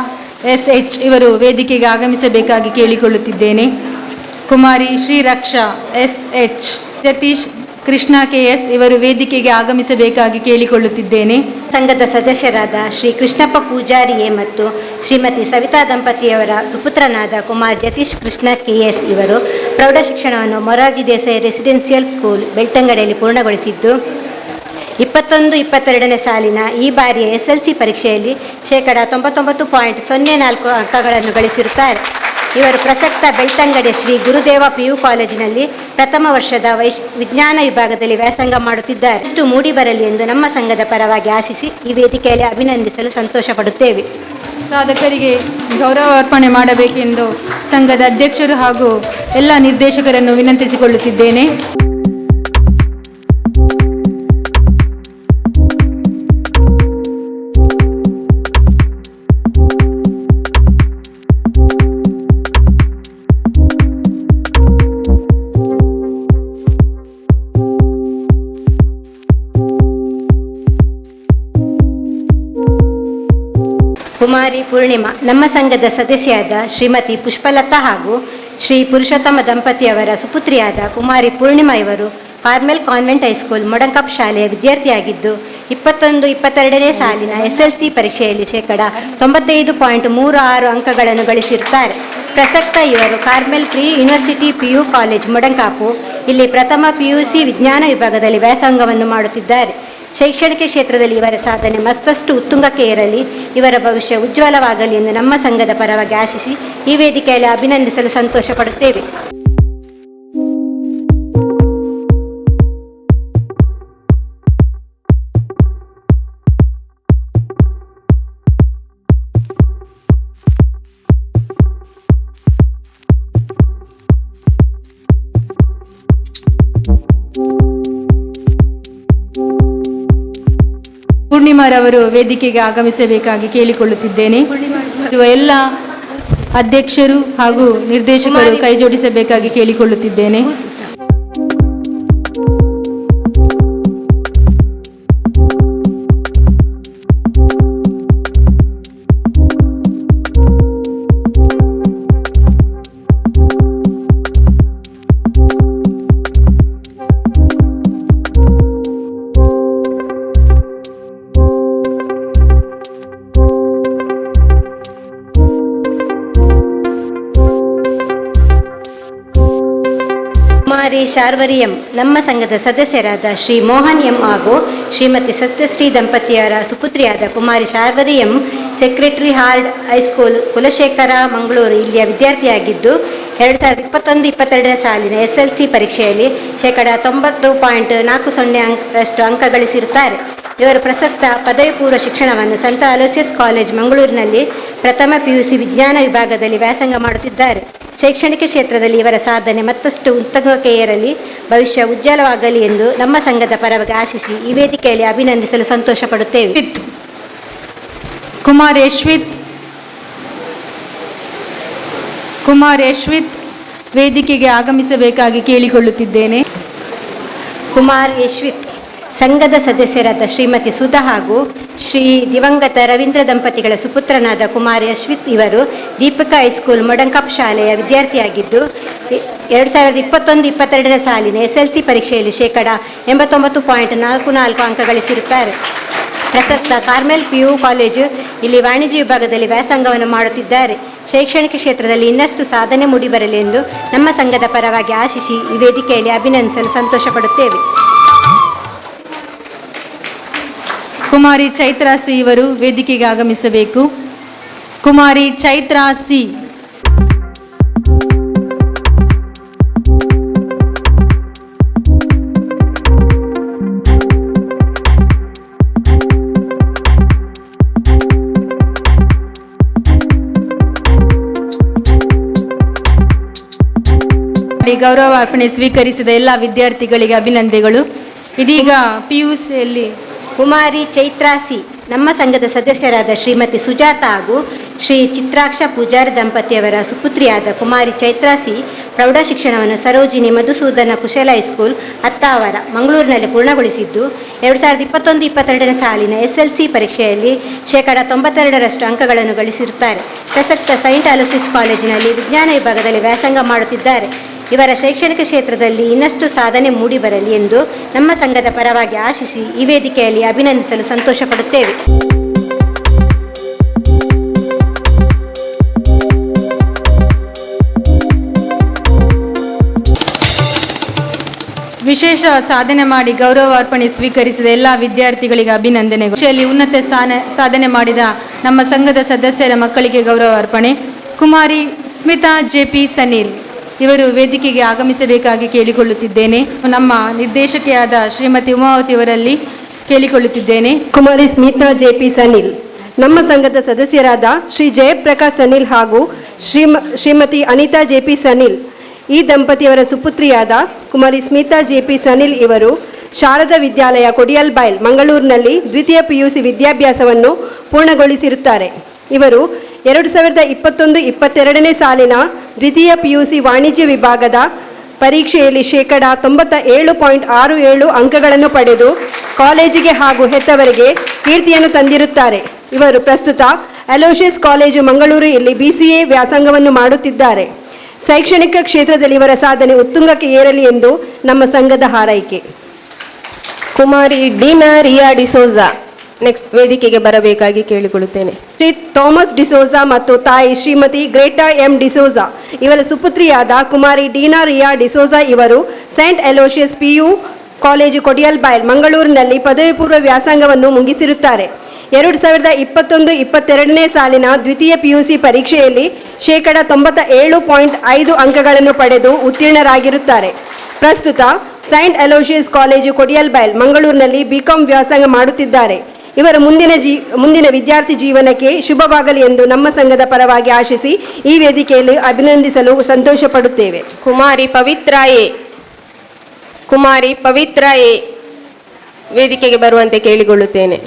SH ಇವರು ವೇದಿಕೆಗೆ ಆಗಮಿಸಬೇಕಾಗಿ ಕೇಳಿಕೊಳ್ಳುತ್ತಿದ್ದೇನೆ. ಕುಮಾರಿ ಶ್ರೀರಕ್ಷಾ SH. ಜತೀಶ್ ಕೃಷ್ಣ KS ಇವರು ವೇದಿಕೆಗೆ ಆಗಮಿಸಬೇಕಾಗಿ ಕೇಳಿಕೊಳ್ಳುತ್ತಿದ್ದೇನೆ. ಸಂಘದ ಸದಸ್ಯರಾದ ಶ್ರೀ ಕೃಷ್ಣಪ್ಪ ಪೂಜಾರಿ ಎ ಮತ್ತು ಶ್ರೀಮತಿ ಸವಿತಾ ದಂಪತಿಯವರ ಸುಪುತ್ರನಾದ ಕುಮಾರ್ ಜತೀಶ್ ಕೃಷ್ಣ KS ಇವರು ಪ್ರೌಢ ಶಿಕ್ಷಣವನ್ನು ಮೊರಾರ್ಜಿ ದೇಸಾಯಿ ರೆಸಿಡೆನ್ಸಿಯಲ್ ಸ್ಕೂಲ್ ಬೆಳ್ತಂಗಡಿಯಲ್ಲಿ ಪೂರ್ಣಗೊಳಿಸಿದ್ದು 21-22 ಸಾಲಿನ ಈ ಬಾರಿಯ SLC ಪರೀಕ್ಷೆಯಲ್ಲಿ 99.04 ಅಂಕಗಳನ್ನು ಗಳಿಸಿರುತ್ತಾರೆ. ಇವರು ಪ್ರಸಕ್ತ ಬೆಳ್ತಂಗಡಿಯ ಶ್ರೀ ಗುರುದೇವ PU ಕಾಲೇಜಿನಲ್ಲಿ ಪ್ರಥಮ ವರ್ಷದ ವಿಜ್ಞಾನ ವಿಭಾಗದಲ್ಲಿ ವ್ಯಾಸಂಗ ಮಾಡುತ್ತಿದ್ದಾರೆ. ಇಷ್ಟು ಮೂಡಿ ಬರಲಿ ಎಂದು ನಮ್ಮ ಸಂಘದ ಪರವಾಗಿ ಆಶಿಸಿ ಈ ವೇದಿಕೆಯಲ್ಲಿ ಅಭಿನಂದಿಸಲು ಸಂತೋಷ ಪಡುತ್ತೇವೆ. ಸಾಧಕರಿಗೆ ಗೌರವಾರ್ಪಣೆ ಮಾಡಬೇಕೆಂದು ಸಂಘದ ಅಧ್ಯಕ್ಷರು ಹಾಗೂ ಎಲ್ಲ ನಿರ್ದೇಶಕರನ್ನು ವಿನಂತಿಸಿಕೊಳ್ಳುತ್ತಿದ್ದೇನೆ. ಕುಮಾರಿ ಪೂರ್ಣಿಮಾ ನಮ್ಮ ಸಂಘದ ಸದಸ್ಯರಾದ ಶ್ರೀಮತಿ ಪುಷ್ಪಲತಾ ಹಾಗೂ ಶ್ರೀ ಪುರುಷೋತ್ತಮ ದಂಪತಿಯವರ ಸುಪುತ್ರಿಯಾದ ಕುಮಾರಿ ಪೂರ್ಣಿಮಾ ಇವರು ಕಾರ್ಮೆಲ್ ಕಾನ್ವೆಂಟ್ ಹೈಸ್ಕೂಲ್ ಮೊಡಂಕಪ್ ಶಾಲೆಯ ವಿದ್ಯಾರ್ಥಿಯಾಗಿದ್ದು 21-22ನೇ ಸಾಲಿನ SLC ಪರೀಕ್ಷೆಯಲ್ಲಿ ಶೇಕಡ 95.36 ಅಂಕಗಳನ್ನು ಗಳಿಸಿರುತ್ತಾರೆ. ಪ್ರಸಕ್ತ ಇವರು Carmel pre university PU college Modankap ಇಲ್ಲಿ ಪ್ರಥಮ PUC ವಿಜ್ಞಾನ ವಿಭಾಗದಲ್ಲಿ ವ್ಯಾಸಂಗವನ್ನು ಮಾಡುತ್ತಿದ್ದಾರೆ. ಶೈಕ್ಷಣಿಕ ಕ್ಷೇತ್ರದಲ್ಲಿ ಇವರ ಸಾಧನೆ ಮತ್ತಷ್ಟು ಉತ್ತುಂಗಕ್ಕೆ ಏರಲಿ, ಇವರ ಭವಿಷ್ಯ ಉಜ್ವಲವಾಗಲಿ ಎಂದು ನಮ್ಮ ಸಂಘದ ಪರವಾಗಿ ಆಶಿಸಿ ಈ ವೇದಿಕೆಯಲ್ಲಿ ಅಭಿನಂದಿಸಲು ಸಂತೋಷ ಪಡುತ್ತೇವೆ. ಪೂರ್ಣಿಮಾರವರು ವೇದಿಕೆಗೆ ಆಗಮಿಸಬೇಕಾಗಿ ಕೇಳಿಕೊಳ್ಳುತ್ತಿದ್ದೇನೆ. ಇರುವ ಎಲ್ಲ ಅಧ್ಯಕ್ಷರು ಹಾಗೂ ನಿರ್ದೇಶಕರು ಕೈ ಜೋಡಿಸಬೇಕಾಗಿ ಕೇಳಿಕೊಳ್ಳುತ್ತಿದ್ದೇನೆ. ಕುಮಾರಿ ಶಾರ್ವರಿಯಂ ನಮ್ಮ ಸಂಘದ ಸದಸ್ಯರಾದ ಶ್ರೀ ಮೋಹನ್ ಎಂ ಹಾಗೂ ಶ್ರೀಮತಿ ಸತ್ಯಶ್ರೀ ದಂಪತಿಯರ ಸುಪುತ್ರಿಯಾದ ಕುಮಾರಿ ಶಾರ್ವರಿಯಂ Sacred Heart high school Kulshekar Mangaluru ಇಲ್ಲಿಯ ವಿದ್ಯಾರ್ಥಿಯಾಗಿದ್ದು 2021-22ನೇ ಸಾಲಿನ SLC ಪರೀಕ್ಷೆಯಲ್ಲಿ ಶೇಕಡ 90.40 ಅಂಕ ಗಳಿಸಿರುತ್ತಾರೆ. ಇವರು ಪ್ರಸಕ್ತ ಪದವಿ ಪೂರ್ವ ಶಿಕ್ಷಣವನ್ನು ಸಂತ ಅಲೋಸಿಯಸ್ ಕಾಲೇಜ್ ಮಂಗಳೂರಿನಲ್ಲಿ ಪ್ರಥಮ PUC ವಿಜ್ಞಾನ ವಿಭಾಗದಲ್ಲಿ ವ್ಯಾಸಂಗ ಮಾಡುತ್ತಿದ್ದಾರೆ. ಶೈಕ್ಷಣಿಕ ಕ್ಷೇತ್ರದಲ್ಲಿ ಇವರ ಸಾಧನೆ ಮತ್ತಷ್ಟು ಉತ್ತುಂಗಕ್ಕೆ ಏರಲಿ, ಭವಿಷ್ಯ ಉಜ್ವಲವಾಗಲಿ ಎಂದು ನಮ್ಮ ಸಂಘದ ಪರವಾಗಿ ಆಶಿಸಿ ಈ ವೇದಿಕೆಯಲ್ಲಿ ಅಭಿನಂದಿಸಲು ಸಂತೋಷ ಪಡುತ್ತೇವೆ. ಕುಮಾರ್ ಯಶ್ವಿತ್ ವೇದಿಕೆಗೆ ಆಗಮಿಸಬೇಕಾಗಿ ಕೇಳಿಕೊಳ್ಳುತ್ತಿದ್ದೇನೆ. ಕುಮಾರ್ ಯಶ್ವಿತ್ ಸಂಘದ ಸದಸ್ಯರಾದ ಶ್ರೀಮತಿ ಸುಧಾ ಹಾಗೂ ಶ್ರೀ ದಿವಂಗತ ರವೀಂದ್ರ ದಂಪತಿಗಳ ಸುಪುತ್ರನಾದ ಕುಮಾರ್ ಯಶ್ವಿತ್ ಇವರು ದೀಪಿಕಾ ಹೈಸ್ಕೂಲ್ ಮೊಡಂಕಪ್ ಶಾಲೆಯ ವಿದ್ಯಾರ್ಥಿಯಾಗಿದ್ದು 2021-22ನೇ ಸಾಲಿನ SLC ಪರೀಕ್ಷೆಯಲ್ಲಿ ಶೇಕಡ 89.44 ಅಂಕ ಗಳಿಸಿರುತ್ತಾರೆ. ಪ್ರಸಕ್ತ ಕಾರ್ಮೆಲ್ PU ಕಾಲೇಜು ಇಲ್ಲಿ ವಾಣಿಜ್ಯ ವಿಭಾಗದಲ್ಲಿ ವ್ಯಾಸಂಗವನ್ನು ಮಾಡುತ್ತಿದ್ದಾರೆ. ಶೈಕ್ಷಣಿಕ ಕ್ಷೇತ್ರದಲ್ಲಿ ಇನ್ನಷ್ಟು ಸಾಧನೆ ಮೂಡಿಬರಲಿ ಎಂದು ನಮ್ಮ ಸಂಘದ ಪರವಾಗಿ ಆಶಿಸಿ ಈ ವೇದಿಕೆಯಲ್ಲಿ ಅಭಿನಂದಿಸಲು ಸಂತೋಷ ಪಡುತ್ತೇವೆ. ಕುಮಾರಿ ಚೈತ್ರಾ ಸಿ ಇವರು ವೇದಿಕೆಗೆ ಆಗಮಿಸಬೇಕು. ಕುಮಾರಿ ಚೈತ್ರಾ ಸಿ. ಗೌರವ ಅರ್ಪಣೆ ಸ್ವೀಕರಿಸಿದ ಎಲ್ಲ ವಿದ್ಯಾರ್ಥಿಗಳಿಗೆ ಅಭಿನಂದನೆಗಳು. ಇದೀಗ PUCಯಲ್ಲಿ ಕುಮಾರಿ ಚೈತ್ರಾ ಸಿ ನಮ್ಮ ಸಂಘದ ಸದಸ್ಯರಾದ ಶ್ರೀಮತಿ ಸುಜಾತ ಹಾಗೂ ಶ್ರೀ ಚಿತ್ರಾಕ್ಷ ಪೂಜಾರಿ ದಂಪತಿಯವರ ಸುಪುತ್ರಿಯಾದ ಕುಮಾರಿ ಚೈತ್ರಾ ಸಿ ಪ್ರೌಢ ಶಿಕ್ಷಣವನ್ನು ಸರೋಜಿನಿ ಮಧುಸೂದನ ಕುಶಲ ಹೈಸ್ಕೂಲ್ ಅತ್ತಾವರ ಮಂಗಳೂರಿನಲ್ಲಿ ಪೂರ್ಣಗೊಳಿಸಿದ್ದು 2021-22ನೇ ಸಾಲಿನ SLC ಪರೀಕ್ಷೆಯಲ್ಲಿ ಶೇಕಡ 92 ಅಂಕಗಳನ್ನು ಗಳಿಸಿರುತ್ತಾರೆ. ಪ್ರಸಕ್ತ ಸೈಂಟ್ ಅಲೋಸಿಸ್ ಕಾಲೇಜಿನಲ್ಲಿ ವಿಜ್ಞಾನ ವಿಭಾಗದಲ್ಲಿ ವ್ಯಾಸಂಗ ಮಾಡುತ್ತಿದ್ದಾರೆ. ಇವರ ಶೈಕ್ಷಣಿಕ ಕ್ಷೇತ್ರದಲ್ಲಿ ಇನ್ನಷ್ಟು ಸಾಧನೆ ಮೂಡಿಬರಲಿ ಎಂದು ನಮ್ಮ ಸಂಘದ ಪರವಾಗಿ ಆಶಿಸಿ ಈ ವೇದಿಕೆಯಲ್ಲಿ ಅಭಿನಂದಿಸಲು ಸಂತೋಷ ಪಡುತ್ತೇವೆ. ವಿಶೇಷ ಸಾಧನೆ ಮಾಡಿ ಗೌರವ ಅರ್ಪಣೆ ಸ್ವೀಕರಿಸಿದ ಎಲ್ಲ ವಿದ್ಯಾರ್ಥಿಗಳಿಗೆ ಅಭಿನಂದನೆಗಳು. ವಿಷಯದಲ್ಲಿ ಉನ್ನತ ಸಾಧನೆ ಮಾಡಿದ ನಮ್ಮ ಸಂಘದ ಸದಸ್ಯರ ಮಕ್ಕಳಿಗೆ ಗೌರವ ಅರ್ಪಣೆ. ಕುಮಾರಿ ಸ್ಮಿತಾ JP ಸನೀಲ್ ಇವರು ವೇದಿಕೆಗೆ ಆಗಮಿಸಬೇಕಾಗಿ ಕೇಳಿಕೊಳ್ಳುತ್ತಿದ್ದೇನೆ. ನಮ್ಮ ನಿರ್ದೇಶಕಿಯಾದ ಶ್ರೀಮತಿ ಉಮಾವತಿ ಅವರಲ್ಲಿ ಕೇಳಿಕೊಳ್ಳುತ್ತಿದ್ದೇನೆ. ಕುಮಾರಿ ಸ್ಮಿತಾ JP ಸನೀಲ್ ನಮ್ಮ ಸಂಘದ ಸದಸ್ಯರಾದ ಶ್ರೀ ಜಯಪ್ರಕಾಶ್ ಸನೀಲ್ ಹಾಗೂ ಶ್ರೀಮತಿ ಅನಿತಾ JP ಸನೀಲ್ ಈ ದಂಪತಿಯವರ ಸುಪುತ್ರಿಯಾದ ಕುಮಾರಿ ಸ್ಮಿತಾ JP ಸನೀಲ್ ಇವರು ಶಾರದಾ ವಿದ್ಯಾಲಯ ಕೊಡಿಯಲ್ಬೈಲ್ ಮಂಗಳೂರಿನಲ್ಲಿ ದ್ವಿತೀಯ PUC ವಿದ್ಯಾಭ್ಯಾಸವನ್ನು ಪೂರ್ಣಗೊಳಿಸಿರುತ್ತಾರೆ. ಇವರು 2021-22ನೇ ಸಾಲಿನ ದ್ವಿತೀಯ PUC ವಾಣಿಜ್ಯ ವಿಭಾಗದ ಪರೀಕ್ಷೆಯಲ್ಲಿ ಶೇಕಡ 97.67 ಅಂಕಗಳನ್ನು ಪಡೆದು ಕಾಲೇಜಿಗೆ ಹಾಗೂ ಹೆತ್ತವರಿಗೆ ಕೀರ್ತಿಯನ್ನು ತಂದಿರುತ್ತಾರೆ. ಇವರು ಪ್ರಸ್ತುತ ಅಲೋಷಿಯಸ್ ಕಾಲೇಜು ಮಂಗಳೂರು ಇಲ್ಲಿ BCA ವ್ಯಾಸಂಗವನ್ನು ಮಾಡುತ್ತಿದ್ದಾರೆ. ಶೈಕ್ಷಣಿಕ ಕ್ಷೇತ್ರದಲ್ಲಿ ಇವರ ಸಾಧನೆ ಉತ್ತುಂಗಕ್ಕೆ ಏರಲಿ ಎಂದು ನಮ್ಮ ಸಂಘದ ಹಾರೈಕೆ. ಕುಮಾರಿ ಡೀನಾ ರಿಯಾ ಡಿಸೋಜಾ ನೆಕ್ಸ್ಟ್ ವೇದಿಕೆಗೆ ಬರಬೇಕಾಗಿ ಕೇಳಿಕೊಳ್ಳುತ್ತೇನೆ. ಶ್ರೀ ಥಾಮಸ್ ಡಿಸೋಜಾ ಮತ್ತು ತಾಯಿ ಶ್ರೀಮತಿ ಗ್ರೇಟಾ ಎಂ ಡಿಸೋಜಾ ಇವರ ಸುಪುತ್ರಿಯಾದ ಕುಮಾರಿ ಡೀನಾ ರಿಯಾ ಡಿಸೋಜಾ ಇವರು Saint Aloysius PU college Kodialbail ಮಂಗಳೂರಿನಲ್ಲಿ ಪದವಿ ಪೂರ್ವ ವ್ಯಾಸಂಗವನ್ನು ಮುಗಿಸಿರುತ್ತಾರೆ. 2021-22ನೇ ಸಾಲಿನ ದ್ವಿತೀಯ PUC ಪರೀಕ್ಷೆಯಲ್ಲಿ 97.5 ಅಂಕಗಳನ್ನು ಪಡೆದು ಉತ್ತೀರ್ಣರಾಗಿರುತ್ತಾರೆ. ಪ್ರಸ್ತುತ ಸೈಂಟ್ ಅಲೋಷಿಯಸ್ ಕಾಲೇಜು ಕೊಡಿಯಲ್ಬೈಲ್ ಮಂಗಳೂರಿನಲ್ಲಿ BCom ವ್ಯಾಸಂಗ ಮಾಡುತ್ತಿದ್ದಾರೆ. ಇವರ ಮುಂದಿನ ವಿದ್ಯಾರ್ಥಿ ಜೀವನಕ್ಕೆ ಶುಭವಾಗಲಿ ಎಂದು ನಮ್ಮ ಸಂಘದ ಪರವಾಗಿ ಆಶಿಸಿ ಈ ವೇದಿಕೆಯಲ್ಲಿ ಅಭಿನಂದಿಸಲು ಸಂತೋಷ ಪಡುತ್ತೇವೆ. ಕುಮಾರಿ ಪವಿತ್ರ ಎ ವೇದಿಕೆಗೆ ಬರುವಂತೆ ಕೇಳಿಕೊಳ್ಳುತ್ತೇನೆ.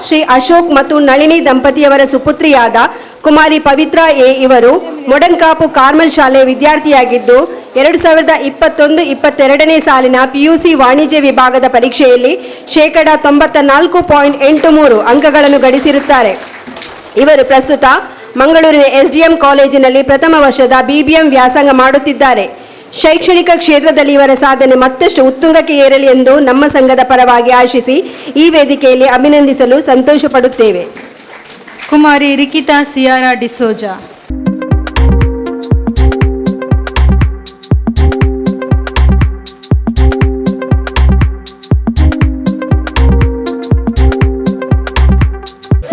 ಶ್ರೀ ಅಶೋಕ್ ಮತ್ತು ನಳಿನಿ ದಂಪತಿಯವರ ಸುಪುತ್ರಿಯಾದ ಕುಮಾರಿ ಪವಿತ್ರ ಎ ಇವರು ಮೊಡನ್ಕಾಪು ಕಾರ್ಮೆಲ್ ಶಾಲೆಯ ವಿದ್ಯಾರ್ಥಿಯಾಗಿದ್ದು 2021-22ನೇ ಸಾಲಿನ PUC ವಾಣಿಜ್ಯ ವಿಭಾಗದ ಪರೀಕ್ಷೆಯಲ್ಲಿ 94.83 ಅಂಕಗಳನ್ನು ಗಳಿಸಿರುತ್ತಾರೆ. ಇವರು ಪ್ರಸ್ತುತ ಮಂಗಳೂರಿನ SDM ಕಾಲೇಜಿನಲ್ಲಿ ಪ್ರಥಮ ವರ್ಷದ BBM ವ್ಯಾಸಂಗ ಮಾಡುತ್ತಿದ್ದಾರೆ. ಶೈಕ್ಷಣಿಕ ಕ್ಷೇತ್ರದಲ್ಲಿ ಇವರ ಸಾಧನೆ ಮತ್ತಷ್ಟು ಉತ್ತುಂಗಕ್ಕೆ ಏರಲಿ ಎಂದು ನಮ್ಮ ಸಂಘದ ಪರವಾಗಿ ಆಶಿಸಿ ಈ ವೇದಿಕೆಯಲ್ಲಿ ಅಭಿನಂದಿಸಲು ಸಂತೋಷ ಪಡುತ್ತೇವೆ. ಕುಮಾರಿ ರಿಕಿತಾ ಸಿಯಾರಾ ಡಿಸೋಜಾ.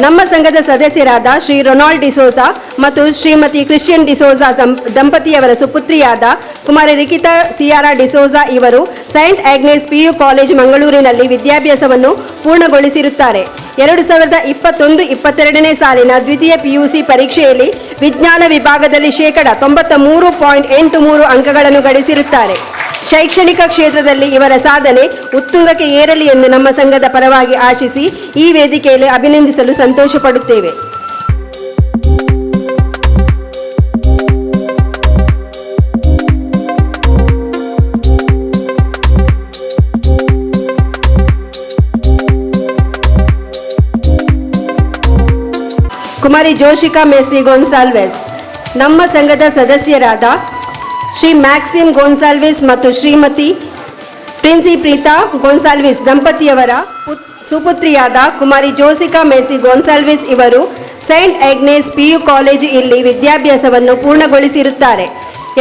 ನಮ್ಮ ಸಂಘದ ಸದಸ್ಯರಾದ ಶ್ರೀ ರೊನಾಲ್ಡ್ ಡಿಸೋಜಾ ಮತ್ತು ಶ್ರೀಮತಿ ಕ್ರಿಶ್ಚಿಯನ್ ಡಿಸೋಜಾ ದಂಪತಿಯವರ ಸುಪುತ್ರಿಯಾದ ಕುಮಾರಿ ರಿಕಿತಾ ಸಿಯಾರಾ ಡಿಸೋಜಾ ಇವರು ಸೈಂಟ್ ಆಗ್ನೆಸ್ PU ಕಾಲೇಜು ಮಂಗಳೂರಿನಲ್ಲಿ ವಿದ್ಯಾಭ್ಯಾಸವನ್ನು ಪೂರ್ಣಗೊಳಿಸಿರುತ್ತಾರೆ. 2021-22ನೇ ಸಾಲಿನ ದ್ವಿತೀಯ PUC ಪರೀಕ್ಷೆಯಲ್ಲಿ ವಿಜ್ಞಾನ ವಿಭಾಗದಲ್ಲಿ 93.83 ಅಂಕಗಳನ್ನು ಗಳಿಸಿರುತ್ತಾರೆ. ಶೈಕ್ಷಣಿಕ ಕ್ಷೇತ್ರದಲ್ಲಿ ಇವರ ಸಾಧನೆ ಉತ್ತುಂಗಕ್ಕೆ ಏರಲಿ ಎಂದು ನಮ್ಮ ಸಂಘದ ಪರವಾಗಿ ಆಶಿಸಿ ಈ ವೇದಿಕೆಯಲ್ಲಿ ಅಭಿನಂದಿಸಲು ಸಂತೋಷ ಪಡುತ್ತೇವೆ. ಕುಮಾರಿ ಜೋಶಿಕಾ ಮೆಸ್ಸಿ ಗೋನ್ಸಾಲ್ವೆಸ್. ನಮ್ಮ ಸಂಘದ ಸದಸ್ಯರಾದ ಶ್ರೀ ಮ್ಯಾಕ್ಸಿಮ್ ಗೋನ್ಸಾಲ್ವಿಸ್ ಮತ್ತು ಶ್ರೀಮತಿ ಪ್ರಿನ್ಸಿ ಪ್ರೀತಾ ಗೋನ್ಸಾಲ್ವಿಸ್ ದಂಪತಿಯವರ ಸುಪುತ್ರಿಯಾದ ಕುಮಾರಿ ಜೋಸಿಕಾ ಮೆಸ್ಸಿ ಗೋನ್ಸಾಲ್ವಿಸ್ ಇವರು ಸೈಂಟ್ ಆಗ್ನೆಸ್ PU ಕಾಲೇಜು ಇಲ್ಲಿ ವಿದ್ಯಾಭ್ಯಾಸವನ್ನು ಪೂರ್ಣಗೊಳಿಸಿರುತ್ತಾರೆ.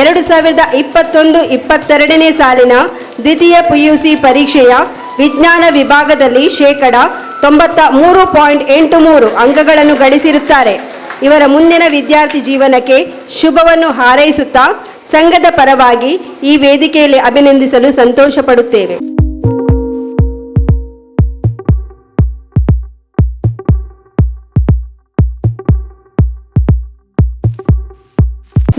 2021-22ನೇ ಸಾಲಿನ ದ್ವಿತೀಯ PUC ಪರೀಕ್ಷೆಯ ವಿಜ್ಞಾನ ವಿಭಾಗದಲ್ಲಿ 93.83 ಅಂಕಗಳನ್ನು ಗಳಿಸಿರುತ್ತಾರೆ. ಇವರ ಮುಂದಿನ ವಿದ್ಯಾರ್ಥಿ ಜೀವನಕ್ಕೆ ಶುಭವನ್ನು ಹಾರೈಸುತ್ತಾ ಸಂಘದ ಪರವಾಗಿ ಈ ವೇದಿಕೆಯಲ್ಲಿ ಅಭಿನಂದಿಸಲು ಸಂತೋಷ ಪಡುತ್ತೇವೆ.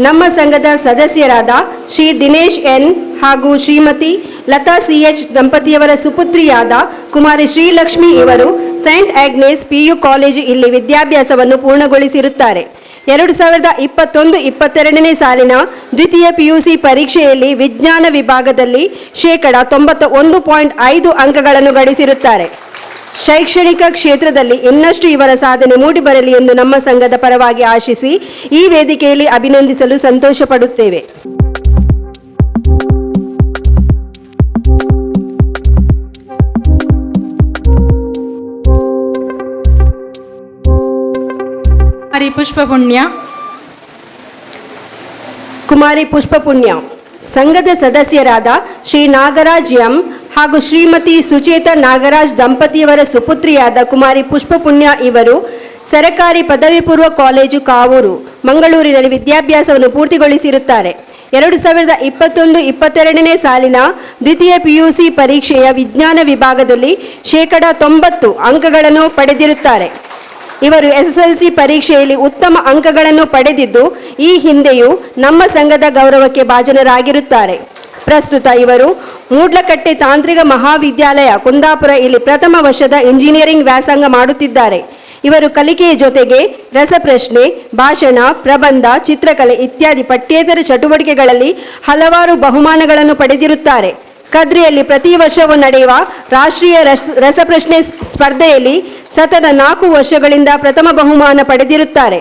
ನಮ್ಮ ಸಂಘದ ಸದಸ್ಯರಾದ ಶ್ರೀ ದಿನೇಶ್ N ಹಾಗೂ ಶ್ರೀಮತಿ ಲತಾ CH ದಂಪತಿಯವರ ಸುಪುತ್ರಿಯಾದ ಕುಮಾರಿ ಶ್ರೀಲಕ್ಷ್ಮಿ ಇವರು ಸೈಂಟ್ ಆಗ್ನೆಸ್ PU ಕಾಲೇಜು ಇಲ್ಲಿ ವಿದ್ಯಾಭ್ಯಾಸವನ್ನು ಪೂರ್ಣಗೊಳಿಸಿರುತ್ತಾರೆ. 2021-22ನೇ ಸಾಲಿನ ದ್ವಿತೀಯ PUC ಪರೀಕ್ಷೆಯಲ್ಲಿ ವಿಜ್ಞಾನ ವಿಭಾಗದಲ್ಲಿ 91.5 ಅಂಕಗಳನ್ನು ಗಳಿಸಿರುತ್ತಾರೆ. ಶೈಕ್ಷಣಿಕ ಕ್ಷೇತ್ರದಲ್ಲಿ ಇನ್ನಷ್ಟು ಇವರ ಸಾಧನೆ ಮೂಡಿಬರಲಿ ಎಂದು ನಮ್ಮ ಸಂಘದ ಪರವಾಗಿ ಆಶಿಸಿ ಈ ವೇದಿಕೆಯಲ್ಲಿ ಅಭಿನಂದಿಸಲು ಸಂತೋಷ ಪಡುತ್ತೇವೆ. ಕುಮಾರಿ ಪುಷ್ಪಪುಣ್ಯ. ಸಂಘದ ಸದಸ್ಯರಾದ ಶ್ರೀ ನಾಗರಾಜ್ ಎಂ ಹಾಗೂ ಶ್ರೀಮತಿ ಸುಚೇತಾ ನಾಗರಾಜ್ ದಂಪತಿಯವರ ಸುಪುತ್ರಿಯಾದ ಕುಮಾರಿ ಪುಷ್ಪಪುಣ್ಯ ಇವರು ಸರಕಾರಿ ಪದವಿ ಪೂರ್ವ ಕಾಲೇಜು ಕಾವೂರು ಮಂಗಳೂರಿನಲ್ಲಿ ವಿದ್ಯಾಭ್ಯಾಸವನ್ನು ಪೂರ್ತಿಗೊಳಿಸಿರುತ್ತಾರೆ. 2021-22ನೇ ಸಾಲಿನ ದ್ವಿತೀಯ PUC ಪರೀಕ್ಷೆಯ ವಿಜ್ಞಾನ ವಿಭಾಗದಲ್ಲಿ 90 ಅಂಕಗಳನ್ನು ಪಡೆದಿರುತ್ತಾರೆ. ಇವರು SSLC ಪರೀಕ್ಷೆಯಲ್ಲಿ ಉತ್ತಮ ಅಂಕಗಳನ್ನು ಪಡೆದಿದ್ದು ಈ ಹಿಂದೆಯೂ ನಮ್ಮ ಸಂಘದ ಗೌರವಕ್ಕೆ ಭಾಜನರಾಗಿರುತ್ತಾರೆ. ಪ್ರಸ್ತುತ ಇವರು ಮೂಡ್ಲಕಟ್ಟೆ ತಾಂತ್ರಿಕ ಮಹಾವಿದ್ಯಾಲಯ ಕುಂದಾಪುರ ಇಲ್ಲಿ ಪ್ರಥಮ ವರ್ಷದ ಇಂಜಿನಿಯರಿಂಗ್ ವ್ಯಾಸಂಗ ಮಾಡುತ್ತಿದ್ದಾರೆ. ಇವರು ಕಲಿಕೆಯ ಜೊತೆಗೆ ರಸಪ್ರಶ್ನೆ, ಭಾಷಣ, ಪ್ರಬಂಧ, ಚಿತ್ರಕಲೆ ಇತ್ಯಾದಿ ಪಠ್ಯೇತರ ಚಟುವಟಿಕೆಗಳಲ್ಲಿ ಹಲವಾರು ಬಹುಮಾನಗಳನ್ನು ಪಡೆದಿರುತ್ತಾರೆ. ಕದ್ರಿಯಲ್ಲಿ ಪ್ರತಿ ವರ್ಷವೂ ನಡೆಯುವ ರಾಷ್ಟ್ರೀಯ ರಸಪ್ರಶ್ನೆ ಸ್ಪರ್ಧೆಯಲ್ಲಿ ಸತತ 4 ವರ್ಷಗಳಿಂದ ಪ್ರಥಮ ಬಹುಮಾನ ಪಡೆದಿರುತ್ತಾರೆ.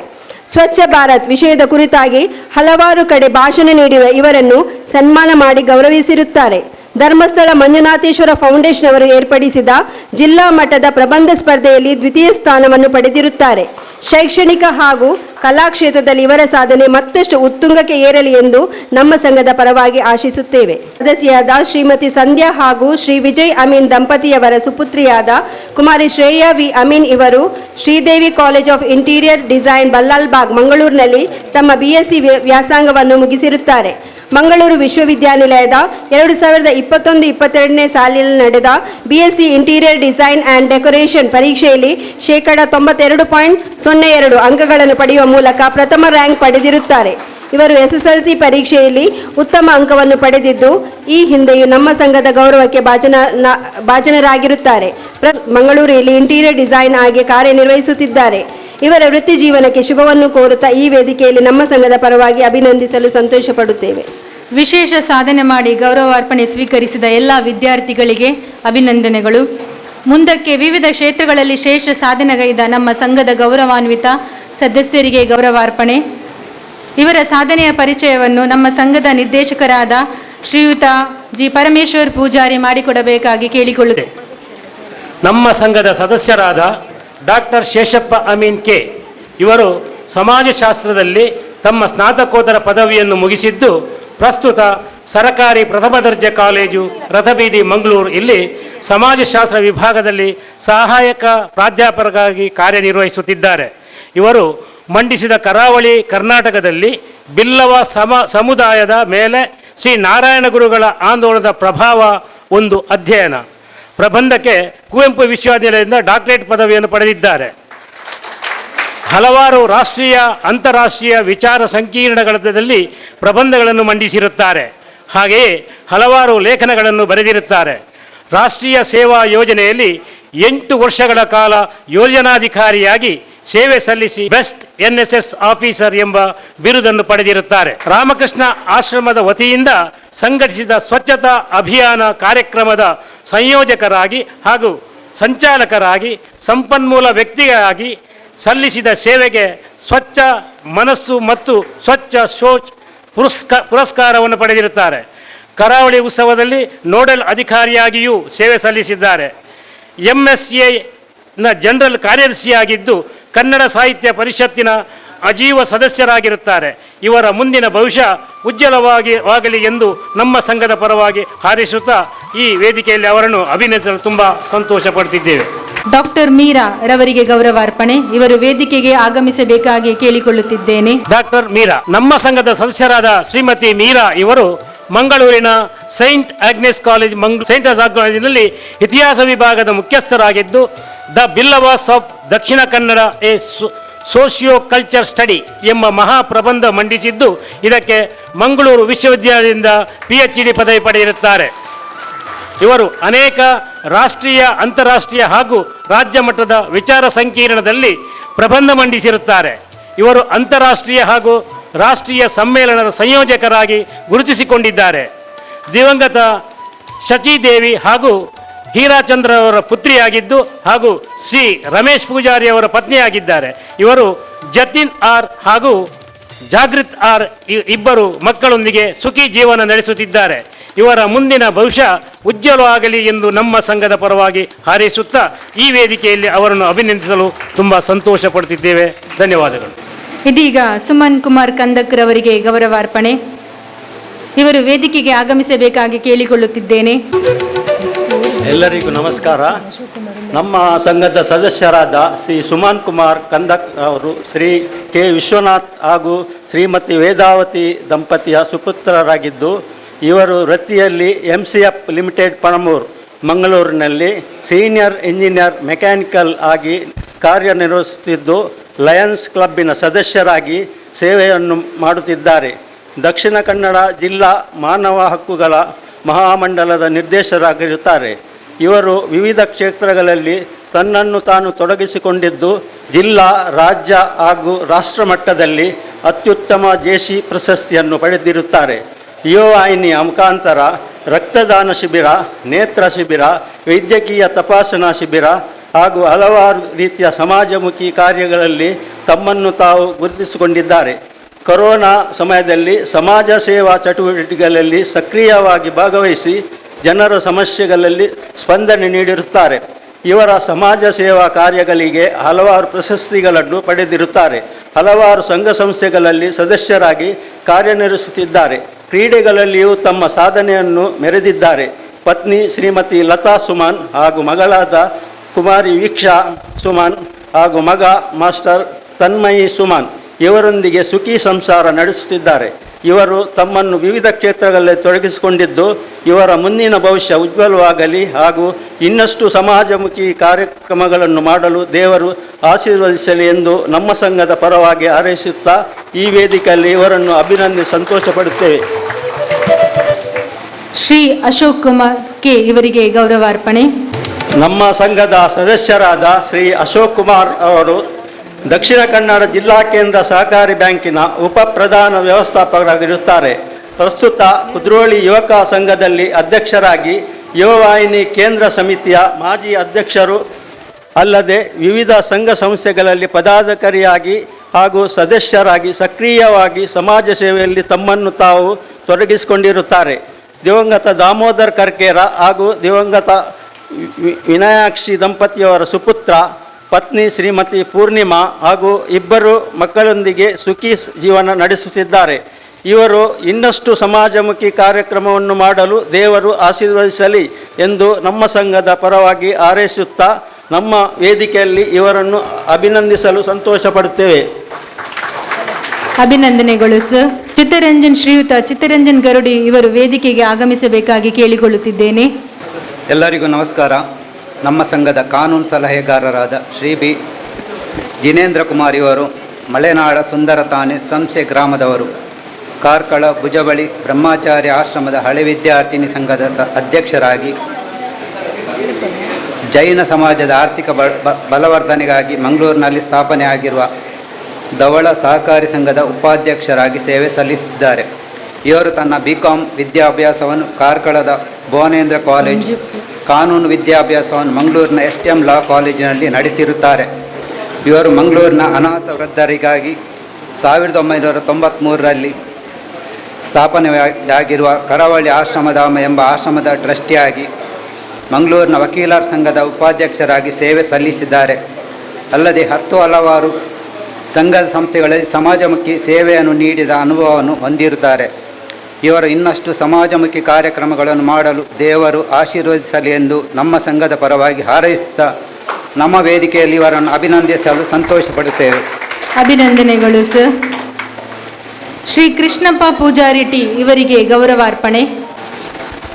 ಸ್ವಚ್ಛ ಭಾರತ್ ವಿಷಯದ ಕುರಿತಾಗಿ ಹಲವಾರು ಕಡೆ ಭಾಷಣ ನೀಡಿರುವ ಇವರನ್ನು ಸನ್ಮಾನ ಮಾಡಿ ಗೌರವಿಸಿರುತ್ತಾರೆ. ಧರ್ಮಸ್ಥಳ ಮಂಜುನಾಥೇಶ್ವರ ಫೌಂಡೇಶನ್ ಅವರು ಏರ್ಪಡಿಸಿದ ಜಿಲ್ಲಾ ಮಟ್ಟದ ಪ್ರಬಂಧ ಸ್ಪರ್ಧೆಯಲ್ಲಿ ದ್ವಿತೀಯ ಸ್ಥಾನವನ್ನು ಪಡೆದಿರುತ್ತಾರೆ. ಶೈಕ್ಷಣಿಕ ಹಾಗೂ ಕಲಾ ಕ್ಷೇತ್ರದಲ್ಲಿ ಇವರ ಸಾಧನೆ ಮತ್ತಷ್ಟು ಉತ್ತುಂಗಕ್ಕೆ ಏರಲಿ ಎಂದು ನಮ್ಮ ಸಂಘದ ಪರವಾಗಿ ಆಶಿಸುತ್ತೇವೆ. ಸದಸ್ಯರಾದ ಶ್ರೀಮತಿ ಸಂಧ್ಯಾ ಹಾಗೂ ಶ್ರೀ ವಿಜಯ್ ಅಮೀನ್ ದಂಪತಿಯವರ ಸುಪುತ್ರಿಯಾದ ಕುಮಾರಿ ಶ್ರೇಯಾ ವಿ ಅಮೀನ್ ಇವರು Shridevi college of interior design Ballalbagh ಮಂಗಳೂರಿನಲ್ಲಿ ತಮ್ಮ BSc ವ್ಯಾಸಂಗವನ್ನು ಮುಗಿಸಿರುತ್ತಾರೆ. ಮಂಗಳೂರು ವಿಶ್ವವಿದ್ಯಾನಿಲಯದ 2021-22ನೇ ಸಾಲಿನಲ್ಲಿ ನಡೆದ BSc interior design and decoration ಪರೀಕ್ಷೆಯಲ್ಲಿ ಶೇಕಡ 92.02 ಅಂಕಗಳನ್ನು ಪಡೆಯುವ ಮೂಲಕ ಪ್ರಥಮ ರ್ಯಾಂಕ್ ಪಡೆದಿರುತ್ತಾರೆ. ಇವರು SSLC ಪರೀಕ್ಷೆಯಲ್ಲಿ ಉತ್ತಮ ಅಂಕವನ್ನು ಪಡೆದಿದ್ದು ಈ ಹಿಂದೆಯೂ ನಮ್ಮ ಸಂಘದ ಗೌರವಕ್ಕೆ ಭಾಜನರಾಗಿರುತ್ತಾರೆ. ಮಂಗಳೂರಿನಲ್ಲಿ ಇಂಟೀರಿಯರ್ ಡಿಸೈನ್ ಆಗಿ ಕಾರ್ಯನಿರ್ವಹಿಸುತ್ತಿದ್ದಾರೆ. ಇವರ ವೃತ್ತಿ ಜೀವನಕ್ಕೆ ಶುಭವನ್ನು ಕೋರುತ್ತಾ ಈ ವೇದಿಕೆಯಲ್ಲಿ ನಮ್ಮ ಸಂಘದ ಪರವಾಗಿ ಅಭಿನಂದಿಸಲು ಸಂತೋಷ ಪಡುತ್ತೇವೆ. ವಿಶೇಷ ಸಾಧನೆ ಮಾಡಿ ಗೌರವಾರ್ಪಣೆ ಸ್ವೀಕರಿಸಿದ ಎಲ್ಲ ವಿದ್ಯಾರ್ಥಿಗಳಿಗೆ ಅಭಿನಂದನೆಗಳು. ಮುಂದಕ್ಕೆ ವಿವಿಧ ಕ್ಷೇತ್ರಗಳಲ್ಲಿ ಶ್ರೇಷ್ಠ ಸಾಧನೆಗೈದ ನಮ್ಮ ಸಂಘದ ಗೌರವಾನ್ವಿತ ಸದಸ್ಯರಿಗೆ ಗೌರವಾರ್ಪಣೆ. ಇವರ ಸಾಧನೆಯ ಪರಿಚಯವನ್ನು ನಮ್ಮ ಸಂಘದ ನಿರ್ದೇಶಕರಾದ ಶ್ರೀಯುತ ಜಿ ಪರಮೇಶ್ವರ್ ಪೂಜಾರಿ ಮಾಡಿಕೊಡಬೇಕಾಗಿ ಕೇಳಿಕೊಳ್ಳುತ್ತೇವೆ. ನಮ್ಮ ಸಂಘದ ಸದಸ್ಯರಾದ ಡಾಕ್ಟರ್ ಶೇಷಪ್ಪ ಅಮೀನ್ ಕೆ ಇವರು ಸಮಾಜಶಾಸ್ತ್ರದಲ್ಲಿ ತಮ್ಮ ಸ್ನಾತಕೋತ್ತರ ಪದವಿಯನ್ನು ಮುಗಿಸಿದ್ದು ಪ್ರಸ್ತುತ ಸರಕಾರಿ ಪ್ರಥಮ ದರ್ಜೆ ಕಾಲೇಜು ರಥಬೀದಿ ಮಂಗಳೂರು ಇಲ್ಲಿ ಸಮಾಜಶಾಸ್ತ್ರ ವಿಭಾಗದಲ್ಲಿ ಸಹಾಯಕ ಪ್ರಾಧ್ಯಾಪಕರಾಗಿ ಕಾರ್ಯನಿರ್ವಹಿಸುತ್ತಿದ್ದಾರೆ. ಇವರು ಮಂಡಿಸಿದ ಕರಾವಳಿ ಕರ್ನಾಟಕದಲ್ಲಿ ಬಿಲ್ಲವ ಸಮುದಾಯದ ಮೇಲೆ ಶ್ರೀ ನಾರಾಯಣ ಗುರುಗಳ ಆಂದೋಲನದ ಪ್ರಭಾವ ಒಂದು ಅಧ್ಯಯನ ಪ್ರಬಂಧಕ್ಕೆ ಕುವೆಂಪು ವಿಶ್ವವಿದ್ಯಾಲಯದಿಂದ ಡಾಕ್ಟರೇಟ್ ಪದವಿಯನ್ನು ಪಡೆದಿದ್ದಾರೆ. ಹಲವಾರು ರಾಷ್ಟ್ರೀಯ ಅಂತಾರಾಷ್ಟ್ರೀಯ ವಿಚಾರ ಸಂಕಿರಣಗಳಲ್ಲಿ ಪ್ರಬಂಧಗಳನ್ನು ಮಂಡಿಸಿರುತ್ತಾರೆ. ಹಾಗೆಯೇ ಹಲವಾರು ಲೇಖನಗಳನ್ನು ಬರೆದಿರುತ್ತಾರೆ. ರಾಷ್ಟ್ರೀಯ ಸೇವಾ ಯೋಜನೆಯಲ್ಲಿ 8 ವರ್ಷಗಳ ಕಾಲ ಯೋಜನಾಧಿಕಾರಿಯಾಗಿ ಸೇವೆ ಸಲ್ಲಿಸಿ ಬೆಸ್ಟ್ NSS ಆಫೀಸರ್ ಎಂಬ ಬಿರುದನ್ನು ಪಡೆದಿರುತ್ತಾರೆ. ರಾಮಕೃಷ್ಣ ಆಶ್ರಮದ ವತಿಯಿಂದ ಸಂಘಟಿಸಿದ ಸ್ವಚ್ಛತಾ ಅಭಿಯಾನ ಕಾರ್ಯಕ್ರಮದ ಸಂಯೋಜಕರಾಗಿ ಹಾಗೂ ಸಂಚಾಲಕರಾಗಿ ಸಂಪನ್ಮೂಲ ವ್ಯಕ್ತಿಯಾಗಿ ಸಲ್ಲಿಸಿದ ಸೇವೆಗೆ ಸ್ವಚ್ಛ ಮನಸ್ಸು ಮತ್ತು ಸ್ವಚ್ಛ ಶೋಚ್ ಪುರಸ್ಕಾರವನ್ನು ಪಡೆದಿರುತ್ತಾರೆ. ಕರಾವಳಿ ಉತ್ಸವದಲ್ಲಿ ನೋಡಲ್ ಅಧಿಕಾರಿಯಾಗಿಯೂ ಸೇವೆ ಸಲ್ಲಿಸಿದ್ದಾರೆ. MSAನ ಜನರಲ್ ಕಾರ್ಯದರ್ಶಿಯಾಗಿದ್ದು ಕನ್ನಡ ಸಾಹಿತ್ಯ ಪರಿಷತ್ತಿನ ಅಜೀವ ಸದಸ್ಯರಾಗಿರುತ್ತಾರೆ. ಇವರ ಮುಂದಿನ ಭವಿಷ್ಯ ಉಜ್ವಲವಾಗಲಿ ಎಂದು ನಮ್ಮ ಸಂಘದ ಪರವಾಗಿ ಹಾರೈಸುತ್ತಾ ಈ ವೇದಿಕೆಯಲ್ಲಿ ಅವರನ್ನು ಅಭಿನಂದಿಸಲು ತುಂಬ ಸಂತೋಷ ಪಡುತ್ತಿದ್ದೇವೆ. ಡಾಕ್ಟರ್ ಮೀರಾ ರವರಿಗೆ ಗೌರವಾರ್ಪಣೆ. ಇವರು ವೇದಿಕೆಗೆ ಆಗಮಿಸಬೇಕಾಗಿ ಕೇಳಿಕೊಳ್ಳುತ್ತಿದ್ದೇನೆ. ಡಾಕ್ಟರ್ ಮೀರಾ ನಮ್ಮ ಸಂಘದ ಸದಸ್ಯರಾದ ಶ್ರೀಮತಿ ಮೀರಾ ಇವರು ಮಂಗಳೂರಿನ ಸೈಂಟ್ ಆಗ್ನೆಸ್ ಕಾಲೇಜಿನಲ್ಲಿ ಇತಿಹಾಸ ವಿಭಾಗದ ಮುಖ್ಯಸ್ಥರಾಗಿದ್ದು the Billavas of Dakshina Kannada A socio culture study ಎಂಬ ಮಹಾಪ್ರಬಂಧ ಮಂಡಿಸಿದ್ದು ಇದಕ್ಕೆ ಮಂಗಳೂರು ವಿಶ್ವವಿದ್ಯಾಲಯದಿಂದ PhD ಪದವಿ ಪಡೆದಿರುತ್ತಾರೆ. ಇವರು ಅನೇಕ ರಾಷ್ಟ್ರೀಯ ಅಂತಾರಾಷ್ಟ್ರೀಯ ಹಾಗೂ ರಾಜ್ಯ ಮಟ್ಟದ ವಿಚಾರ ಸಂಕಿರಣದಲ್ಲಿ ಪ್ರಬಂಧ ಮಂಡಿಸಿರುತ್ತಾರೆ. ಇವರು ಅಂತಾರಾಷ್ಟ್ರೀಯ ಹಾಗೂ ರಾಷ್ಟ್ರೀಯ ಸಮ್ಮೇಳನದ ಸಂಯೋಜಕರಾಗಿ ಗುರುತಿಸಿಕೊಂಡಿದ್ದಾರೆ. ದಿವಂಗತ ಶಚಿದೇವಿ ಹಾಗೂ ಹೀರಾಚಂದ್ರ ಅವರ ಪುತ್ರಿಯಾಗಿದ್ದು ಹಾಗೂ ಶ್ರೀ ರಮೇಶ್ ಪೂಜಾರಿ ಅವರ ಪತ್ನಿಯಾಗಿದ್ದಾರೆ. ಇವರು ಜತಿನ್ ಆರ್ ಹಾಗೂ ಜಾಗೃತ್ ಆರ್ ಇಬ್ಬರು ಮಕ್ಕಳೊಂದಿಗೆ ಸುಖಿ ಜೀವನ ನಡೆಸುತ್ತಿದ್ದಾರೆ. ಇವರ ಮುಂದಿನ ಭವಿಷ್ಯ ಉಜ್ವಲವಾಗಲಿ ಎಂದು ನಮ್ಮ ಸಂಘದ ಪರವಾಗಿ ಹಾರೈಸುತ್ತಾ ಈ ವೇದಿಕೆಯಲ್ಲಿ ಅವರನ್ನು ಅಭಿನಂದಿಸಲು ತುಂಬ ಸಂತೋಷ ಪಡುತ್ತಿದ್ದೇವೆ. ಧನ್ಯವಾದಗಳು. ಇದೀಗ ಸುಮನ್ ಕುಮಾರ್ ಕಂದಕ್ರವರಿಗೆ ಗೌರವಾರ್ಪಣೆ. ಇವರು ವೇದಿಕೆಗೆ ಆಗಮಿಸಬೇಕಾಗಿ ಕೇಳಿಕೊಳ್ಳುತ್ತಿದ್ದೇನೆ. ಎಲ್ಲರಿಗೂ ನಮಸ್ಕಾರ. ನಮ್ಮ ಸಂಘದ ಸದಸ್ಯರಾದ ಶ್ರೀ ಸುಮನ್ ಕುಮಾರ್ ಕಂದಕ್ ಅವರು ಶ್ರೀ ಕೆ ವಿಶ್ವನಾಥ್ ಹಾಗೂ ಶ್ರೀಮತಿ ವೇದಾವತಿ ದಂಪತಿಯ ಸುಪುತ್ರರಾಗಿದ್ದು ಇವರು ವೃತ್ತಿಯಲ್ಲಿ MCF ಲಿಮಿಟೆಡ್ ಪಣಮೂರು ಮಂಗಳೂರಿನಲ್ಲಿ ಸೀನಿಯರ್ ಇಂಜಿನಿಯರ್ ಮೆಕ್ಯಾನಿಕಲ್ ಆಗಿ ಕಾರ್ಯನಿರ್ವಹಿಸುತ್ತಿದ್ದು ಲಯನ್ಸ್ ಕ್ಲಬ್ಬಿನ ಸದಸ್ಯರಾಗಿ ಸೇವೆಯನ್ನು ಮಾಡುತ್ತಿದ್ದಾರೆ. ದಕ್ಷಿಣ ಕನ್ನಡ ಜಿಲ್ಲಾ ಮಾನವ ಹಕ್ಕುಗಳ ಮಹಾಮಂಡಲದ ನಿರ್ದೇಶಕರಾಗಿರುತ್ತಾರೆ. ಇವರು ವಿವಿಧ ಕ್ಷೇತ್ರಗಳಲ್ಲಿ ತನ್ನನ್ನು ತಾನು ತೊಡಗಿಸಿಕೊಂಡಿದ್ದು ಜಿಲ್ಲಾ, ರಾಜ್ಯ ಹಾಗೂ ರಾಷ್ಟ್ರ ಮಟ್ಟದಲ್ಲಿ ಅತ್ಯುತ್ತಮ JC ಪ್ರಶಸ್ತಿಯನ್ನು ಪಡೆದಿರುತ್ತಾರೆ. ಯುವ ವಾಹಿನಿಯ ಮುಖಾಂತರ ರಕ್ತದಾನ ಶಿಬಿರ, ನೇತ್ರ ಶಿಬಿರ, ವೈದ್ಯಕೀಯ ತಪಾಸಣಾ ಶಿಬಿರ ಹಾಗೂ ಹಲವಾರು ರೀತಿಯ ಸಮಾಜಮುಖಿ ಕಾರ್ಯಗಳಲ್ಲಿ ತಮ್ಮನ್ನು ತಾವು ಗುರುತಿಸಿಕೊಂಡಿದ್ದಾರೆ. ಕೊರೋನಾ ಸಮಯದಲ್ಲಿ ಸಮಾಜ ಸೇವಾ ಚಟುವಟಿಕೆಗಳಲ್ಲಿ ಸಕ್ರಿಯವಾಗಿ ಭಾಗವಹಿಸಿ ಜನರ ಸಮಸ್ಯೆಗಳಲ್ಲಿ ಸ್ಪಂದನೆ ನೀಡಿರುತ್ತಾರೆ. ಇವರ ಸಮಾಜ ಸೇವಾ ಕಾರ್ಯಗಳಿಗೆ ಹಲವಾರು ಪ್ರಶಸ್ತಿಗಳನ್ನು ಪಡೆದಿರುತ್ತಾರೆ. ಹಲವಾರು ಸಂಘ ಸಂಸ್ಥೆಗಳಲ್ಲಿ ಸದಸ್ಯರಾಗಿ ಕಾರ್ಯನಿರ್ವಹಿಸುತ್ತಿದ್ದಾರೆ. ಕ್ರೀಡೆಗಳಲ್ಲಿಯೂ ತಮ್ಮ ಸಾಧನೆಯನ್ನು ಮೆರೆದಿದ್ದಾರೆ. ಪತ್ನಿ ಶ್ರೀಮತಿ ಲತಾ ಸುಮನ್ ಹಾಗೂ ಮಗಳಾದ ಕುಮಾರಿ ವೀಕ್ಷಾ ಸುಮನ್ ಹಾಗೂ ಮಗ ಮಾಸ್ಟರ್ ತನ್ಮಯಿ ಸುಮನ್ ಇವರೊಂದಿಗೆ ಸುಖಿ ಸಂಸಾರ ನಡೆಸುತ್ತಿದ್ದಾರೆ. ಇವರು ತಮ್ಮನ್ನು ವಿವಿಧ ಕ್ಷೇತ್ರಗಳಲ್ಲಿ ತೊಡಗಿಸಿಕೊಂಡಿದ್ದು ಇವರ ಮುಂದಿನ ಭವಿಷ್ಯ ಉಜ್ವಲವಾಗಲಿ ಹಾಗೂ ಇನ್ನಷ್ಟು ಸಮಾಜಮುಖಿ ಕಾರ್ಯಕ್ರಮಗಳನ್ನು ಮಾಡಲು ದೇವರು ಆಶೀರ್ವದಿಸಲಿ ಎಂದು ನಮ್ಮ ಸಂಘದ ಪರವಾಗಿ ಹಾರೈಸುತ್ತಾ ಈ ವೇದಿಕೆಯಲ್ಲಿ ಇವರನ್ನು ಅಭಿನಂದಿಸಿ ಸಂತೋಷಪಡುತ್ತೇವೆ. ಶ್ರೀ ಅಶೋಕ್ ಕುಮಾರ್ ಕೆ ಇವರಿಗೆ ಗೌರವಾರ್ಪಣೆ. ನಮ್ಮ ಸಂಘದ ಸದಸ್ಯರಾದ ಶ್ರೀ ಅಶೋಕ್ ಕುಮಾರ್ ಅವರು ದಕ್ಷಿಣ ಕನ್ನಡ ಜಿಲ್ಲಾ ಕೇಂದ್ರ ಸಹಕಾರಿ ಬ್ಯಾಂಕಿನ ಉಪ ಪ್ರಧಾನ ವ್ಯವಸ್ಥಾಪಕರಾಗಿರುತ್ತಾರೆ. ಪ್ರಸ್ತುತ ಕುದ್ರೋಳಿ ಯುವಕ ಸಂಘದಲ್ಲಿ ಅಧ್ಯಕ್ಷರಾಗಿ ಯುವವಾಹಿನಿ ಕೇಂದ್ರ ಸಮಿತಿಯ ಮಾಜಿ ಅಧ್ಯಕ್ಷರು ಅಲ್ಲದೆ ವಿವಿಧ ಸಂಘ ಸಂಸ್ಥೆಗಳಲ್ಲಿ ಪದಾಧಿಕಾರಿಯಾಗಿ ಹಾಗೂ ಸದಸ್ಯರಾಗಿ ಸಕ್ರಿಯವಾಗಿ ಸಮಾಜ ಸೇವೆಯಲ್ಲಿ ತಮ್ಮನ್ನು ತಾವು ತೊಡಗಿಸಿಕೊಂಡಿರುತ್ತಾರೆ. ದಿವಂಗತ ದಾಮೋದರ್ ಕರ್ಕೇರ ಹಾಗೂ ದಿವಂಗತ ವಿನಾಯಾಕ್ಷಿ ದಂಪತಿಯವರ ಸುಪುತ್ರ ಪತ್ನಿ ಶ್ರೀಮತಿ ಪೂರ್ಣಿಮಾ ಹಾಗೂ ಇಬ್ಬರು ಮಕ್ಕಳೊಂದಿಗೆ ಸುಖಿ ಜೀವನ ನಡೆಸುತ್ತಿದ್ದಾರೆ. ಇವರು ಇನ್ನಷ್ಟು ಸಮಾಜಮುಖಿ ಕಾರ್ಯಕ್ರಮವನ್ನು ಮಾಡಲು ದೇವರು ಆಶೀರ್ವದಿಸಲಿ ಎಂದು ನಮ್ಮ ಸಂಘದ ಪರವಾಗಿ ಹಾರೈಸುತ್ತಾ ನಮ್ಮ ವೇದಿಕೆಯಲ್ಲಿ ಇವರನ್ನು ಅಭಿನಂದಿಸಲು ಸಂತೋಷಪಡುತ್ತೇವೆ. ಅಭಿನಂದನೆಗಳು ಸರ್. ಶ್ರೀಯುತ ಚಿತ್ತರಂಜನ್ ಗರುಡಿ ಇವರು ವೇದಿಕೆಗೆ ಆಗಮಿಸಬೇಕಾಗಿ ಕೇಳಿಕೊಳ್ಳುತ್ತಿದ್ದೇನೆ. ಎಲ್ಲರಿಗೂ ನಮಸ್ಕಾರ. ನಮ್ಮ ಸಂಘದ ಕಾನೂನು ಸಲಹೆಗಾರರಾದ ಶ್ರೀ ಬಿ ಜಿನೇಂದ್ರ ಕುಮಾರ್ ಇವರು ಮಲೆನಾಡ ಸುಂದರತಾನೆ ಸಂಸೆ ಗ್ರಾಮದವರು. ಕಾರ್ಕಳ ಭುಜಬಳಿ ಬ್ರಹ್ಮಚಾರಿ ಆಶ್ರಮದ ಹಳೆ ವಿದ್ಯಾರ್ಥಿನಿ ಸಂಘದ ಅಧ್ಯಕ್ಷರಾಗಿ ಜೈನ ಸಮಾಜದ ಆರ್ಥಿಕ ಬಲವರ್ಧನೆಗಾಗಿ ಮಂಗಳೂರಿನಲ್ಲಿ ಸ್ಥಾಪನೆ ಆಗಿರುವ ಧವಳ ಸಹಕಾರಿ ಸಂಘದ ಉಪಾಧ್ಯಕ್ಷರಾಗಿ ಸೇವೆ ಸಲ್ಲಿಸಿದ್ದಾರೆ. ಇವರು ತನ್ನ BCom ವಿದ್ಯಾಭ್ಯಾಸವನ್ನು ಕಾರ್ಕಳದ ಭುವನೇಂದ್ರ ಕಾಲೇಜು, ಕಾನೂನು ವಿದ್ಯಾಭ್ಯಾಸವನ್ನು ಮಂಗಳೂರಿನ STM ಲಾ ಕಾಲೇಜಿನಲ್ಲಿ ನಡೆಸಿರುತ್ತಾರೆ. ಇವರು ಮಂಗಳೂರಿನ ಅನಾಥ ವೃದ್ಧರಿಗಾಗಿ 1993ರಲ್ಲಿ ಸ್ಥಾಪನೆಯಾಗಿರುವ ಕರಾವಳಿ ಆಶ್ರಮಧಾಮ ಎಂಬ ಆಶ್ರಮದ ಟ್ರಸ್ಟಿಯಾಗಿ ಮಂಗಳೂರಿನ ವಕೀಲರ ಸಂಘದ ಉಪಾಧ್ಯಕ್ಷರಾಗಿ ಸೇವೆ ಸಲ್ಲಿಸಿದ್ದಾರೆ. ಅಲ್ಲದೆ ಹಲವಾರು ಸಂಘದ ಸಂಸ್ಥೆಗಳಲ್ಲಿ ಸಮಾಜಮುಖಿ ಸೇವೆಯನ್ನು ನೀಡಿದ ಅನುಭವವನ್ನು ಹೊಂದಿರುತ್ತಾರೆ. ಇವರು ಇನ್ನಷ್ಟು ಸಮಾಜಮುಖಿ ಕಾರ್ಯಕ್ರಮಗಳನ್ನು ಮಾಡಲು ದೇವರು ಆಶೀರ್ವದಿಸಲಿ ಎಂದು ನಮ್ಮ ಸಂಘದ ಪರವಾಗಿ ಹಾರೈಸುತ್ತಾ ನಮ್ಮ ವೇದಿಕೆಯಲ್ಲಿ ಇವರನ್ನು ಅಭಿನಂದಿಸಲು ಸಂತೋಷಪಡುತ್ತೇವೆ. ಅಭಿನಂದನೆಗಳು ಸರ್. ಶ್ರೀ ಕೃಷ್ಣಪ್ಪ ಪೂಜಾರಿ ಟಿ ಇವರಿಗೆ ಗೌರವಾರ್ಪಣೆ.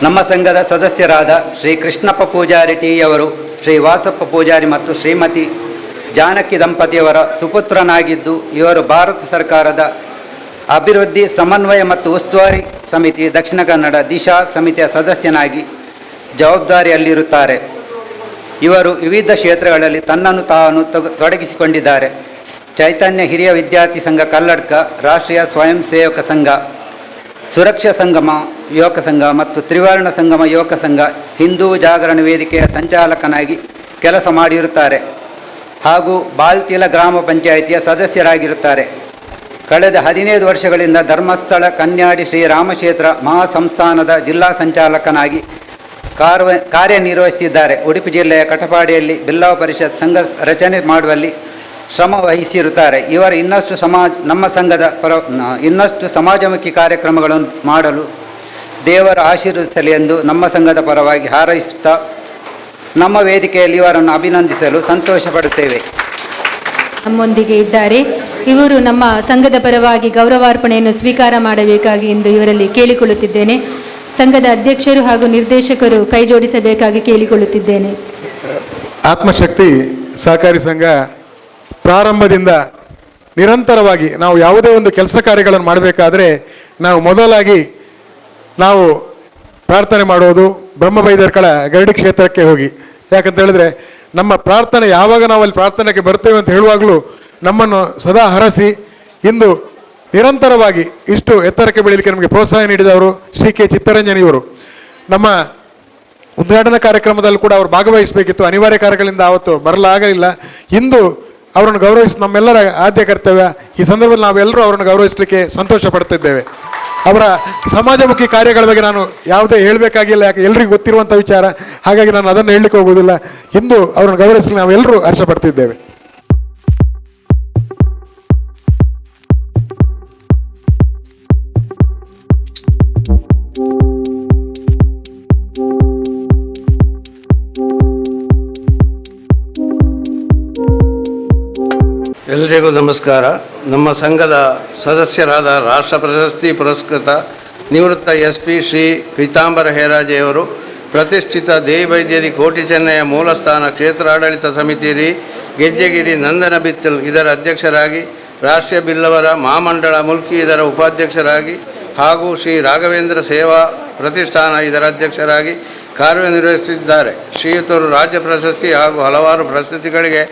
ನಮ್ಮ ಸಂಘದ ಸದಸ್ಯರಾದ ಶ್ರೀ ಕೃಷ್ಣಪ್ಪ ಪೂಜಾರಿ ಟಿ ಅವರು ಶ್ರೀ ವಾಸಪ್ಪ ಪೂಜಾರಿ ಮತ್ತು ಶ್ರೀಮತಿ ಜಾನಕಿ ದಂಪತಿಯವರ ಸುಪುತ್ರನಾಗಿದ್ದು ಇವರು ಭಾರತ ಸರ್ಕಾರದ ಅಭಿವೃದ್ಧಿ ಸಮನ್ವಯ ಮತ್ತು ಉಸ್ತುವಾರಿ ಸಮಿತಿ ದಕ್ಷಿಣ ಕನ್ನಡ ದಿಶಾ ಸಮಿತಿಯ ಸದಸ್ಯನಾಗಿ ಜವಾಬ್ದಾರಿಯಲ್ಲಿರುತ್ತಾರೆ. ಇವರು ವಿವಿಧ ಕ್ಷೇತ್ರಗಳಲ್ಲಿ ತನ್ನನ್ನು ತಾನು ತೊಡಗಿಸಿಕೊಂಡಿದ್ದಾರೆ. ಚೈತನ್ಯ ಹಿರಿಯ ವಿದ್ಯಾರ್ಥಿ ಸಂಘ ಕಲ್ಲಡ್ಕ, ರಾಷ್ಟ್ರೀಯ ಸ್ವಯಂ ಸೇವಕ ಸಂಘ, ಸುರಕ್ಷಾ ಸಂಗಮ ಯುವಕ ಸಂಘ ಮತ್ತು ತ್ರಿವರ್ಣ ಸಂಗಮ ಯುವಕ ಸಂಘ, ಹಿಂದೂ ಜಾಗರಣ ವೇದಿಕೆಯ ಸಂಚಾಲಕನಾಗಿ ಕೆಲಸ ಮಾಡಿರುತ್ತಾರೆ ಹಾಗೂ ಬಾಳ್ತಿಲ ಗ್ರಾಮ ಪಂಚಾಯಿತಿಯ ಸದಸ್ಯರಾಗಿರುತ್ತಾರೆ. ಕಳೆದ 15 ವರ್ಷಗಳಿಂದ ಧರ್ಮಸ್ಥಳ ಕನ್ಯಾಡಿ ಶ್ರೀರಾಮಕ್ಷೇತ್ರ ಮಹಾಸಂಸ್ಥಾನದ ಜಿಲ್ಲಾ ಸಂಚಾಲಕನಾಗಿ ಕಾರ್ಯನಿರ್ವಹಿಸುತ್ತಿದ್ದಾರೆ. ಉಡುಪಿ ಜಿಲ್ಲೆಯ ಕಟಪಾಡಿಯಲ್ಲಿ ಬಿಲ್ಲವ ಪರಿಷತ್ ಸಂಘ ರಚನೆ ಮಾಡುವಲ್ಲಿ ಶ್ರಮ ವಹಿಸಿರುತ್ತಾರೆ. ಇವರು ನಮ್ಮ ಸಂಘದ ಇನ್ನಷ್ಟು ಸಮಾಜಮುಖಿ ಕಾರ್ಯಕ್ರಮಗಳನ್ನು ಮಾಡಲು ದೇವರ ಆಶೀರ್ವದಿಸಲಿ ಎಂದು ನಮ್ಮ ಸಂಘದ ಪರವಾಗಿ ಹಾರೈಸುತ್ತಾ ನಮ್ಮ ವೇದಿಕೆಯಲ್ಲಿ ಇವರನ್ನು ಅಭಿನಂದಿಸಲು ಸಂತೋಷಪಡುತ್ತೇವೆ. ನಮ್ಮೊಂದಿಗೆ ಇದ್ದಾರೆ. ಇವರು ನಮ್ಮ ಸಂಘದ ಪರವಾಗಿ ಗೌರವಾರ್ಪಣೆಯನ್ನು ಸ್ವೀಕಾರ ಮಾಡಬೇಕಾಗಿ ಎಂದು ಇವರಲ್ಲಿ ಕೇಳಿಕೊಳ್ಳುತ್ತಿದ್ದೇನೆ. ಸಂಘದ ಅಧ್ಯಕ್ಷರು ಹಾಗೂ ನಿರ್ದೇಶಕರು ಕೈ ಜೋಡಿಸಬೇಕಾಗಿ ಕೇಳಿಕೊಳ್ಳುತ್ತಿದ್ದೇನೆ. ಆತ್ಮಶಕ್ತಿ ಸಹಕಾರಿ ಸಂಘ ಪ್ರಾರಂಭದಿಂದ ನಿರಂತರವಾಗಿ ನಾವು ಯಾವುದೇ ಒಂದು ಕೆಲಸ ಕಾರ್ಯಗಳನ್ನು ಮಾಡಬೇಕಾದ್ರೆ ನಾವು ಮೊದಲಾಗಿ ನಾವು ಪ್ರಾರ್ಥನೆ ಮಾಡೋದು ಬ್ರಹ್ಮಬೈದರ್ಕಳ ಗರಡಿ ಕ್ಷೇತ್ರಕ್ಕೆ ಹೋಗಿ. ಯಾಕಂತ ಹೇಳಿದ್ರೆ ನಮ್ಮ ಪ್ರಾರ್ಥನೆ ಯಾವಾಗ ನಾವು ಅಲ್ಲಿ ಪ್ರಾರ್ಥನೆಗೆ ಬರ್ತೇವೆ ಅಂತ ಹೇಳುವಾಗಲೂ ನಮ್ಮನ್ನು ಸದಾ ಹರಸಿ ಇಂದು ನಿರಂತರವಾಗಿ ಇಷ್ಟು ಎತ್ತರಕ್ಕೆ ಬೆಳೀಲಿಕ್ಕೆ ನಮಗೆ ಪ್ರೋತ್ಸಾಹ ನೀಡಿದವರು ಶ್ರೀ ಕೆ ಚಿತ್ತರಂಜನ್ ಇವರು. ನಮ್ಮ ಉದ್ಘಾಟನಾ ಕಾರ್ಯಕ್ರಮದಲ್ಲಿ ಕೂಡ ಅವರು ಭಾಗವಹಿಸಬೇಕಿತ್ತು. ಅನಿವಾರ್ಯ ಕಾರ್ಯಗಳಿಂದ ಆವತ್ತು ಬರಲಾಗಲಿಲ್ಲ. ಇಂದು ಅವರನ್ನು ಗೌರವಿಸಿ ನಮ್ಮೆಲ್ಲರ ಆದ್ಯ ಕರ್ತವ್ಯ. ಈ ಸಂದರ್ಭದಲ್ಲಿ ನಾವೆಲ್ಲರೂ ಅವರನ್ನು ಗೌರವಿಸಲಿಕ್ಕೆ ಸಂತೋಷ ಪಡ್ತಿದ್ದೇವೆ. ಅವರ ಸಮಾಜಮುಖಿ ಕಾರ್ಯಗಳ ಬಗ್ಗೆ ನಾನು ಯಾವುದೇ ಹೇಳಬೇಕಾಗಿಲ್ಲ, ಯಾಕೆ ಎಲ್ರಿಗೂ ಗೊತ್ತಿರುವಂಥ ವಿಚಾರ. ಹಾಗಾಗಿ ನಾನು ಅದನ್ನು ಹೇಳಲಿಕ್ಕೆ ಹೋಗುವುದಿಲ್ಲ. ಇಂದು ಅವರನ್ನು ಗೌರವಿಸಲಿಕ್ಕೆ ನಾವೆಲ್ಲರೂ ಹರ್ಷಪಡ್ತಿದ್ದೇವೆ. ಎಲ್ಲರಿಗೂ ನಮಸ್ಕಾರ. ನಮ್ಮ ಸಂಘದ ಸದಸ್ಯರಾದ ರಾಷ್ಟ್ರ ಪ್ರಶಸ್ತಿ ಪುರಸ್ಕೃತ ನಿವೃತ್ತ SP ಶ್ರೀ ಪೀತಾಂಬರ ಹೇರಾಜೆಯವರು ಪ್ರತಿಷ್ಠಿತ ದೇವೈದ್ಯರಿ ಕೋಟಿ ಚೆನ್ನಯ ಮೂಲಸ್ಥಾನ ಕ್ಷೇತ್ರಾಡಳಿತ ಸಮಿತಿಯಲ್ಲಿ ಗೆಜ್ಜೆಗಿರಿ ನಂದನ ಬಿತ್ತಲ್ ಇದರ ಅಧ್ಯಕ್ಷರಾಗಿ, ರಾಷ್ಟ್ರೀಯ ಬಿಲ್ಲವರ ಮಹಾಮಂಡಳ ಮುಲ್ಕಿ ಇದರ ಉಪಾಧ್ಯಕ್ಷರಾಗಿ ಹಾಗೂ ಶ್ರೀ ರಾಘವೇಂದ್ರ ಸೇವಾ ಪ್ರತಿಷ್ಠಾನ ಇದರ ಅಧ್ಯಕ್ಷರಾಗಿ ಕಾರ್ಯನಿರ್ವಹಿಸಿದ್ದಾರೆ. ಶ್ರೀಯುತರು ರಾಜ್ಯ ಪ್ರಶಸ್ತಿ ಹಾಗೂ ಹಲವಾರು ಪ್ರಶಸ್ತಿಗಳಿಗೆ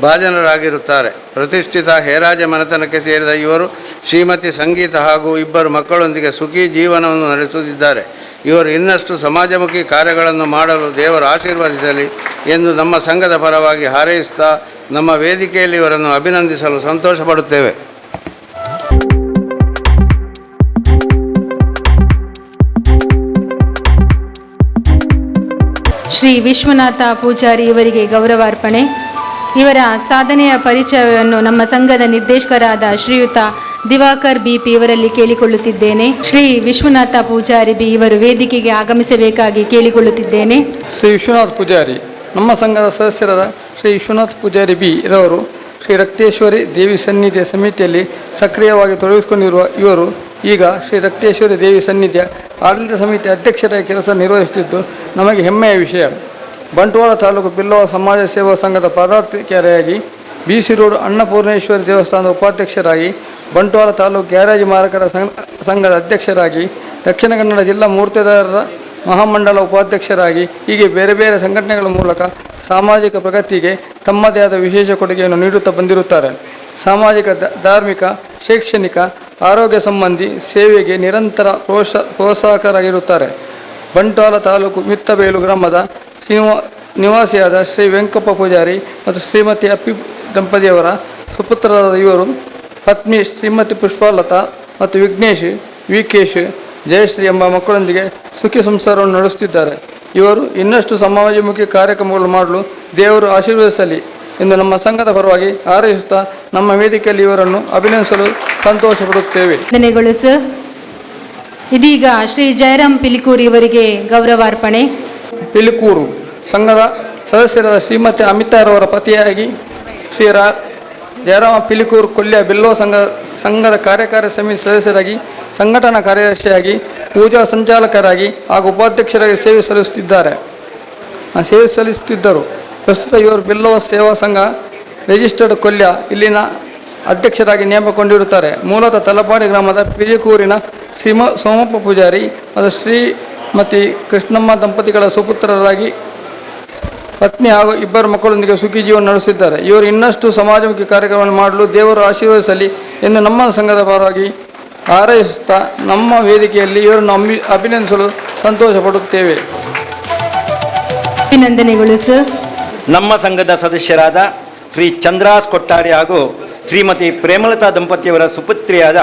ಭಾಜನರಾಗಿರುತ್ತಾರೆ. ಪ್ರತಿಷ್ಠಿತ ಹೇರಾಜ ಮನೆತನಕ್ಕೆ ಸೇರಿದ ಇವರು ಶ್ರೀಮತಿ ಸಂಗೀತ ಹಾಗೂ ಇಬ್ಬರು ಮಕ್ಕಳೊಂದಿಗೆ ಸುಖಿ ಜೀವನವನ್ನು ನಡೆಸುತ್ತಿದ್ದಾರೆ. ಇವರು ಇನ್ನಷ್ಟು ಸಮಾಜಮುಖಿ ಕಾರ್ಯಗಳನ್ನು ಮಾಡಲು ದೇವರು ಆಶೀರ್ವದಿಸಲಿ ಎಂದು ನಮ್ಮ ಸಂಘದ ಪರವಾಗಿ ಹಾರೈಸುತ್ತಾ ನಮ್ಮ ವೇದಿಕೆಯಲ್ಲಿ ಇವರನ್ನು ಅಭಿನಂದಿಸಲು ಸಂತೋಷ ಪಡುತ್ತೇವೆ. ಶ್ರೀ ವಿಶ್ವನಾಥ ಪೂಜಾರಿ ಇವರಿಗೆ ಗೌರವಾರ್ಪಣೆ. ಇವರ ಸಾಧನೆಯ ಪರಿಚಯವನ್ನು ನಮ್ಮ ಸಂಘದ ನಿರ್ದೇಶಕರಾದ ಶ್ರೀಯುತ ದಿವಾಕರ್ BP ಇವರಲ್ಲಿ ಕೇಳಿಕೊಳ್ಳುತ್ತಿದ್ದೇನೆ. ಶ್ರೀ ವಿಶ್ವನಾಥ ಪೂಜಾರಿ B ಇವರು ವೇದಿಕೆಗೆ ಆಗಮಿಸಬೇಕಾಗಿ ಕೇಳಿಕೊಳ್ಳುತ್ತಿದ್ದೇನೆ. ಶ್ರೀ ವಿಶ್ವನಾಥ ಪೂಜಾರಿ, ನಮ್ಮ ಸಂಘದ ಸದಸ್ಯರಾದ ಶ್ರೀ ವಿಶ್ವನಾಥ ಪೂಜಾರಿ B ಇರವರು ಶ್ರೀ ರಕ್ತೇಶ್ವರಿ ದೇವಿ ಸನ್ನಿಧಿಯ ಸಮಿತಿಯಲ್ಲಿ ಸಕ್ರಿಯವಾಗಿ ತೊಡಗಿಸಿಕೊಂಡಿರುವ ಇವರು ಈಗ ಶ್ರೀ ರಕ್ತೇಶ್ವರಿ ದೇವಿ ಸನ್ನಿಧಿಯ ಆಡಳಿತ ಸಮಿತಿ ಅಧ್ಯಕ್ಷರಾಗಿ ಕೆಲಸ ನಿರ್ವಹಿಸುತ್ತಿದ್ದು ನಮಗೆ ಹೆಮ್ಮೆಯ ವಿಷಯ. ಬಂಟ್ವಾಳ ತಾಲೂಕು ಬಿಲ್ಲವ ಸಮಾಜ ಸೇವಾ ಸಂಘದ ಪದಾಧಿಕಾರಿಯಾಗಿ, BC ರೋಡ್ ಅನ್ನಪೂರ್ಣೇಶ್ವರಿ ದೇವಸ್ಥಾನದ ಉಪಾಧ್ಯಕ್ಷರಾಗಿ, ಬಂಟ್ವಾಳ ತಾಲೂಕು ಗ್ಯಾರೇಜ್ ಮಾರಕರ ಸಂಘದ ಅಧ್ಯಕ್ಷರಾಗಿ, ದಕ್ಷಿಣ ಕನ್ನಡ ಜಿಲ್ಲಾ ಮೂರ್ತಿದಾರರ ಮಹಾಮಂಡಲ ಉಪಾಧ್ಯಕ್ಷರಾಗಿ, ಹೀಗೆ ಬೇರೆ ಬೇರೆ ಸಂಘಟನೆಗಳ ಮೂಲಕ ಸಾಮಾಜಿಕ ಪ್ರಗತಿಗೆ ತಮ್ಮದೇ ಆದ ವಿಶೇಷ ಕೊಡುಗೆಯನ್ನು ನೀಡುತ್ತಾ ಬಂದಿರುತ್ತಾರೆ. ಸಾಮಾಜಿಕ, ಧಾರ್ಮಿಕ, ಶೈಕ್ಷಣಿಕ, ಆರೋಗ್ಯ ಸಂಬಂಧಿ ಸೇವೆಗೆ ನಿರಂತರ ಪ್ರೋತ್ಸಾಹಕರಾಗಿರುತ್ತಾರೆ. ಬಂಟ್ವಾಳ ತಾಲೂಕು ಮಿತ್ತಬೇಲು ಗ್ರಾಮದ ನಿವಾಸಿಯಾದ ಶ್ರೀ ವೆಂಕಪ್ಪ ಪೂಜಾರಿ ಮತ್ತು ಶ್ರೀಮತಿ ಅಪ್ಪಿ ದಂಪತಿಯವರ ಸುಪುತ್ರರಾದ ಇವರು ಪತ್ನಿ ಶ್ರೀಮತಿ ಪುಷ್ಪಲತಾ ಮತ್ತು ವಿಘ್ನೇಶ್, ವಿಕೇಶ್, ಜಯಶ್ರೀ ಎಂಬ ಮಕ್ಕಳೊಂದಿಗೆ ಸುಖಿ ಸಂಸಾರವನ್ನು ನಡೆಸುತ್ತಿದ್ದಾರೆ. ಇವರು ಇನ್ನಷ್ಟು ಸಮಾಜಮುಖಿ ಕಾರ್ಯಕ್ರಮಗಳು ಮಾಡಲು ದೇವರು ಆಶೀರ್ವದಿಸಲಿ ಎಂದು ನಮ್ಮ ಸಂಘದ ಪರವಾಗಿ ಹಾರೈಸುತ್ತಾ ನಮ್ಮ ವೇದಿಕೆಯಲ್ಲಿ ಇವರನ್ನು ಅಭಿನಂದಿಸಲು ಸಂತೋಷ ಪಡುತ್ತೇವೆ. ಧನ್ಯವಾದಗಳು ಸರ್. ಇದೀಗ ಶ್ರೀ ಜಯರಾಮ್ ಪಿಲಿಕೂರ್ ಇವರಿಗೆ ಗೌರವಾರ್ಪಣೆ. ಪಿಲಿಕೂರು ಸಂಘದ ಸದಸ್ಯರಾದ ಶ್ರೀಮತಿ ಅಮಿತಾರವರ ಪತಿಯಾಗಿ ಶ್ರೀ ಜಯರಾಮ ಪಿಲಿಕೂರು ಕೊಲ್ಯ ಬಿಲ್ಲೋ ಸಂಘದ ಕಾರ್ಯಕಾರಿ ಸಮಿತಿ ಸದಸ್ಯರಾಗಿ, ಸಂಘಟನಾ ಕಾರ್ಯದರ್ಶಿಯಾಗಿ, ಪೂಜಾ ಸಂಚಾಲಕರಾಗಿ ಹಾಗೂ ಉಪಾಧ್ಯಕ್ಷರಾಗಿ ಸೇವೆ ಸಲ್ಲಿಸುತ್ತಿದ್ದರು. ಪ್ರಸ್ತುತ ಇವರು ಬಿಲ್ಲವ ಸೇವಾ ಸಂಘ ರಿಜಿಸ್ಟರ್ಡ್ ಕೊಲ್ಯ ಇಲ್ಲಿನ ಅಧ್ಯಕ್ಷರಾಗಿ ನೇಮಕೊಂಡಿರುತ್ತಾರೆ. ಮೂಲತಃ ತಲಪಾಡಿ ಗ್ರಾಮದ ಪಿಲಿಕೂರಿನ ಸೋಮಪ್ಪ ಪೂಜಾರಿ ಮತ್ತು ಶ್ರೀಮತಿ ಕೃಷ್ಣಮ್ಮ ದಂಪತಿಗಳ ಸುಪುತ್ರರಾಗಿ ಪತ್ನಿ ಹಾಗೂ ಇಬ್ಬರು ಮಕ್ಕಳೊಂದಿಗೆ ಸುಖಿ ಜೀವನ ನಡೆಸಿದ್ದಾರೆ. ಇವರು ಇನ್ನಷ್ಟು ಸಮಾಜಮುಖಿ ಕಾರ್ಯಕ್ರಮವನ್ನು ಮಾಡಲು ದೇವರು ಆಶೀರ್ವದಿಸಲಿ ಎಂದು ನಮ್ಮ ಸಂಘದ ಪರವಾಗಿ ಹಾರೈಸುತ್ತಾ ನಮ್ಮ ವೇದಿಕೆಯಲ್ಲಿ ಇವರನ್ನು ಅಭಿನಂದಿಸಲು ಸಂತೋಷ ಪಡುತ್ತೇವೆ. ಅಭಿನಂದನೆಗಳು ಸರ್. ನಮ್ಮ ಸಂಘದ ಸದಸ್ಯರಾದ ಶ್ರೀ ಚಂದ್ರಾಸ್ ಕೊಟ್ಟಾರಿ ಹಾಗೂ ಶ್ರೀಮತಿ ಪ್ರೇಮಲತಾ ದಂಪತಿಯವರ ಸುಪುತ್ರಿಯಾದ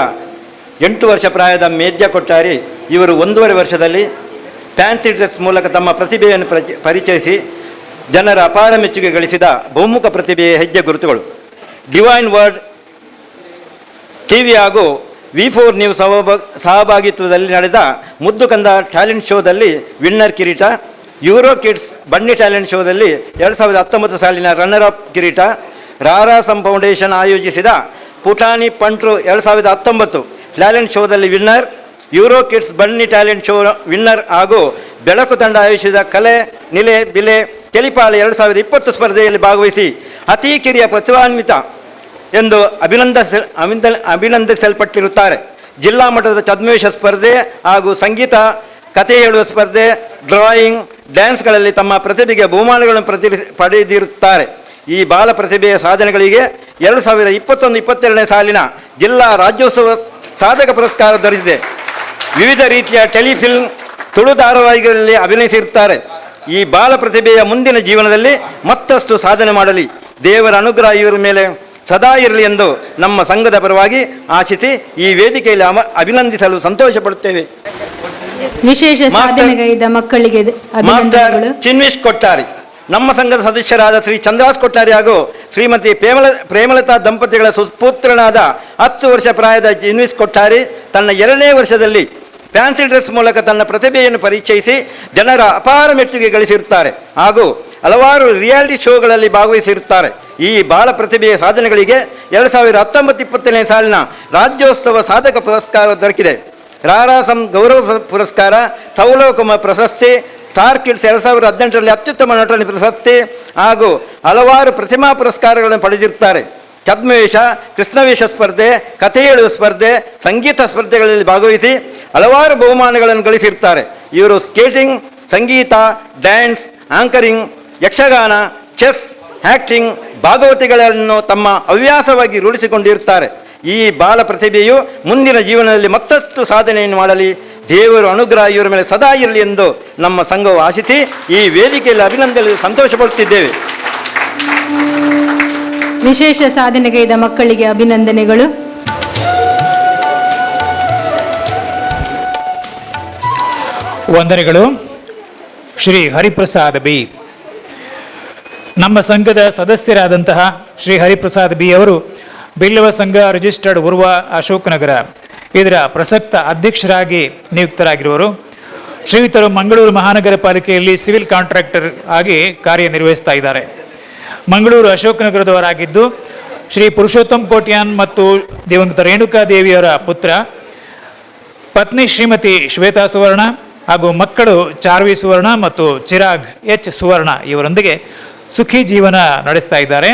8 ವರ್ಷ ಪ್ರಾಯದ ಮೇಧ್ಯ ಕೊಟ್ಟಾರಿ ಇವರು 1.5 ವರ್ಷದಲ್ಲಿ ಫ್ಯಾನ್ಸಿ ಡ್ರೆಸ್ ಮೂಲಕ ತಮ್ಮ ಪ್ರತಿಭೆಯನ್ನು ಪರಿಚಯಿಸಿ ಜನರ ಅಪಾರ ಮೆಚ್ಚುಗೆ ಗಳಿಸಿದ ಬಹುಮುಖ ಪ್ರತಿಭೆಯ ಹೆಜ್ಜೆ ಗುರುತುಗಳು. ಡಿವೈನ್ ವರ್ಡ್ TV ಹಾಗೂ V4 ನ್ಯೂಸ್ ಸಹಭಾಗಿತ್ವದಲ್ಲಿ ನಡೆದ ಮುದ್ದು ಕಂದ ಟ್ಯಾಲೆಂಟ್ ಶೋದಲ್ಲಿ ವಿನ್ನರ್ ಕಿರೀಟ, ಯೂರೋ ಕಿಡ್ಸ್ ಬನ್ನಿ ಟ್ಯಾಲೆಂಟ್ ಶೋದಲ್ಲಿ 2019 ಸಾಲಿನ ರನ್ನರ್ ಅಪ್ ಕಿರೀಟ, ರಾರಾಸಂ ಫೌಂಡೇಶನ್ ಆಯೋಜಿಸಿದ ಪುಟಾಣಿ ಪಂಟ್ರು 2019 ಟ್ಯಾಲೆಂಟ್ ಶೋದಲ್ಲಿ winner, Euro kids bunny talent show winner ಹಾಗೂ ಬೆಳಕು ತಂಡ ಆಯೋಜಿಸಿದ ಕಲೆ ನಿಲೆ ಬಿಲೆ ಕೆಲಿಪಾಲ 2020 ಸ್ಪರ್ಧೆಯಲ್ಲಿ ಭಾಗವಹಿಸಿ ಅತಿ ಕಿರಿಯ ಪ್ರತಿಭಾನ್ವಿತ ಎಂದು ಅಭಿನಂದಿಸಲ್ಪಟ್ಟಿರುತ್ತಾರೆ. ಜಿಲ್ಲಾ ಮಟ್ಟದ ಛದ್ಮವೇಶ ಸ್ಪರ್ಧೆ ಹಾಗೂ ಸಂಗೀತ, ಕಥೆ ಹೇಳುವ ಸ್ಪರ್ಧೆ, ಡ್ರಾಯಿಂಗ್, ಡ್ಯಾನ್ಸ್ಗಳಲ್ಲಿ ತಮ್ಮ ಪ್ರತಿಭೆಗೆ ಬಹುಮಾನಗಳನ್ನು ಪಡೆದಿರುತ್ತಾರೆ. ಈ ಬಾಲ ಪ್ರತಿಭೆಯ ಸಾಧನೆಗಳಿಗೆ 2021-22ನೇ ಸಾಲಿನ ಜಿಲ್ಲಾ ರಾಜ್ಯೋತ್ಸವ ಸಾಧಕ ಪುರಸ್ಕಾರ ದೊರೆತಿದೆ. ವಿವಿಧ ರೀತಿಯ ಟೆಲಿಫಿಲ್ಮ್ ತುಳು ಧಾರಾವಾಹಿಗಳಲ್ಲಿ ಅಭಿನಯಿಸಿರುತ್ತಾರೆ. ಈ ಬಾಲ ಪ್ರತಿಭೆಯ ಮುಂದಿನ ಜೀವನದಲ್ಲಿ ಮತ್ತಷ್ಟು ಸಾಧನೆ ಮಾಡಲಿ, ದೇವರ ಅನುಗ್ರಹ ಇವರ ಮೇಲೆ ಸದಾ ಇರಲಿ ಎಂದು ನಮ್ಮ ಸಂಘದ ಪರವಾಗಿ ಆಶಿಸಿ ಈ ವೇದಿಕೆಯಲ್ಲಿ ಅಭಿನಂದಿಸಲು ಸಂತೋಷ ಪಡುತ್ತೇವೆ. ವಿಶೇಷ ಸಾಧನೆಗೈದ ಮಕ್ಕಳಿಗೆ ಮಾಸ್ಟರ್ ಚಿನ್ವಿಶ್ ಕೊಟ್ಟಾರಿ, ನಮ್ಮ ಸಂಘದ ಸದಸ್ಯರಾದ ಶ್ರೀ ಚಂದ್ರಾಸ್ ಕೊಟ್ಟಾರಿ ಹಾಗೂ ಶ್ರೀಮತಿ ಪ್ರೇಮಲತಾ ದಂಪತಿಗಳ ಸುಪುತ್ರನಾದ 10 ವರ್ಷ ಪ್ರಾಯದ ಚಿನ್ವಿಶ್ ಕೊಟ್ಟಾರಿ ತನ್ನ 2ನೇ ವರ್ಷದಲ್ಲಿ ಫ್ಯಾನ್ಸಿ ಡ್ರೆಸ್ ಮೂಲಕ ತನ್ನ ಪ್ರತಿಭೆಯನ್ನು ಪರಿಚಯಿಸಿ ಜನರ ಅಪಾರ ಮೆಚ್ಚುಗೆ ಗಳಿಸಿರುತ್ತಾರೆ ಹಾಗೂ ಹಲವಾರು ರಿಯಾಲಿಟಿ ಶೋಗಳಲ್ಲಿ ಭಾಗವಹಿಸಿರುತ್ತಾರೆ. ಈ ಬಾಲ ಪ್ರತಿಭೆಯ ಸಾಧನೆಗಳಿಗೆ 2019-20 ಸಾಲಿನ ರಾಜ್ಯೋತ್ಸವ ಸಾಧಕ ಪುರಸ್ಕಾರ ದೊರಕಿದೆ. ರಾರಾಸಂ ಗೌರವ ಪುರಸ್ಕಾರ, ತೌಲೋಕಮ ಪ್ರಶಸ್ತಿ, ಸ್ಟಾರ್ ಕಿಡ್ಸ್ 2018ರಲ್ಲಿ ಅತ್ಯುತ್ತಮ ನಟನೆ ಪ್ರಶಸ್ತಿ ಹಾಗೂ ಹಲವಾರು ಪ್ರತಿಮಾ ಪುರಸ್ಕಾರಗಳನ್ನು ಪಡೆದಿರುತ್ತಾರೆ. ಛದ್ಮವೇಷ, ಕೃಷ್ಣವೇಷ ಸ್ಪರ್ಧೆ, ಕಥೆ ಹೇಳುವ ಸ್ಪರ್ಧೆ, ಸಂಗೀತ ಸ್ಪರ್ಧೆಗಳಲ್ಲಿ ಭಾಗವಹಿಸಿ ಹಲವಾರು ಬಹುಮಾನಗಳನ್ನು ಗಳಿಸಿರ್ತಾರೆ. ಇವರು ಸ್ಕೇಟಿಂಗ್, ಸಂಗೀತ, dance, anchoring, Yakshagana, chess, acting, ಭಾಗವತಿಗಳನ್ನು ತಮ್ಮ ಹವ್ಯಾಸವಾಗಿ ರೂಢಿಸಿಕೊಂಡಿರುತ್ತಾರೆ. ಈ ಬಾಲ ಪ್ರತಿಭೆಯು ಮುಂದಿನ ಜೀವನದಲ್ಲಿ ಮತ್ತಷ್ಟು ಸಾಧನೆಯನ್ನು ಮಾಡಲಿ, ದೇವರು ಅನುಗ್ರಹ ಇವರ ಮೇಲೆ ಸದಾ ಇರಲಿ ಎಂದು ನಮ್ಮ ಸಂಘವು ಆಶಿಸಿ ಈ ವೇದಿಕೆಯಲ್ಲಿ ಅಭಿನಂದನೆ ಸಂತೋಷಪಡುತ್ತಿದ್ದೇವೆ. ವಿಶೇಷ ಸಾಧನೆಗೈದ ಮಕ್ಕಳಿಗೆ ಅಭಿನಂದನೆಗಳು. ವಂದನೆಗಳು. ಶ್ರೀ ಹರಿಪ್ರಸಾದ್ ಬಿ, ನಮ್ಮ ಸಂಘದ ಸದಸ್ಯರಾದಂತಹ ಶ್ರೀ ಹರಿಪ್ರಸಾದ್ ಬಿ ಅವರು ಬಿಲ್ಲವ ಸಂಘ ರಿಜಿಸ್ಟರ್ಡ್ ಉರ್ವ ಅಶೋಕನಗರ ಇದರ ಪ್ರಸಕ್ತ ಅಧ್ಯಕ್ಷರಾಗಿ ನಿಯುಕ್ತರಾಗಿರುವರು. ಶ್ರೀಯುತರು ಮಂಗಳೂರು ಮಹಾನಗರ ಪಾಲಿಕೆಯಲ್ಲಿ ಸಿವಿಲ್ ಕಾಂಟ್ರಾಕ್ಟರ್ ಆಗಿ ಕಾರ್ಯನಿರ್ವಹಿಸ್ತಾ ಇದ್ದಾರೆ. ಮಂಗಳೂರು ಅಶೋಕನಗರದವರಾಗಿದ್ದು ಶ್ರೀ ಪುರುಷೋತ್ತಮ್ ಕೋಟ್ಯಾನ್ ಮತ್ತು ದಿವಂಗತ ರೇಣುಕಾ ದೇವಿಯವರ ಪುತ್ರ, ಪತ್ನಿ ಶ್ರೀಮತಿ ಶ್ವೇತಾ ಸುವರ್ಣ ಹಾಗೂ ಮಕ್ಕಳು ಚಾರ್ವಿ ಸುವರ್ಣ ಮತ್ತು ಚಿರಾಗ್ ಎಚ್ ಸುವರ್ಣ ಇವರೊಂದಿಗೆ ಸುಖಿ ಜೀವನ ನಡೆಸ್ತಾ ಇದ್ದಾರೆ.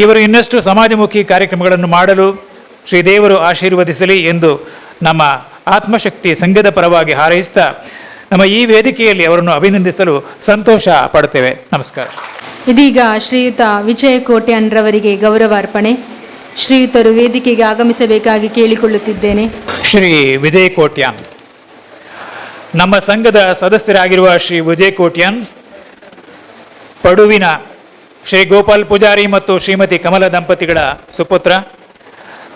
ಇವರು ಇನ್ನಷ್ಟು ಸಮಾಜಮುಖಿ ಕಾರ್ಯಕ್ರಮಗಳನ್ನು ಮಾಡಲು ಶ್ರೀದೇವರು ಆಶೀರ್ವದಿಸಲಿ ಎಂದು ನಮ್ಮ ಆತ್ಮಶಕ್ತಿ ಸಂಘದ ಪರವಾಗಿ ಹಾರೈಸ್ತಾ ನಮ್ಮ ಈ ವೇದಿಕೆಯಲ್ಲಿ ಅವರನ್ನು ಅಭಿನಂದಿಸಲು ಸಂತೋಷ ಪಡುತ್ತೇವೆ. ನಮಸ್ಕಾರ. ಇದೀಗ ಶ್ರೀಯುತ ವಿಜಯ ಕೋಟ್ಯಾನ್ರವರಿಗೆ ಗೌರವಾರ್ಪಣೆ. ಶ್ರೀಯುತರು ವೇದಿಕೆಗೆ ಆಗಮಿಸಬೇಕಾಗಿ ಕೇಳಿಕೊಳ್ಳುತ್ತಿದ್ದೇನೆ. ಶ್ರೀ ವಿಜಯ್ ಕೋಟ್ಯಾನ್, ನಮ್ಮ ಸಂಘದ ಸದಸ್ಯರಾಗಿರುವ ಶ್ರೀ ವಿಜಯ್ ಕೋಟ್ಯಾನ್ ಪಡುವಿನ ಶ್ರೀ ಗೋಪಾಲ್ ಪೂಜಾರಿ ಮತ್ತು ಶ್ರೀಮತಿ ಕಮಲ ದಂಪತಿಗಳ ಸುಪುತ್ರ.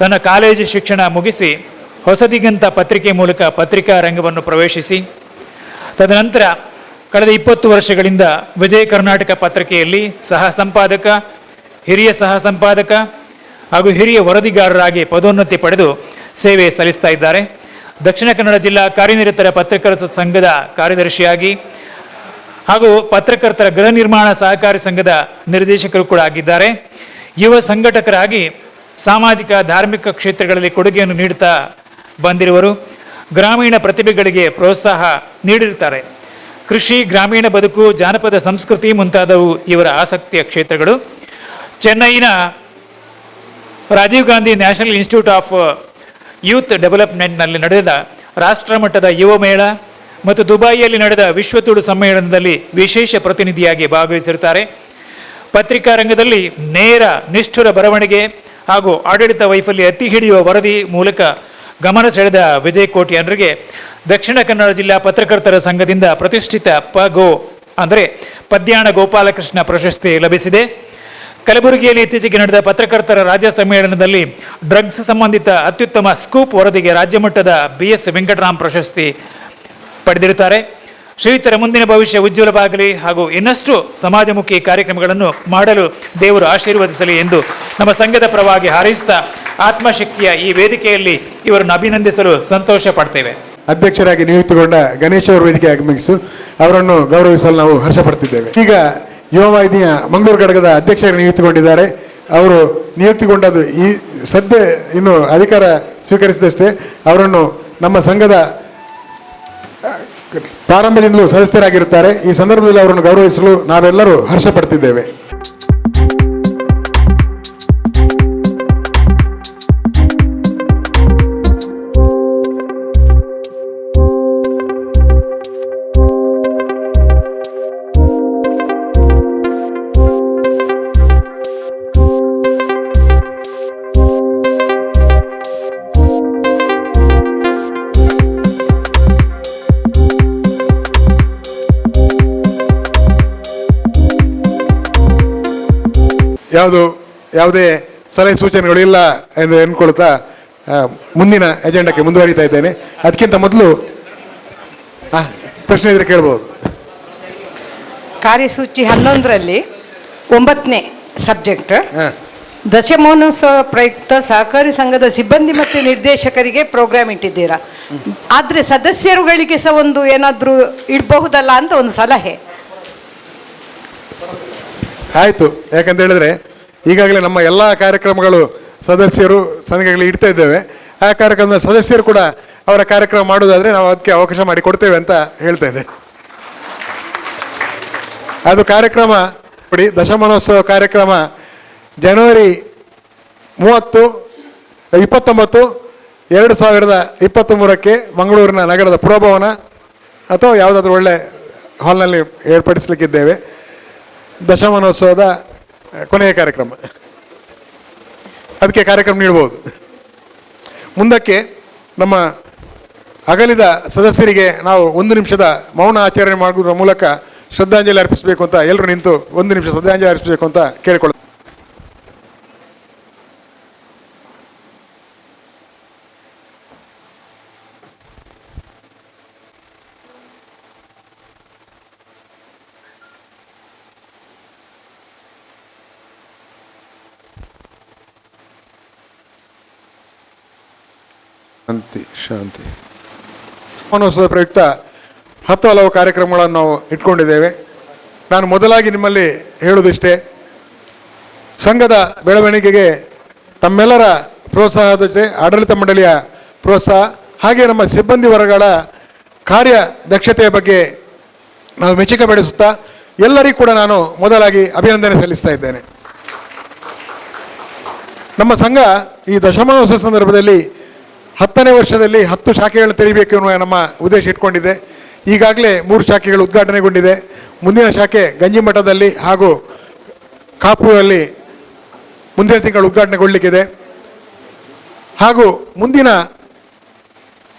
ತನ್ನ ಕಾಲೇಜು ಶಿಕ್ಷಣ ಮುಗಿಸಿ ಹೊಸದಿಗಂತ ಪತ್ರಿಕೆ ಮೂಲಕ ಪತ್ರಿಕಾ ರಂಗವನ್ನು ಪ್ರವೇಶಿಸಿ ತದನಂತರ ಕಳೆದ 20 ವರ್ಷಗಳಿಂದ ವಿಜಯ ಕರ್ನಾಟಕ ಪತ್ರಿಕೆಯಲ್ಲಿ ಸಹ ಸಂಪಾದಕ, ಹಿರಿಯ ಸಹ ಸಂಪಾದಕ ಹಾಗೂ ಹಿರಿಯ ವರದಿಗಾರರಾಗಿ ಪದೋನ್ನತಿ ಪಡೆದು ಸೇವೆ ಸಲ್ಲಿಸ್ತಾ ಇದ್ದಾರೆ. ದಕ್ಷಿಣ ಕನ್ನಡ ಜಿಲ್ಲಾ ಕಾರ್ಯನಿರತರ ಪತ್ರಕರ್ತರ ಸಂಘದ ಕಾರ್ಯದರ್ಶಿಯಾಗಿ ಹಾಗೂ ಪತ್ರಕರ್ತರ ಗೃಹ ನಿರ್ಮಾಣ ಸಹಕಾರಿ ಸಂಘದ ನಿರ್ದೇಶಕರು ಕೂಡ ಆಗಿದ್ದಾರೆ. ಯುವ ಸಂಘಟಕರಾಗಿ ಸಾಮಾಜಿಕ ಧಾರ್ಮಿಕ ಕ್ಷೇತ್ರಗಳಲ್ಲಿ ಕೊಡುಗೆಯನ್ನು ನೀಡುತ್ತಾ ಬಂದಿರುವರು. ಗ್ರಾಮೀಣ ಪ್ರತಿಭೆಗಳಿಗೆ ಪ್ರೋತ್ಸಾಹ ನೀಡಿರುತ್ತಾರೆ. ಕೃಷಿ, ಗ್ರಾಮೀಣ ಬದುಕು, ಜಾನಪದ ಸಂಸ್ಕೃತಿ ಮುಂತಾದವು ಇವರ ಆಸಕ್ತಿಯ ಕ್ಷೇತ್ರಗಳು. ಚೆನ್ನೈನ Rajiv Gandhi national institute of youth ಡೆವಲಪ್ಮೆಂಟ್ನಲ್ಲಿ ನಡೆದ ರಾಷ್ಟ್ರಮಟ್ಟದ ಯುವ ಮೇಳ ಮತ್ತು ದುಬೈಯಲ್ಲಿ ನಡೆದ ವಿಶ್ವ ತುಳು ಸಮ್ಮೇಳನದಲ್ಲಿ ವಿಶೇಷ ಪ್ರತಿನಿಧಿಯಾಗಿ ಭಾಗವಹಿಸಿರುತ್ತಾರೆ. ಪತ್ರಿಕಾ ರಂಗದಲ್ಲಿ ನೇರ ನಿಷ್ಠುರ ಬರವಣಿಗೆ ಹಾಗೂ ಆಡಳಿತ ವೈಫಲ್ಯ ಎತ್ತಿ ಹಿಡಿಯುವ ವರದಿ ಮೂಲಕ ಗಮನ ಸೆಳೆದ ವಿಜಯ್ ಕೋಟ್ಯಾನ್ರಿಗೆ ದಕ್ಷಿಣ ಕನ್ನಡ ಜಿಲ್ಲಾ ಪತ್ರಕರ್ತರ ಸಂಘದಿಂದ ಪ್ರತಿಷ್ಠಿತ ಪಗೋ ಅಂದರೆ ಪದ್ಯಾಣ ಗೋಪಾಲಕೃಷ್ಣ ಪ್ರಶಸ್ತಿ ಲಭಿಸಿದೆ. ಕಲಬುರಗಿಯಲ್ಲಿ ಇತ್ತೀಚೆಗೆ ನಡೆದ ಪತ್ರಕರ್ತರ ರಾಜ್ಯ ಸಮ್ಮೇಳನದಲ್ಲಿ ಡ್ರಗ್ಸ್ ಸಂಬಂಧಿತ ಅತ್ಯುತ್ತಮ ಸ್ಕೂಪ್ ವರದಿಗೆ ರಾಜ್ಯ ಮಟ್ಟದ BS ವೆಂಕಟರಾಮ್ ಪ್ರಶಸ್ತಿ ಪಡೆದಿರುತ್ತಾರೆ. ಶ್ರೀಯುತರ ಮುಂದಿನ ಭವಿಷ್ಯ ಉಜ್ವಲವಾಗಲಿ ಹಾಗೂ ಇನ್ನಷ್ಟು ಸಮಾಜಮುಖಿ ಕಾರ್ಯಕ್ರಮಗಳನ್ನು ಮಾಡಲು ದೇವರು ಆಶೀರ್ವದಿಸಲಿ ಎಂದು ನಮ್ಮ ಸಂಘದ ಪರವಾಗಿ ಹಾರೈಸುತ್ತಾ ಆತ್ಮಶಕ್ತಿಯ ಈ ವೇದಿಕೆಯಲ್ಲಿ ಇವರನ್ನು ಅಭಿನಂದಿಸಲು ಸಂತೋಷ ಪಡ್ತೇವೆ. ಅಧ್ಯಕ್ಷರಾಗಿ ನಿಯುಕ್ತಿಗೊಂಡ ಗಣೇಶ್ ಅವರು ವೇದಿಕೆ ಆಗಮಿಸಿ ಅವರನ್ನು ಗೌರವಿಸಲು ನಾವು ಹರ್ಷ ಪಡ್ತಿದ್ದೇವೆ. ಈಗ ಯುವ ವಾಹಿನಿಯ ಮಂಗಳೂರು ಘಟಕದ ಅಧ್ಯಕ್ಷರಾಗಿ ನಿಯುಕ್ತಿಗೊಂಡಿದ್ದಾರೆ. ಅವರು ನಿಯುಕ್ತಿಗೊಂಡದ್ದು ಈ ಸದ್ಯ ಇನ್ನು ಅಧಿಕಾರ ಸ್ವೀಕರಿಸಿದಷ್ಟೇ. ಅವರನ್ನು ನಮ್ಮ ಸಂಘದ ಪ್ರಾರಂಭದಿಂದಲೂ ಸದಸ್ಯರಾಗಿರುತ್ತಾರೆ. ಈ ಸಂದರ್ಭದಲ್ಲಿ ಅವರನ್ನು ಗೌರವಿಸಲು ನಾವೆಲ್ಲರೂ ಹರ್ಷ ಪಡ್ತಿದ್ದೇವೆ. ಯಾವುದೇ ಸಲಹೆ ಸೂಚನೆಗಳು ಇಲ್ಲ ಎಂದು ಅಂದ್ಕೊಳ್ತಾ ಮುಂದಿನ ಎಜೆಂಡಕ್ಕೆ ಮುಂದುವರಿತಾ ಇದ್ದೇನೆ. ಅದಕ್ಕಿಂತ ಮೊದಲು ಪ್ರಶ್ನೆ ಇದ್ರೆ ಕೇಳ್ಬೋದು. ಕಾರ್ಯಸೂಚಿ 11ರಲ್ಲಿ 9ನೇ ಸಬ್ಜೆಕ್ಟ್ ದಶಮಾನೋತ್ಸವ ಪ್ರಯುಕ್ತ ಸಹಕಾರಿ ಸಂಘದ ಸಿಬ್ಬಂದಿ ಮತ್ತು ನಿರ್ದೇಶಕರಿಗೆ ಪ್ರೋಗ್ರಾಮ್ ಇಟ್ಟಿದ್ದೀರಾ, ಆದರೆ ಸದಸ್ಯರುಗಳಿಗೆ ಸಹ ಒಂದು ಏನಾದರೂ ಇಡಬಹುದಲ್ಲ ಅಂತ ಒಂದು ಸಲಹೆ. ಆಯಿತು, ಯಾಕಂತ ಹೇಳಿದ್ರೆ ಈಗಾಗಲೇ ನಮ್ಮ ಎಲ್ಲ ಕಾರ್ಯಕ್ರಮಗಳು ಸದಸ್ಯರು ಸಂಘಗಳಿಗೆ ಇಡ್ತಾ ಇದ್ದೇವೆ. ಆ ಕಾರ್ಯಕ್ರಮದ ಸದಸ್ಯರು ಕೂಡ ಅವರ ಕಾರ್ಯಕ್ರಮ ಮಾಡೋದಾದರೆ ನಾವು ಅದಕ್ಕೆ ಅವಕಾಶ ಮಾಡಿ ಕೊಡ್ತೇವೆ ಅಂತ ಹೇಳ್ತಾ ಇದೆ. ಅದು ಕಾರ್ಯಕ್ರಮ ನೋಡಿ, ದಶಮಾನೋತ್ಸವ ಕಾರ್ಯಕ್ರಮ ಜನವರಿ 29, 2023 ಮಂಗಳೂರಿನ ನಗರದ ಪುರಭವನ ಅಥವಾ ಯಾವುದಾದ್ರೂ ಒಳ್ಳೆ ಹಾಲ್ನಲ್ಲಿ ಏರ್ಪಡಿಸಲಿಕ್ಕಿದ್ದೇವೆ. ದಶಮಾನೋತ್ಸವದ ಕೊನೆಯ ಕಾರ್ಯಕ್ರಮ, ಅದಕ್ಕೆ ಕಾರ್ಯಕ್ರಮ ನೀಡಬಹುದು. ಮುಂದಕ್ಕೆ ನಮ್ಮ ಅಗಲಿದ ಸದಸ್ಯರಿಗೆ ನಾವು 1 ನಿಮಿಷದ ಮೌನ ಆಚರಣೆ ಮಾಡುವುದರ ಮೂಲಕ ಶ್ರದ್ಧಾಂಜಲಿ ಅರ್ಪಿಸಬೇಕು ಅಂತ ಎಲ್ಲರೂ ನಿಂತು 1 ನಿಮಿಷ ಶ್ರದ್ಧಾಂಜಲಿ ಅರ್ಪಿಸಬೇಕು ಅಂತ ಕೇಳಿಕೊಳ್ಳ. ಶಾಂತಿ. ದಶಮಾನೋತ್ಸವದ ಪ್ರಯುಕ್ತ 10 ಹಲವು ಕಾರ್ಯಕ್ರಮಗಳನ್ನು ನಾವು ಇಟ್ಕೊಂಡಿದ್ದೇವೆ. ನಾನು ಮೊದಲಾಗಿ ನಿಮ್ಮಲ್ಲಿ ಹೇಳುವುದಿಷ್ಟೇ, ಸಂಘದ ಬೆಳವಣಿಗೆಗೆ ತಮ್ಮೆಲ್ಲರ ಪ್ರೋತ್ಸಾಹದ ಜೊತೆ ಆಡಳಿತ ಮಂಡಳಿಯ ಪ್ರೋತ್ಸಾಹ ಹಾಗೆ ನಮ್ಮ ಸಿಬ್ಬಂದಿ ವರ್ಗಗಳ ಕಾರ್ಯದಕ್ಷತೆಯ ಬಗ್ಗೆ ನಾವು ಮೆಚ್ಚುಗೆ ಪಡಿಸುತ್ತಾ ಎಲ್ಲರಿಗೂ ಕೂಡ ನಾನು ಮೊದಲಾಗಿ ಅಭಿನಂದನೆ ಸಲ್ಲಿಸ್ತಾ ಇದ್ದೇನೆ. ನಮ್ಮ ಸಂಘ ಈ ದಶಮಾನೋತ್ಸವ ಸಂದರ್ಭದಲ್ಲಿ 10ನೇ ವರ್ಷದಲ್ಲಿ 10 ಶಾಖೆಗಳನ್ನು ತೆರೀಬೇಕು ಎನ್ನುವ ನಮ್ಮ ಉದ್ದೇಶ ಇಟ್ಕೊಂಡಿದೆ. ಈಗಾಗಲೇ 3 ಶಾಖೆಗಳು ಉದ್ಘಾಟನೆಗೊಂಡಿದೆ. ಮುಂದಿನ ಶಾಖೆ ಗಂಜಿಮಠದಲ್ಲಿ ಹಾಗೂ ಕಾಪುರಲ್ಲಿ ಮುಂದಿನ ತಿಂಗಳು ಉದ್ಘಾಟನೆಗೊಳ್ಳಲಿಕ್ಕಿದೆ. ಹಾಗೂ ಮುಂದಿನ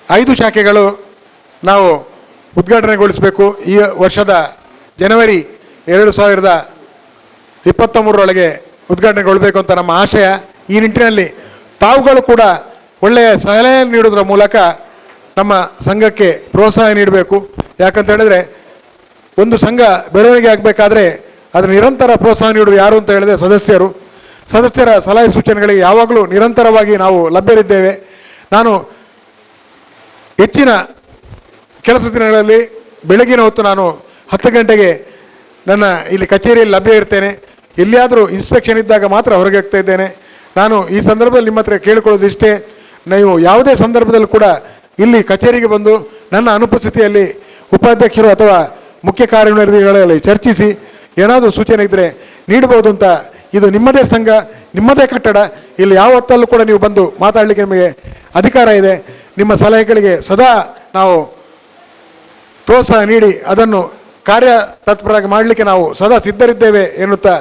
5 ಶಾಖೆಗಳು ನಾವು ಉದ್ಘಾಟನೆಗೊಳಿಸಬೇಕು. ಈ ವರ್ಷದ ಜನವರಿ 2023 ಉದ್ಘಾಟನೆಗೊಳ್ಳಬೇಕು ಅಂತ ನಮ್ಮ ಆಶಯ. ಈ ನಿಟ್ಟಿನಲ್ಲಿ ತಾವುಗಳು ಕೂಡ ಒಳ್ಳೆಯ ಸಲಹೆ ನೀಡುವುದರ ಮೂಲಕ ನಮ್ಮ ಸಂಘಕ್ಕೆ ಪ್ರೋತ್ಸಾಹ ನೀಡಬೇಕು. ಯಾಕಂತ ಹೇಳಿದ್ರೆ ಒಂದು ಸಂಘ ಬೆಳವಣಿಗೆ ಆಗಬೇಕಾದ್ರೆ ಅದರ ನಿರಂತರ ಪ್ರೋತ್ಸಾಹ ನೀಡುವುದು ಯಾರು ಅಂತ ಹೇಳಿದ್ರೆ ಸದಸ್ಯರು. ಸದಸ್ಯರ ಸಲಹೆ ಸೂಚನೆಗಳಿಗೆ ಯಾವಾಗಲೂ ನಿರಂತರವಾಗಿ ನಾವು ಲಭ್ಯರಿದ್ದೇವೆ. ನಾನು ಹೆಚ್ಚಿನ ಕೆಲಸ ದಿನಗಳಲ್ಲಿ ಬೆಳಗಿನ ಹೊತ್ತು ನಾನು 10 ಗಂಟೆಗೆ ನನ್ನ ಇಲ್ಲಿ ಕಚೇರಿಯಲ್ಲಿ ಲಭ್ಯ ಇರ್ತೇನೆ. ಎಲ್ಲಿಯಾದರೂ ಇನ್ಸ್ಪೆಕ್ಷನ್ ಇದ್ದಾಗ ಮಾತ್ರ ಹೊರಗೆ ಹೋಗ್ತಾ ಇದ್ದೇನೆ. ನಾನು ಈ ಸಂದರ್ಭದಲ್ಲಿ ನಿಮ್ಮ ಹತ್ರ ಕೇಳಿಕೊಳ್ಳೋದಿಷ್ಟೇ, ನೀವು ಯಾವುದೇ ಸಂದರ್ಭದಲ್ಲೂ ಕೂಡ ಇಲ್ಲಿ ಕಚೇರಿಗೆ ಬಂದು ನನ್ನ ಅನುಪಸ್ಥಿತಿಯಲ್ಲಿ ಉಪಾಧ್ಯಕ್ಷರು ಅಥವಾ ಮುಖ್ಯ ಕಾರ್ಯನಿರ್ವಹಿಗಳಲ್ಲಿ ಚರ್ಚಿಸಿ ಏನಾದರೂ ಸೂಚನೆ ಇದ್ದರೆ ನೀಡಬಹುದು ಅಂತ. ಇದು ನಿಮ್ಮದೇ ಸಂಘ, ನಿಮ್ಮದೇ ಕಟ್ಟಡ, ಇಲ್ಲಿ ಯಾವ ಹೊತ್ತಲ್ಲೂ ಕೂಡ ನೀವು ಬಂದು ಮಾತಾಡಲಿಕ್ಕೆ ನಿಮಗೆ ಅಧಿಕಾರ ಇದೆ. ನಿಮ್ಮ ಸಲಹೆಗಳಿಗೆ ಸದಾ ನಾವು ಪ್ರೋತ್ಸಾಹ ನೀಡಿ ಅದನ್ನು ಕಾರ್ಯತತ್ಪರವಾಗಿ ಮಾಡಲಿಕ್ಕೆ ನಾವು ಸದಾ ಸಿದ್ಧರಿದ್ದೇವೆ ಎನ್ನುತ್ತಾ,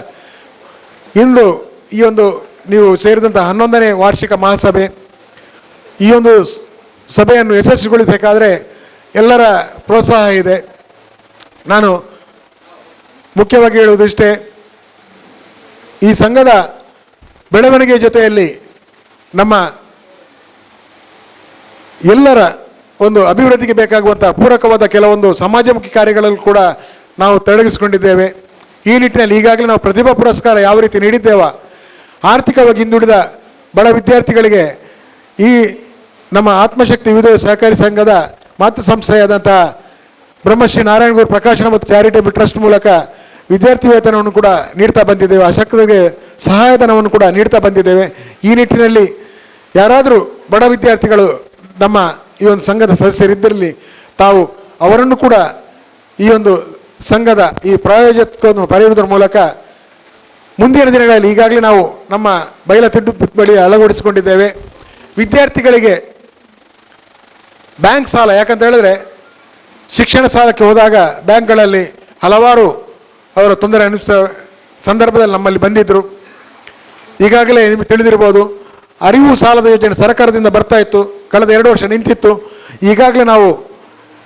ಇಂದು ಈ ಒಂದು ನೀವು ಸೇರಿದಂಥ 11ನೇ ವಾರ್ಷಿಕ ಮಹಾಸಭೆ, ಈ ಒಂದು ಸಭೆಯನ್ನು ಯಶಸ್ವಿಗೊಳಿಸಬೇಕಾದ್ರೆ ಎಲ್ಲರ ಪ್ರೋತ್ಸಾಹ ಇದೆ. ನಾನು ಮುಖ್ಯವಾಗಿ ಹೇಳುವುದಿಷ್ಟೇ, ಈ ಸಂಘದ ಬೆಳವಣಿಗೆ ಜೊತೆಯಲ್ಲಿ ನಮ್ಮ ಎಲ್ಲರ ಒಂದು ಅಭಿವೃದ್ಧಿಗೆ ಬೇಕಾಗುವಂಥ ಪೂರಕವಾದ ಕೆಲವೊಂದು ಸಮಾಜಮುಖಿ ಕಾರ್ಯಗಳಲ್ಲಿ ಕೂಡ ನಾವು ತೊಡಗಿಸಿಕೊಂಡಿದ್ದೇವೆ. ಈ ನಿಟ್ಟಿನಲ್ಲಿ ಈಗಾಗಲೇ ನಾವು ಪ್ರತಿಭಾ ಪುರಸ್ಕಾರ ಯಾವ ರೀತಿ ನೀಡಿದ್ದೇವೆ, ಆರ್ಥಿಕವಾಗಿ ಹಿಂದುಳಿದ ಬಡ ವಿದ್ಯಾರ್ಥಿಗಳಿಗೆ ಈ ನಮ್ಮ ಆತ್ಮಶಕ್ತಿ ವಿವಿಧ ಸಹಕಾರಿ ಸಂಘದ ಮಾತೃ ಸಂಸ್ಥೆಯಾದಂಥ ಬ್ರಹ್ಮಶ್ರೀ ನಾರಾಯಣಗುರು ಪ್ರಕಾಶನ ಮತ್ತು ಚಾರಿಟೇಬಲ್ ಟ್ರಸ್ಟ್ ಮೂಲಕ ವಿದ್ಯಾರ್ಥಿ ವೇತನವನ್ನು ಕೂಡ ನೀಡ್ತಾ ಬಂದಿದ್ದೇವೆ. ಅಶಕ್ತರಿಗೆ ಸಹಾಯಧನವನ್ನು ಕೂಡ ನೀಡ್ತಾ ಬಂದಿದ್ದೇವೆ. ಈ ನಿಟ್ಟಿನಲ್ಲಿ ಯಾರಾದರೂ ಬಡ ವಿದ್ಯಾರ್ಥಿಗಳು ನಮ್ಮ ಈ ಒಂದು ಸಂಘದ ಸದಸ್ಯರಿದ್ದರಲ್ಲಿ ತಾವು ಅವರನ್ನು ಕೂಡ ಈ ಒಂದು ಸಂಘದ ಈ ಪ್ರಾಯೋಜಕವನ್ನು ಪಡೆಯುವುದರ ಮೂಲಕ ಮುಂದಿನ ದಿನಗಳಲ್ಲಿ ಈಗಾಗಲೇ ನಾವು ನಮ್ಮ ಬಯಲ ತಿದ್ದುಪಡಿ ಅಳವಡಿಸಿಕೊಂಡಿದ್ದೇವೆ. ವಿದ್ಯಾರ್ಥಿಗಳಿಗೆ ಬ್ಯಾಂಕ್ ಸಾಲ, ಯಾಕಂತ ಹೇಳಿದ್ರೆ ಶಿಕ್ಷಣ ಸಾಲಕ್ಕೆ ಹೋದಾಗ ಬ್ಯಾಂಕ್ಗಳಲ್ಲಿ ಹಲವಾರು ಅವರ ತೊಂದರೆ ಅನುಭವಿಸೋ ಸಂದರ್ಭದಲ್ಲಿ ನಮ್ಮಲ್ಲಿ ಬಂದಿದ್ದರು. ಈಗಾಗಲೇ ನಿಮಗೆ ತಿಳಿದಿರ್ಬೋದು, ಅರಿವು ಸಾಲದ ಯೋಜನೆ ಸರ್ಕಾರದಿಂದ ಬರ್ತಾ ಇತ್ತು, ಕಳೆದ 2 ವರ್ಷ ನಿಂತಿತ್ತು. ಈಗಾಗಲೇ ನಾವು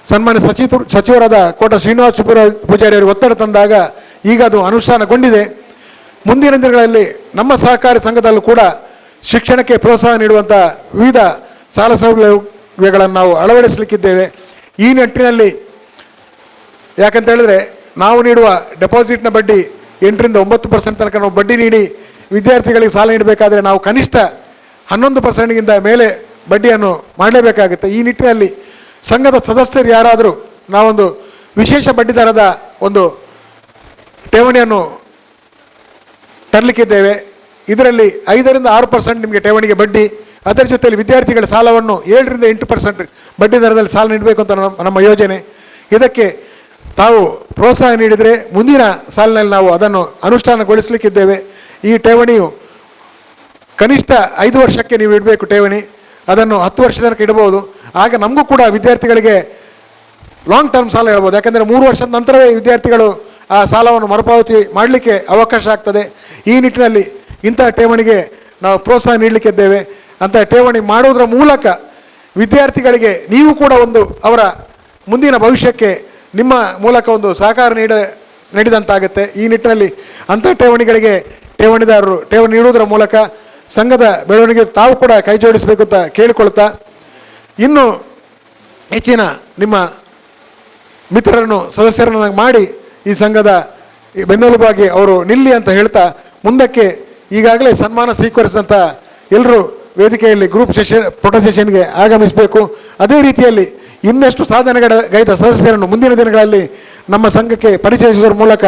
ಸನ್ಮಾನ್ಯ ಸಚಿವರಾದ ಕೋಟ ಶ್ರೀನಿವಾಸ ಪೂಜಾರಿ ಅವರಿಗೆ ಒತ್ತಡ ತಂದಾಗ ಈಗ ಅದು ಅನುಷ್ಠಾನಗೊಂಡಿದೆ. ಮುಂದಿನ ದಿನಗಳಲ್ಲಿ ನಮ್ಮ ಸಹಕಾರಿ ಸಂಘದಲ್ಲೂ ಕೂಡ ಶಿಕ್ಷಣಕ್ಕೆ ಪ್ರೋತ್ಸಾಹ ನೀಡುವಂಥ ವಿವಿಧ ಸಾಲ ಸೌಲಭ್ಯಗಳನ್ನು ನಾವು ಅಳವಡಿಸಲಿಕ್ಕಿದ್ದೇವೆ. ಈ ನಿಟ್ಟಿನಲ್ಲಿ ಯಾಕಂತ ಹೇಳಿದ್ರೆ ನಾವು ನೀಡುವ ಡೆಪಾಸಿಟ್ನ ಬಡ್ಡಿ 8ರಿಂದ 9% ತನಕ ನಾವು ಬಡ್ಡಿ ನೀಡಿ ವಿದ್ಯಾರ್ಥಿಗಳಿಗೆ ಸಾಲ ನೀಡಬೇಕಾದ್ರೆ ನಾವು ಕನಿಷ್ಠ 11%ಗಿಂತ ಮೇಲೆ ಬಡ್ಡಿಯನ್ನು ಮಾಡಲೇಬೇಕಾಗುತ್ತೆ. ಈ ನಿಟ್ಟಿನಲ್ಲಿ ಸಂಘದ ಸದಸ್ಯರು ಯಾರಾದರೂ ನಾವೊಂದು ವಿಶೇಷ ಬಡ್ಡಿ ದರದ ಒಂದು ಠೇವಣಿಯನ್ನು ತರಲಿಕ್ಕಿದ್ದೇವೆ. ಇದರಲ್ಲಿ 5ರಿಂದ 6% ನಿಮಗೆ ಠೇವಣಿಗೆ ಬಡ್ಡಿ, ಅದರ ಜೊತೆಯಲ್ಲಿ ವಿದ್ಯಾರ್ಥಿಗಳ ಸಾಲವನ್ನು 7ರಿಂದ 8% ಬಡ್ಡಿ ದರದಲ್ಲಿ ಸಾಲ ನೀಡಬೇಕು ಅಂತ ನಮ್ಮ ಯೋಜನೆ. ಇದಕ್ಕೆ ತಾವು ಪ್ರೋತ್ಸಾಹ ನೀಡಿದರೆ ಮುಂದಿನ ಸಾಲಿನಲ್ಲಿ ನಾವು ಅದನ್ನು ಅನುಷ್ಠಾನಗೊಳಿಸಲಿಕ್ಕಿದ್ದೇವೆ. ಈ ಠೇವಣಿಯು ಕನಿಷ್ಠ 5 ವರ್ಷಕ್ಕೆ ನೀವು ಇಡಬೇಕು ಠೇವಣಿ, ಅದನ್ನು 10 ವರ್ಷ ತನಕ ಇಡಬಹುದು. ಆಗ ನಮಗೂ ಕೂಡ ವಿದ್ಯಾರ್ಥಿಗಳಿಗೆ ಲಾಂಗ್ ಟರ್ಮ್ ಸಾಲ ಹೇಳ್ಬೋದು. ಯಾಕೆಂದರೆ 3 ವರ್ಷದ ನಂತರವೇ ವಿದ್ಯಾರ್ಥಿಗಳು ಆ ಸಾಲವನ್ನು ಮರುಪಾವತಿ ಮಾಡಲಿಕ್ಕೆ ಅವಕಾಶ ಆಗ್ತದೆ. ಈ ನಿಟ್ಟಿನಲ್ಲಿ ಇಂಥ ಠೇವಣಿಗೆ ನಾವು ಪ್ರೋತ್ಸಾಹ ನೀಡಲಿಕ್ಕಿದ್ದೇವೆ. ಅಂಥ ಠೇವಣಿ ಮಾಡುವುದರ ಮೂಲಕ ವಿದ್ಯಾರ್ಥಿಗಳಿಗೆ ನೀವು ಕೂಡ ಒಂದು ಅವರ ಮುಂದಿನ ಭವಿಷ್ಯಕ್ಕೆ ನಿಮ್ಮ ಮೂಲಕ ಒಂದು ಸಹಕಾರ ನೀಡಿದಂತಾಗುತ್ತೆ. ಈ ನಿಟ್ಟಿನಲ್ಲಿ ಅಂಥ ಠೇವಣಿಗಳಿಗೆ ಠೇವಣಿದಾರರು ಠೇವಣಿ ನೀಡುವುದರ ಮೂಲಕ ಸಂಘದ ಬೆಳವಣಿಗೆ ತಾವು ಕೂಡ ಕೈ ಜೋಡಿಸಬೇಕು ಅಂತ ಕೇಳಿಕೊಳ್ತಾ, ಇನ್ನು ಹೆಚ್ಚಿನ ನಿಮ್ಮ ಮಿತ್ರರನ್ನು ಸದಸ್ಯರನ್ನಾಗಿ ಮಾಡಿ ಈ ಸಂಘದ ಬೆನ್ನೆಲುಬಾಗಿ ಅವರು ನಿಲ್ಲಿ ಅಂತ ಹೇಳ್ತಾ, ಮುಂದಕ್ಕೆ ಈಗಾಗಲೇ ಸನ್ಮಾನ ಸ್ವೀಕರಿಸಿದಂಥ ಎಲ್ಲರೂ ವೇದಿಕೆಯಲ್ಲಿ ಗ್ರೂಪ್ ಫೋಟೋ ಸೆಷನ್ಗೆ ಆಗಮಿಸಬೇಕು. ಅದೇ ರೀತಿಯಲ್ಲಿ ಇನ್ನಷ್ಟು ಸಾಧನೆಗೈದ ಸದಸ್ಯರನ್ನು ಮುಂದಿನ ದಿನಗಳಲ್ಲಿ ನಮ್ಮ ಸಂಘಕ್ಕೆ ಪರಿಚಯಿಸುವುದರ ಮೂಲಕ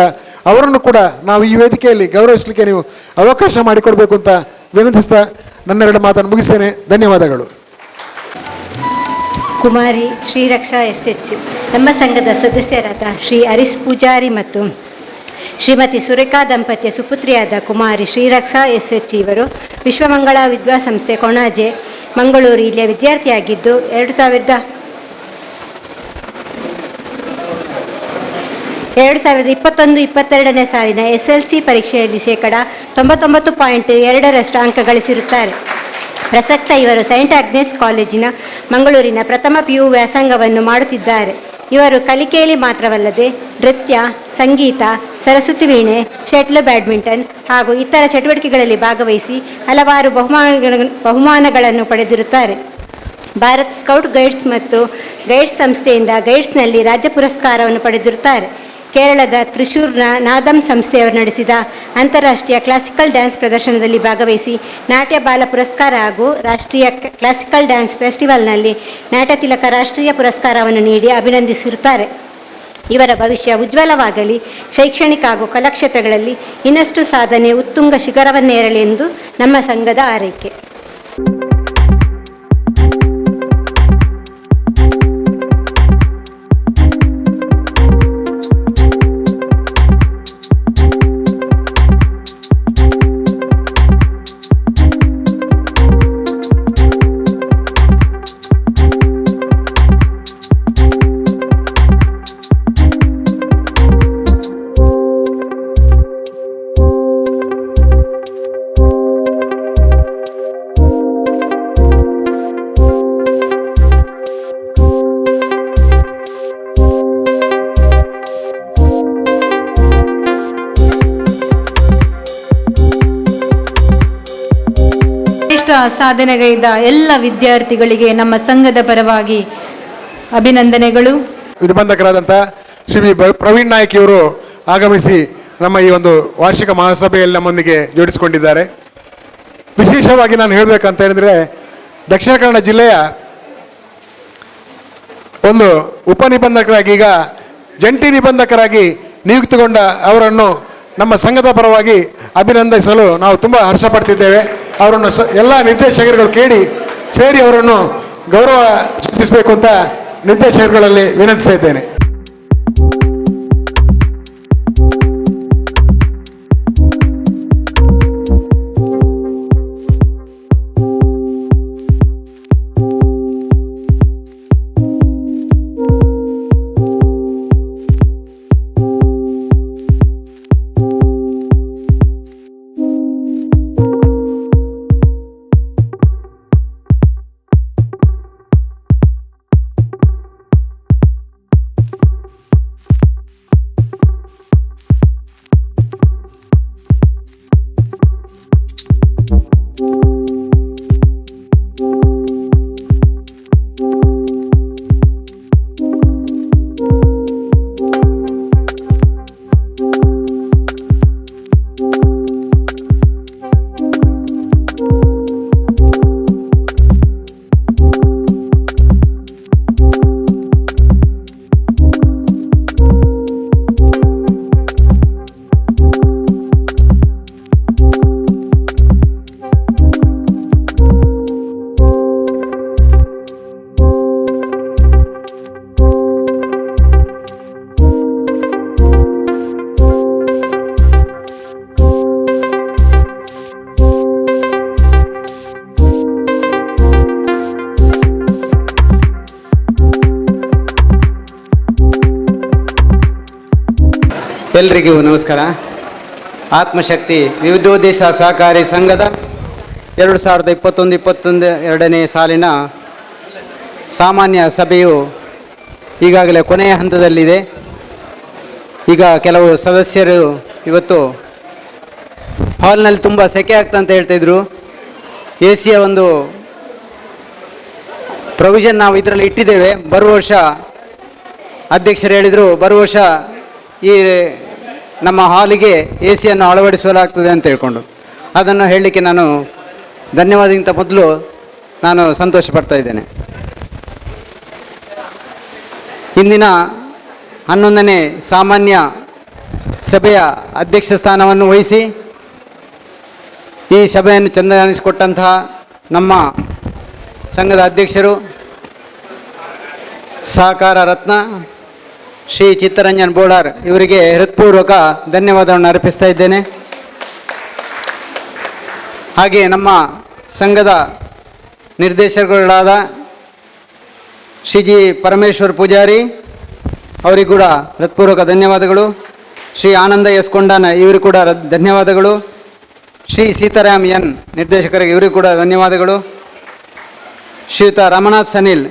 ಅವರನ್ನು ಕೂಡ ನಾವು ಈ ವೇದಿಕೆಯಲ್ಲಿ ಗೌರವಿಸಲಿಕ್ಕೆ ನೀವು ಅವಕಾಶ ಮಾಡಿಕೊಡಬೇಕು ಅಂತ ವಿನಂತಿಸ್ತಾ ನನ್ನೆರಡು ಮಾತನ್ನು ಮುಗಿಸ್ತೇನೆ. ಧನ್ಯವಾದಗಳು. ಕುಮಾರಿ ಶ್ರೀರಕ್ಷಾ SH ನಮ್ಮ ಸಂಘದ ಸದಸ್ಯರಾದ ಶ್ರೀ ಹರೀಶ್ ಪೂಜಾರಿ ಮತ್ತು ಶ್ರೀಮತಿ ಸುರೇಖಾ ದಂಪತಿಯ ಸುಪುತ್ರಿಯಾದ ಕುಮಾರಿ ಶ್ರೀರಕ್ಷಾ SH ಇವರು ವಿಶ್ವಮಂಗಳ ವಿದ್ಯಾಸಂಸ್ಥೆ ಕೊಣಾಜೆ ಮಂಗಳೂರು ಇಲ್ಲಿಯ ವಿದ್ಯಾರ್ಥಿಯಾಗಿದ್ದು 2021-22ನೇ ಸಾಲಿನ SLC ಪರೀಕ್ಷೆಯಲ್ಲಿ ಶೇಕಡ 99.2% ಅಂಕ ಗಳಿಸಿರುತ್ತಾರೆ. ಪ್ರಸಕ್ತ ಇವರು ಸೈಂಟ್ ಆಗ್ನೆಸ್ ಕಾಲೇಜಿನ ಮಂಗಳೂರಿನ ಪ್ರಥಮ PU ವ್ಯಾಸಂಗವನ್ನು ಮಾಡುತ್ತಿದ್ದಾರೆ. ಇವರು ಕಲಿಕೆಯಲ್ಲಿ ಮಾತ್ರವಲ್ಲದೆ ನೃತ್ಯ, ಸಂಗೀತ, ಸರಸ್ವತಿ ವೀಣೆ, ಶಟ್ಲ್ ಬ್ಯಾಡ್ಮಿಂಟನ್ ಹಾಗೂ ಇತರ ಚಟುವಟಿಕೆಗಳಲ್ಲಿ ಭಾಗವಹಿಸಿ ಹಲವಾರು ಬಹುಮಾನಗಳನ್ನು ಪಡೆದಿರುತ್ತಾರೆ. ಭಾರತ್ ಸ್ಕೌಟ್ ಗೈಡ್ಸ್ ಮತ್ತು ಗೈಡ್ಸ್ ಸಂಸ್ಥೆಯಿಂದ ಗೈಡ್ಸ್ನಲ್ಲಿ ರಾಜ್ಯ ಪುರಸ್ಕಾರವನ್ನು ಪಡೆದಿರುತ್ತಾರೆ. ಕೇರಳದ ತ್ರಿಶೂರ್ನ ನಾದಂ ಸಂಸ್ಥೆಯವರು ನಡೆಸಿದ ಅಂತಾರಾಷ್ಟ್ರೀಯ ಕ್ಲಾಸಿಕಲ್ ಡ್ಯಾನ್ಸ್ ಪ್ರದರ್ಶನದಲ್ಲಿ ಭಾಗವಹಿಸಿ ನಾಟ್ಯ ಬಾಲ ಪುರಸ್ಕಾರ ಹಾಗೂ ರಾಷ್ಟ್ರೀಯ ಕ್ಲಾಸಿಕಲ್ ಡ್ಯಾನ್ಸ್ ಫೆಸ್ಟಿವಲ್ನಲ್ಲಿ ನಾಟ್ಯತಿಲಕ ರಾಷ್ಟ್ರೀಯ ಪುರಸ್ಕಾರವನ್ನು ನೀಡಿ ಅಭಿನಂದಿಸಿರುತ್ತಾರೆ. ಇವರ ಭವಿಷ್ಯ ಉಜ್ವಲವಾಗಲಿ, ಶೈಕ್ಷಣಿಕ ಹಾಗೂ ಕಲಾ ಕ್ಷೇತ್ರಗಳಲ್ಲಿ ಇನ್ನಷ್ಟು ಸಾಧನೆ ಉತ್ತುಂಗ ಶಿಖರವನ್ನೇರಲಿ ಎಂದು ನಮ್ಮ ಸಂಘದ ಆರೈಕೆ. ಸಾಧನೆಗೈದ ಎಲ್ಲ ವಿದ್ಯಾರ್ಥಿಗಳಿಗೆ ನಮ್ಮ ಸಂಘದ ಪರವಾಗಿ ಅಭಿನಂದನೆಗಳು. ವಿನಿಬಂಧಕರಾದಂಥ ಶ್ರೀ ಪ್ರವೀಣ್ ನಾಯ್ಕ್ ಇವರು ಆಗಮಿಸಿ ನಮ್ಮ ಈ ಒಂದು ವಾರ್ಷಿಕ ಮಹಾಸಭೆಯಲ್ಲಿ ನಮ್ಮೊಂದಿಗೆ ಜೋಡಿಸಿಕೊಂಡಿದ್ದಾರೆ. ವಿಶೇಷವಾಗಿ ನಾನು ಹೇಳಬೇಕಂತ ಹೇಳಿದರೆ, ದಕ್ಷಿಣ ಕನ್ನಡ ಜಿಲ್ಲೆಯ ಒಂದು ಉಪನಿಬಂಧಕರಾಗಿ ಈಗ ಜಂಟಿ ನಿಬಂಧಕರಾಗಿ ನಿಯುಕ್ತಿಗೊಂಡ ಅವರನ್ನು ನಮ್ಮ ಸಂಘದ ಪರವಾಗಿ ಅಭಿನಂದಿಸಲು ನಾವು ತುಂಬ ಹರ್ಷಪಡ್ತಿದ್ದೇವೆ. ಅವರನ್ನು ಎಲ್ಲ ನಿರ್ದೇಶಕರುಗಳು ಸೇರಿ ಅವರನ್ನು ಗೌರವ ಸೂಚಿಸಬೇಕು ಅಂತ ನಿರ್ದೇಶಕರುಗಳಲ್ಲಿ ವಿನಂತಿಸ್ತಾ ಇದ್ದೇನೆ. ಎಲ್ರಿಗೂ ನಮಸ್ಕಾರ. ಆತ್ಮಶಕ್ತಿ ವಿವಿಧೋದ್ದೇಶ ಸಹಕಾರಿ ಸಂಘದ 2021-22ನೇ ಸಾಲಿನ ಸಾಮಾನ್ಯ ಸಭೆಯು ಈಗಾಗಲೇ ಕೊನೆಯ ಹಂತದಲ್ಲಿದೆ. ಈಗ ಕೆಲವು ಸದಸ್ಯರು ಇವತ್ತು ಹಾಲ್ನಲ್ಲಿ ತುಂಬ ಸೆಕೆ ಆಗ್ತಂತ ಹೇಳ್ತಾಯಿದ್ರು. ಎ ಸಿಯ ಒಂದು ಪ್ರೊವಿಷನ್ ನಾವು ಇದರಲ್ಲಿ ಇಟ್ಟಿದ್ದೇವೆ. ಬರುವ ವರ್ಷ ಅಧ್ಯಕ್ಷರು ಹೇಳಿದರು, ಬರುವ ವರ್ಷ ಈ ನಮ್ಮ ಹಾಲಿಗೆ ಎ ಸಿಯನ್ನು ಅಳವಡಿಸಲಾಗ್ತದೆ ಅಂತ ಹೇಳ್ಕೊಂಡು, ಅದನ್ನು ಹೇಳಲಿಕ್ಕೆ ನಾನು ಧನ್ಯವಾದಕ್ಕಿಂತ ಮೊದಲು ನಾನು ಸಂತೋಷ ಪಡ್ತಾ ಇದ್ದೇನೆ. ಇಂದಿನ 11ನೇ ಸಾಮಾನ್ಯ ಸಭೆಯ ಅಧ್ಯಕ್ಷ ಸ್ಥಾನವನ್ನು ವಹಿಸಿ ಈ ಸಭೆಯನ್ನು ಚಂದಗಾಣಿಸಿಕೊಟ್ಟಂತಹ ನಮ್ಮ ಸಂಘದ ಅಧ್ಯಕ್ಷರು, ಸಹಕಾರ ರತ್ನ ಶ್ರೀ ಚಿತ್ತರಂಜನ್ ಬೋಡಾರ್ ಇವರಿಗೆ ಹೃತ್ಪೂರ್ವಕ ಧನ್ಯವಾದವನ್ನು ಅರ್ಪಿಸ್ತಾ ಇದ್ದೇನೆ. ಹಾಗೆ ನಮ್ಮ ಸಂಘದ ನಿರ್ದೇಶಕರುಗಳಾದ ಶ್ರೀ ಜಿ ಪರಮೇಶ್ವರ್ ಪೂಜಾರಿ ಅವರಿಗೂ ಕೂಡ ಹೃತ್ಪೂರ್ವಕ ಧನ್ಯವಾದಗಳು. ಶ್ರೀ ಆನಂದ ಎಸ್ ಕೊಂಡಾನ ಇವರಿಗೂ ಕೂಡ ಧನ್ಯವಾದಗಳು. ಶ್ರೀ ಸೀತಾರಾಮ್ ಎನ್ ನಿರ್ದೇಶಕರಿಗೆ ಇವರಿಗೂ ಕೂಡ ಧನ್ಯವಾದಗಳು. ಶ್ರೀಯುತ ರಮನಾಥ್ ಸನಿಲ್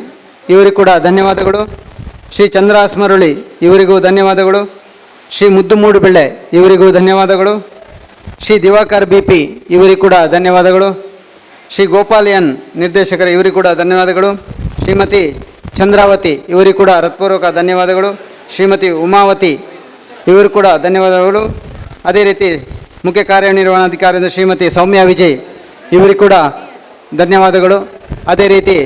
ಇವರಿಗೂ ಕೂಡ ಧನ್ಯವಾದಗಳು. ಶ್ರೀ ಚಂದ್ರಾಸ್ ಮರುಳಿ ಇವರಿಗೂ ಧನ್ಯವಾದಗಳು. ಶ್ರೀ ಮುದ್ದು ಮೂಡುಬೆಳ್ಳೆ ಇವರಿಗೂ ಧನ್ಯವಾದಗಳು. ಶ್ರೀ ದಿವಾಕರ್ ಬಿ ಪಿ ಇವರಿಗೂ ಕೂಡ ಧನ್ಯವಾದಗಳು. ಶ್ರೀ ಗೋಪಾಲ್ ಎನ್ ನಿರ್ದೇಶಕರು ಇವರಿಗೂ ಕೂಡ ಧನ್ಯವಾದಗಳು. ಶ್ರೀಮತಿ ಚಂದ್ರಾವತಿ ಇವರಿಗೂ ಕೂಡ ಹೃತ್ಪೂರ್ವಕ ಧನ್ಯವಾದಗಳು. ಶ್ರೀಮತಿ ಉಮಾವತಿ ಇವರು ಕೂಡ ಧನ್ಯವಾದಗಳು. ಅದೇ ರೀತಿ ಮುಖ್ಯ ಕಾರ್ಯನಿರ್ವಹಣಾಧಿಕಾರಿಯಾದ ಶ್ರೀಮತಿ ಸೌಮ್ಯ ವಿಜಯ್ ಇವರಿಗೂ ಕೂಡ ಧನ್ಯವಾದಗಳು. ಅದೇ ರೀತಿ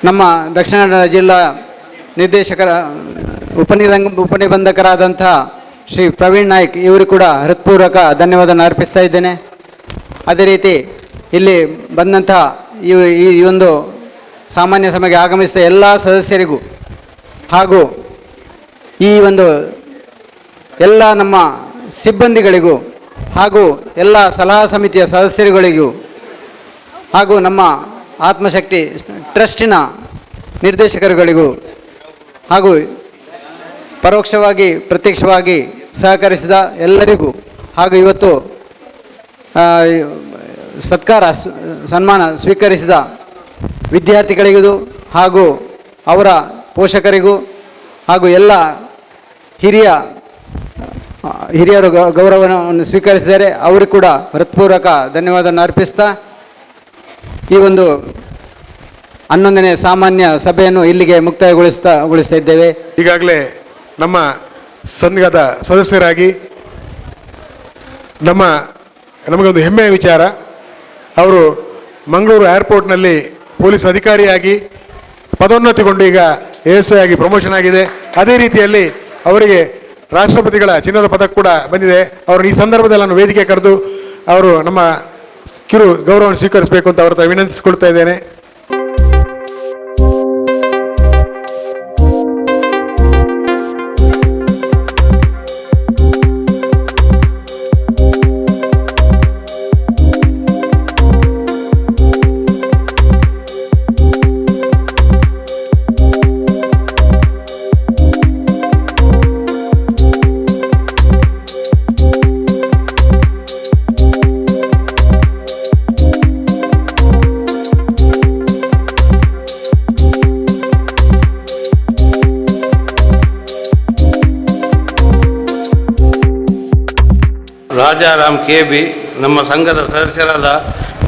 ನಮ್ಮ ದಕ್ಷಿಣ ಕನ್ನಡ ಜಿಲ್ಲಾ ನಿರ್ದೇಶಕರ ಉಪನಿಬಂಧಕರಾದಂಥ ಶ್ರೀ ಪ್ರವೀಣ್ ನಾಯ್ಕ್ ಇವರು ಕೂಡ ಹೃತ್ಪೂರ್ವಕ ಧನ್ಯವಾದವನ್ನು ಅರ್ಪಿಸ್ತಾ ಇದ್ದೇನೆ. ಅದೇ ರೀತಿ ಇಲ್ಲಿ ಬಂದಂತಹ ಈ ಒಂದು ಸಾಮಾನ್ಯ ಸಭೆಗೆ ಆಗಮಿಸಿದ ಎಲ್ಲ ಸದಸ್ಯರಿಗೂ ಹಾಗೂ ಈ ಒಂದು ಎಲ್ಲ ನಮ್ಮ ಸಿಬ್ಬಂದಿಗಳಿಗೂ ಹಾಗೂ ಎಲ್ಲ ಸಲಹಾ ಸಮಿತಿಯ ಸದಸ್ಯರುಗಳಿಗೂ ಹಾಗೂ ನಮ್ಮ ಆತ್ಮಶಕ್ತಿ ಟ್ರಸ್ಟಿನ ನಿರ್ದೇಶಕರುಗಳಿಗೂ ಹಾಗೂ ಪರೋಕ್ಷವಾಗಿ ಪ್ರತ್ಯಕ್ಷವಾಗಿ ಸಹಕರಿಸಿದ ಎಲ್ಲರಿಗೂ ಹಾಗೂ ಇವತ್ತು ಸನ್ಮಾನ ಸ್ವೀಕರಿಸಿದ ವಿದ್ಯಾರ್ಥಿಗಳಿಗೂ ಹಾಗೂ ಅವರ ಪೋಷಕರಿಗೂ ಹಾಗೂ ಎಲ್ಲ ಹಿರಿಯರು ಗೌರವವನ್ನು ಸ್ವೀಕರಿಸಿದ್ದಾರೆ. ಅವರಿಗೂ ಕೂಡ ಹೃತ್ಪೂರ್ವಕ ಧನ್ಯವಾದವನ್ನು ಅರ್ಪಿಸ್ತಾ ಈ ಒಂದು 11ನೇ ಸಾಮಾನ್ಯ ಸಭೆಯನ್ನು ಇಲ್ಲಿಗೆ ಮುಕ್ತಾಯಗೊಳಿಸ್ತಾ ಇದ್ದೇವೆ. ನಮ್ಮ ಸಂಘದ ಸದಸ್ಯರಾಗಿ ನಮಗೊಂದು ಹೆಮ್ಮೆಯ ವಿಚಾರ, ಅವರು ಮಂಗಳೂರು ಏರ್ಪೋರ್ಟ್ನಲ್ಲಿ ಪೊಲೀಸ್ ಅಧಿಕಾರಿಯಾಗಿ ಪದೋನ್ನತಿಗೊಂಡು ಈಗ ASI ಆಗಿ ಪ್ರಮೋಷನ್ ಆಗಿದೆ. ಅದೇ ರೀತಿಯಲ್ಲಿ ಅವರಿಗೆ ರಾಷ್ಟ್ರಪತಿಗಳ ಚಿನ್ನದ ಪದಕ ಕೂಡ ಬಂದಿದೆ. ಅವರು ಈ ಸಂದರ್ಭದಲ್ಲಿ ನಾನು ವೇದಿಕೆ ಕರೆದು ಅವರು ನಮ್ಮ ಕಿರು ಗೌರವವನ್ನು ಸ್ವೀಕರಿಸಬೇಕು ಅಂತ ಅವ್ರ ಹತ್ರ ವಿನಂತಿಸಿಕೊಳ್ತಾ ಇದ್ದೇನೆ. ರಾಜಾರಾಮ್ ಕೆ ಬಿ, ನಮ್ಮ ಸಂಘದ ಸದಸ್ಯರಾದ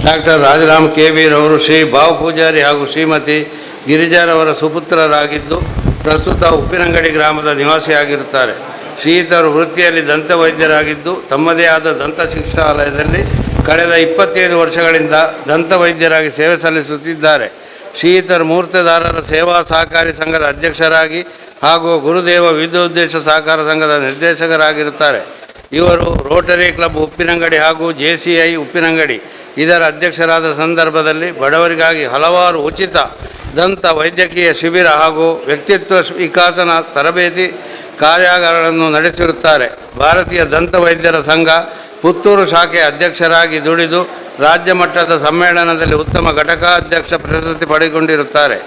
ಡಾಕ್ಟರ್ ರಾಜಾರಾಮ್ ಕೆ ಬಿ ರವರು ಶ್ರೀ ಭಾವ ಪೂಜಾರಿ ಹಾಗೂ ಶ್ರೀಮತಿ ಗಿರಿಜಾರವರ ಸುಪುತ್ರರಾಗಿದ್ದು ಪ್ರಸ್ತುತ ಉಪ್ಪಿನಂಗಡಿ ಗ್ರಾಮದ ನಿವಾಸಿಯಾಗಿರುತ್ತಾರೆ. ಶ್ರೀಯುತರು ವೃತ್ತಿಯಲ್ಲಿ ದಂತ ವೈದ್ಯರಾಗಿದ್ದು ತಮ್ಮದೇ ಆದ ದಂತ ಚಿಕಿತ್ಸಾಲಯದಲ್ಲಿ ಕಳೆದ 25 ವರ್ಷಗಳಿಂದ ದಂತ ವೈದ್ಯರಾಗಿ ಸೇವೆ ಸಲ್ಲಿಸುತ್ತಿದ್ದಾರೆ. ಶ್ರೀಯುತರು ಮೂರ್ತದಾರರ ಸೇವಾ ಸಹಕಾರಿ ಸಂಘದ ಅಧ್ಯಕ್ಷರಾಗಿ ಹಾಗೂ ಗುರುದೇವ ವಿವಿಧೋದ್ದೇಶ ಸಹಕಾರ ಸಂಘದ ನಿರ್ದೇಶಕರಾಗಿರುತ್ತಾರೆ. ಇವರು ರೋಟರಿ ಕ್ಲಬ್ ಉಪ್ಪಿನಂಗಡಿ ಹಾಗೂ JCI ಉಪ್ಪಿನಂಗಡಿ ಇದರ ಅಧ್ಯಕ್ಷರಾದ ಸಂದರ್ಭದಲ್ಲಿ ಬಡವರಿಗಾಗಿ ಹಲವಾರು ಉಚಿತ ದಂತ ವೈದ್ಯಕೀಯ ಶಿಬಿರ ಹಾಗೂ ವ್ಯಕ್ತಿತ್ವ ವಿಕಾಸನ ತರಬೇತಿ ಕಾರ್ಯಾಗಾರಗಳನ್ನು ನಡೆಸಿರುತ್ತಾರೆ. ಭಾರತೀಯ ದಂತ ವೈದ್ಯರ ಸಂಘ ಪುತ್ತೂರು ಶಾಖೆ ಅಧ್ಯಕ್ಷರಾಗಿ ದುಡಿದು ರಾಜ್ಯ ಮಟ್ಟದ ಸಮ್ಮೇಳನದಲ್ಲಿ ಉತ್ತಮ ಘಟಕಾಧ್ಯಕ್ಷ ಪ್ರಶಸ್ತಿ ಪಡೆದುಕೊಂಡಿರುತ್ತಾರೆ.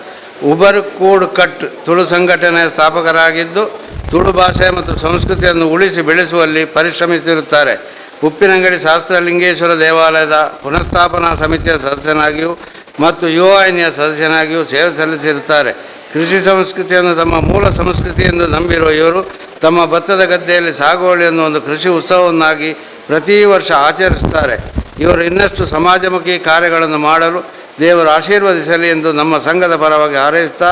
ಉಬರ್ ಕೂಡ್ ಕಟ್ ತುಳು ಸಂಘಟನೆಯ ಸ್ಥಾಪಕರಾಗಿದ್ದು ತುಳು ಭಾಷೆ ಮತ್ತು ಸಂಸ್ಕೃತಿಯನ್ನು ಉಳಿಸಿ ಬೆಳೆಸುವಲ್ಲಿ ಪರಿಶ್ರಮಿಸಿರುತ್ತಾರೆ. ಉಪ್ಪಿನಂಗಡಿ ಶಾಸ್ತ್ರಲಿಂಗೇಶ್ವರ ದೇವಾಲಯದ ಪುನಃಸ್ಥಾಪನಾ ಸಮಿತಿಯ ಸದಸ್ಯನಾಗಿಯೂ ಮತ್ತು ಯುವವಾಹಿನಿಯ ಸದಸ್ಯನಾಗಿಯೂ ಸೇವೆ ಸಲ್ಲಿಸಿರುತ್ತಾರೆ. ಕೃಷಿ ಸಂಸ್ಕೃತಿಯನ್ನು ತಮ್ಮ ಮೂಲ ಸಂಸ್ಕೃತಿ ಎಂದು ನಂಬಿರುವ ಇವರು ತಮ್ಮ ಭತ್ತದ ಗದ್ದೆಯಲ್ಲಿ ಸಾಗುವಳಿಯನ್ನು ಒಂದು ಕೃಷಿ ಉತ್ಸವವನ್ನಾಗಿ ಪ್ರತಿ ವರ್ಷ ಆಚರಿಸುತ್ತಾರೆ. ಇವರು ಇನ್ನಷ್ಟು ಸಮಾಜಮುಖಿ ಕಾರ್ಯಗಳನ್ನು ಮಾಡಲು ದೇವರು ಆಶೀರ್ವದಿಸಲಿ ಎಂದು ನಮ್ಮ ಸಂಘದ ಪರವಾಗಿ ಹಾರೈಸುತ್ತಾ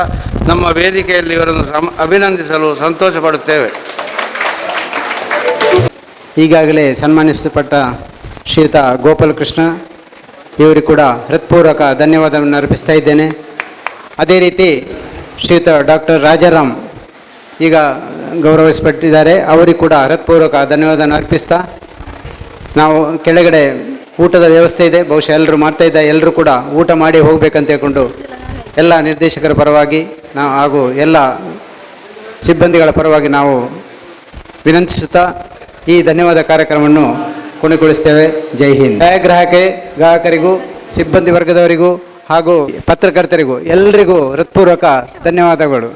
ನಮ್ಮ ವೇದಿಕೆಯಲ್ಲಿ ಇವರನ್ನು ಅಭಿನಂದಿಸಲು ಸಂತೋಷ ಪಡುತ್ತೇವೆ. ಈಗಾಗಲೇ ಸನ್ಮಾನಿಸಲ್ಪಟ್ಟ ಶ್ರೀಯುತ ಗೋಪಾಲಕೃಷ್ಣ ಇವರಿಗೆ ಕೂಡ ಹೃತ್ಪೂರ್ವಕ ಧನ್ಯವಾದವನ್ನು ಅರ್ಪಿಸ್ತಾ ಇದ್ದೇನೆ. ಅದೇ ರೀತಿ ಶ್ರೀಯುತ ಡಾಕ್ಟರ್ ರಾಜಾರಾಮ್ ಈಗ ಗೌರವಿಸಲ್ಪಟ್ಟಿದ್ದಾರೆ. ಅವರಿಗೆ ಕೂಡ ಹೃತ್ಪೂರ್ವಕ ಧನ್ಯವಾದವನ್ನು ಅರ್ಪಿಸ್ತಾ ನಾವು ಕೆಳಗಡೆ ಊಟದ ವ್ಯವಸ್ಥೆ ಇದೆ, ಬಹುಶಃ ಎಲ್ಲರೂ ಮಾಡ್ತಾಯಿದ್ದ ಎಲ್ಲರೂ ಕೂಡ ಊಟ ಮಾಡಿ ಹೋಗಬೇಕಂತ ಹೇಳ್ಕೊಂಡು ಎಲ್ಲ ನಿರ್ದೇಶಕರ ಪರವಾಗಿ ನಾವು ಹಾಗೂ ಎಲ್ಲ ಸಿಬ್ಬಂದಿಗಳ ಪರವಾಗಿ ನಾವು ವಿನಂತಿಸುತ್ತಾ ಈ ಧನ್ಯವಾದ ಕಾರ್ಯಕ್ರಮವನ್ನು ಕೊನೆಗೊಳಿಸ್ತೇವೆ. ಜೈ ಹಿಂದ್. ಗ್ರಾಹಕರಿಗೂ ಸಿಬ್ಬಂದಿ ವರ್ಗದವರಿಗೂ ಹಾಗೂ ಪತ್ರಕರ್ತರಿಗೂ ಎಲ್ಲರಿಗೂ ಹೃತ್ಪೂರ್ವಕ ಧನ್ಯವಾದಗಳು.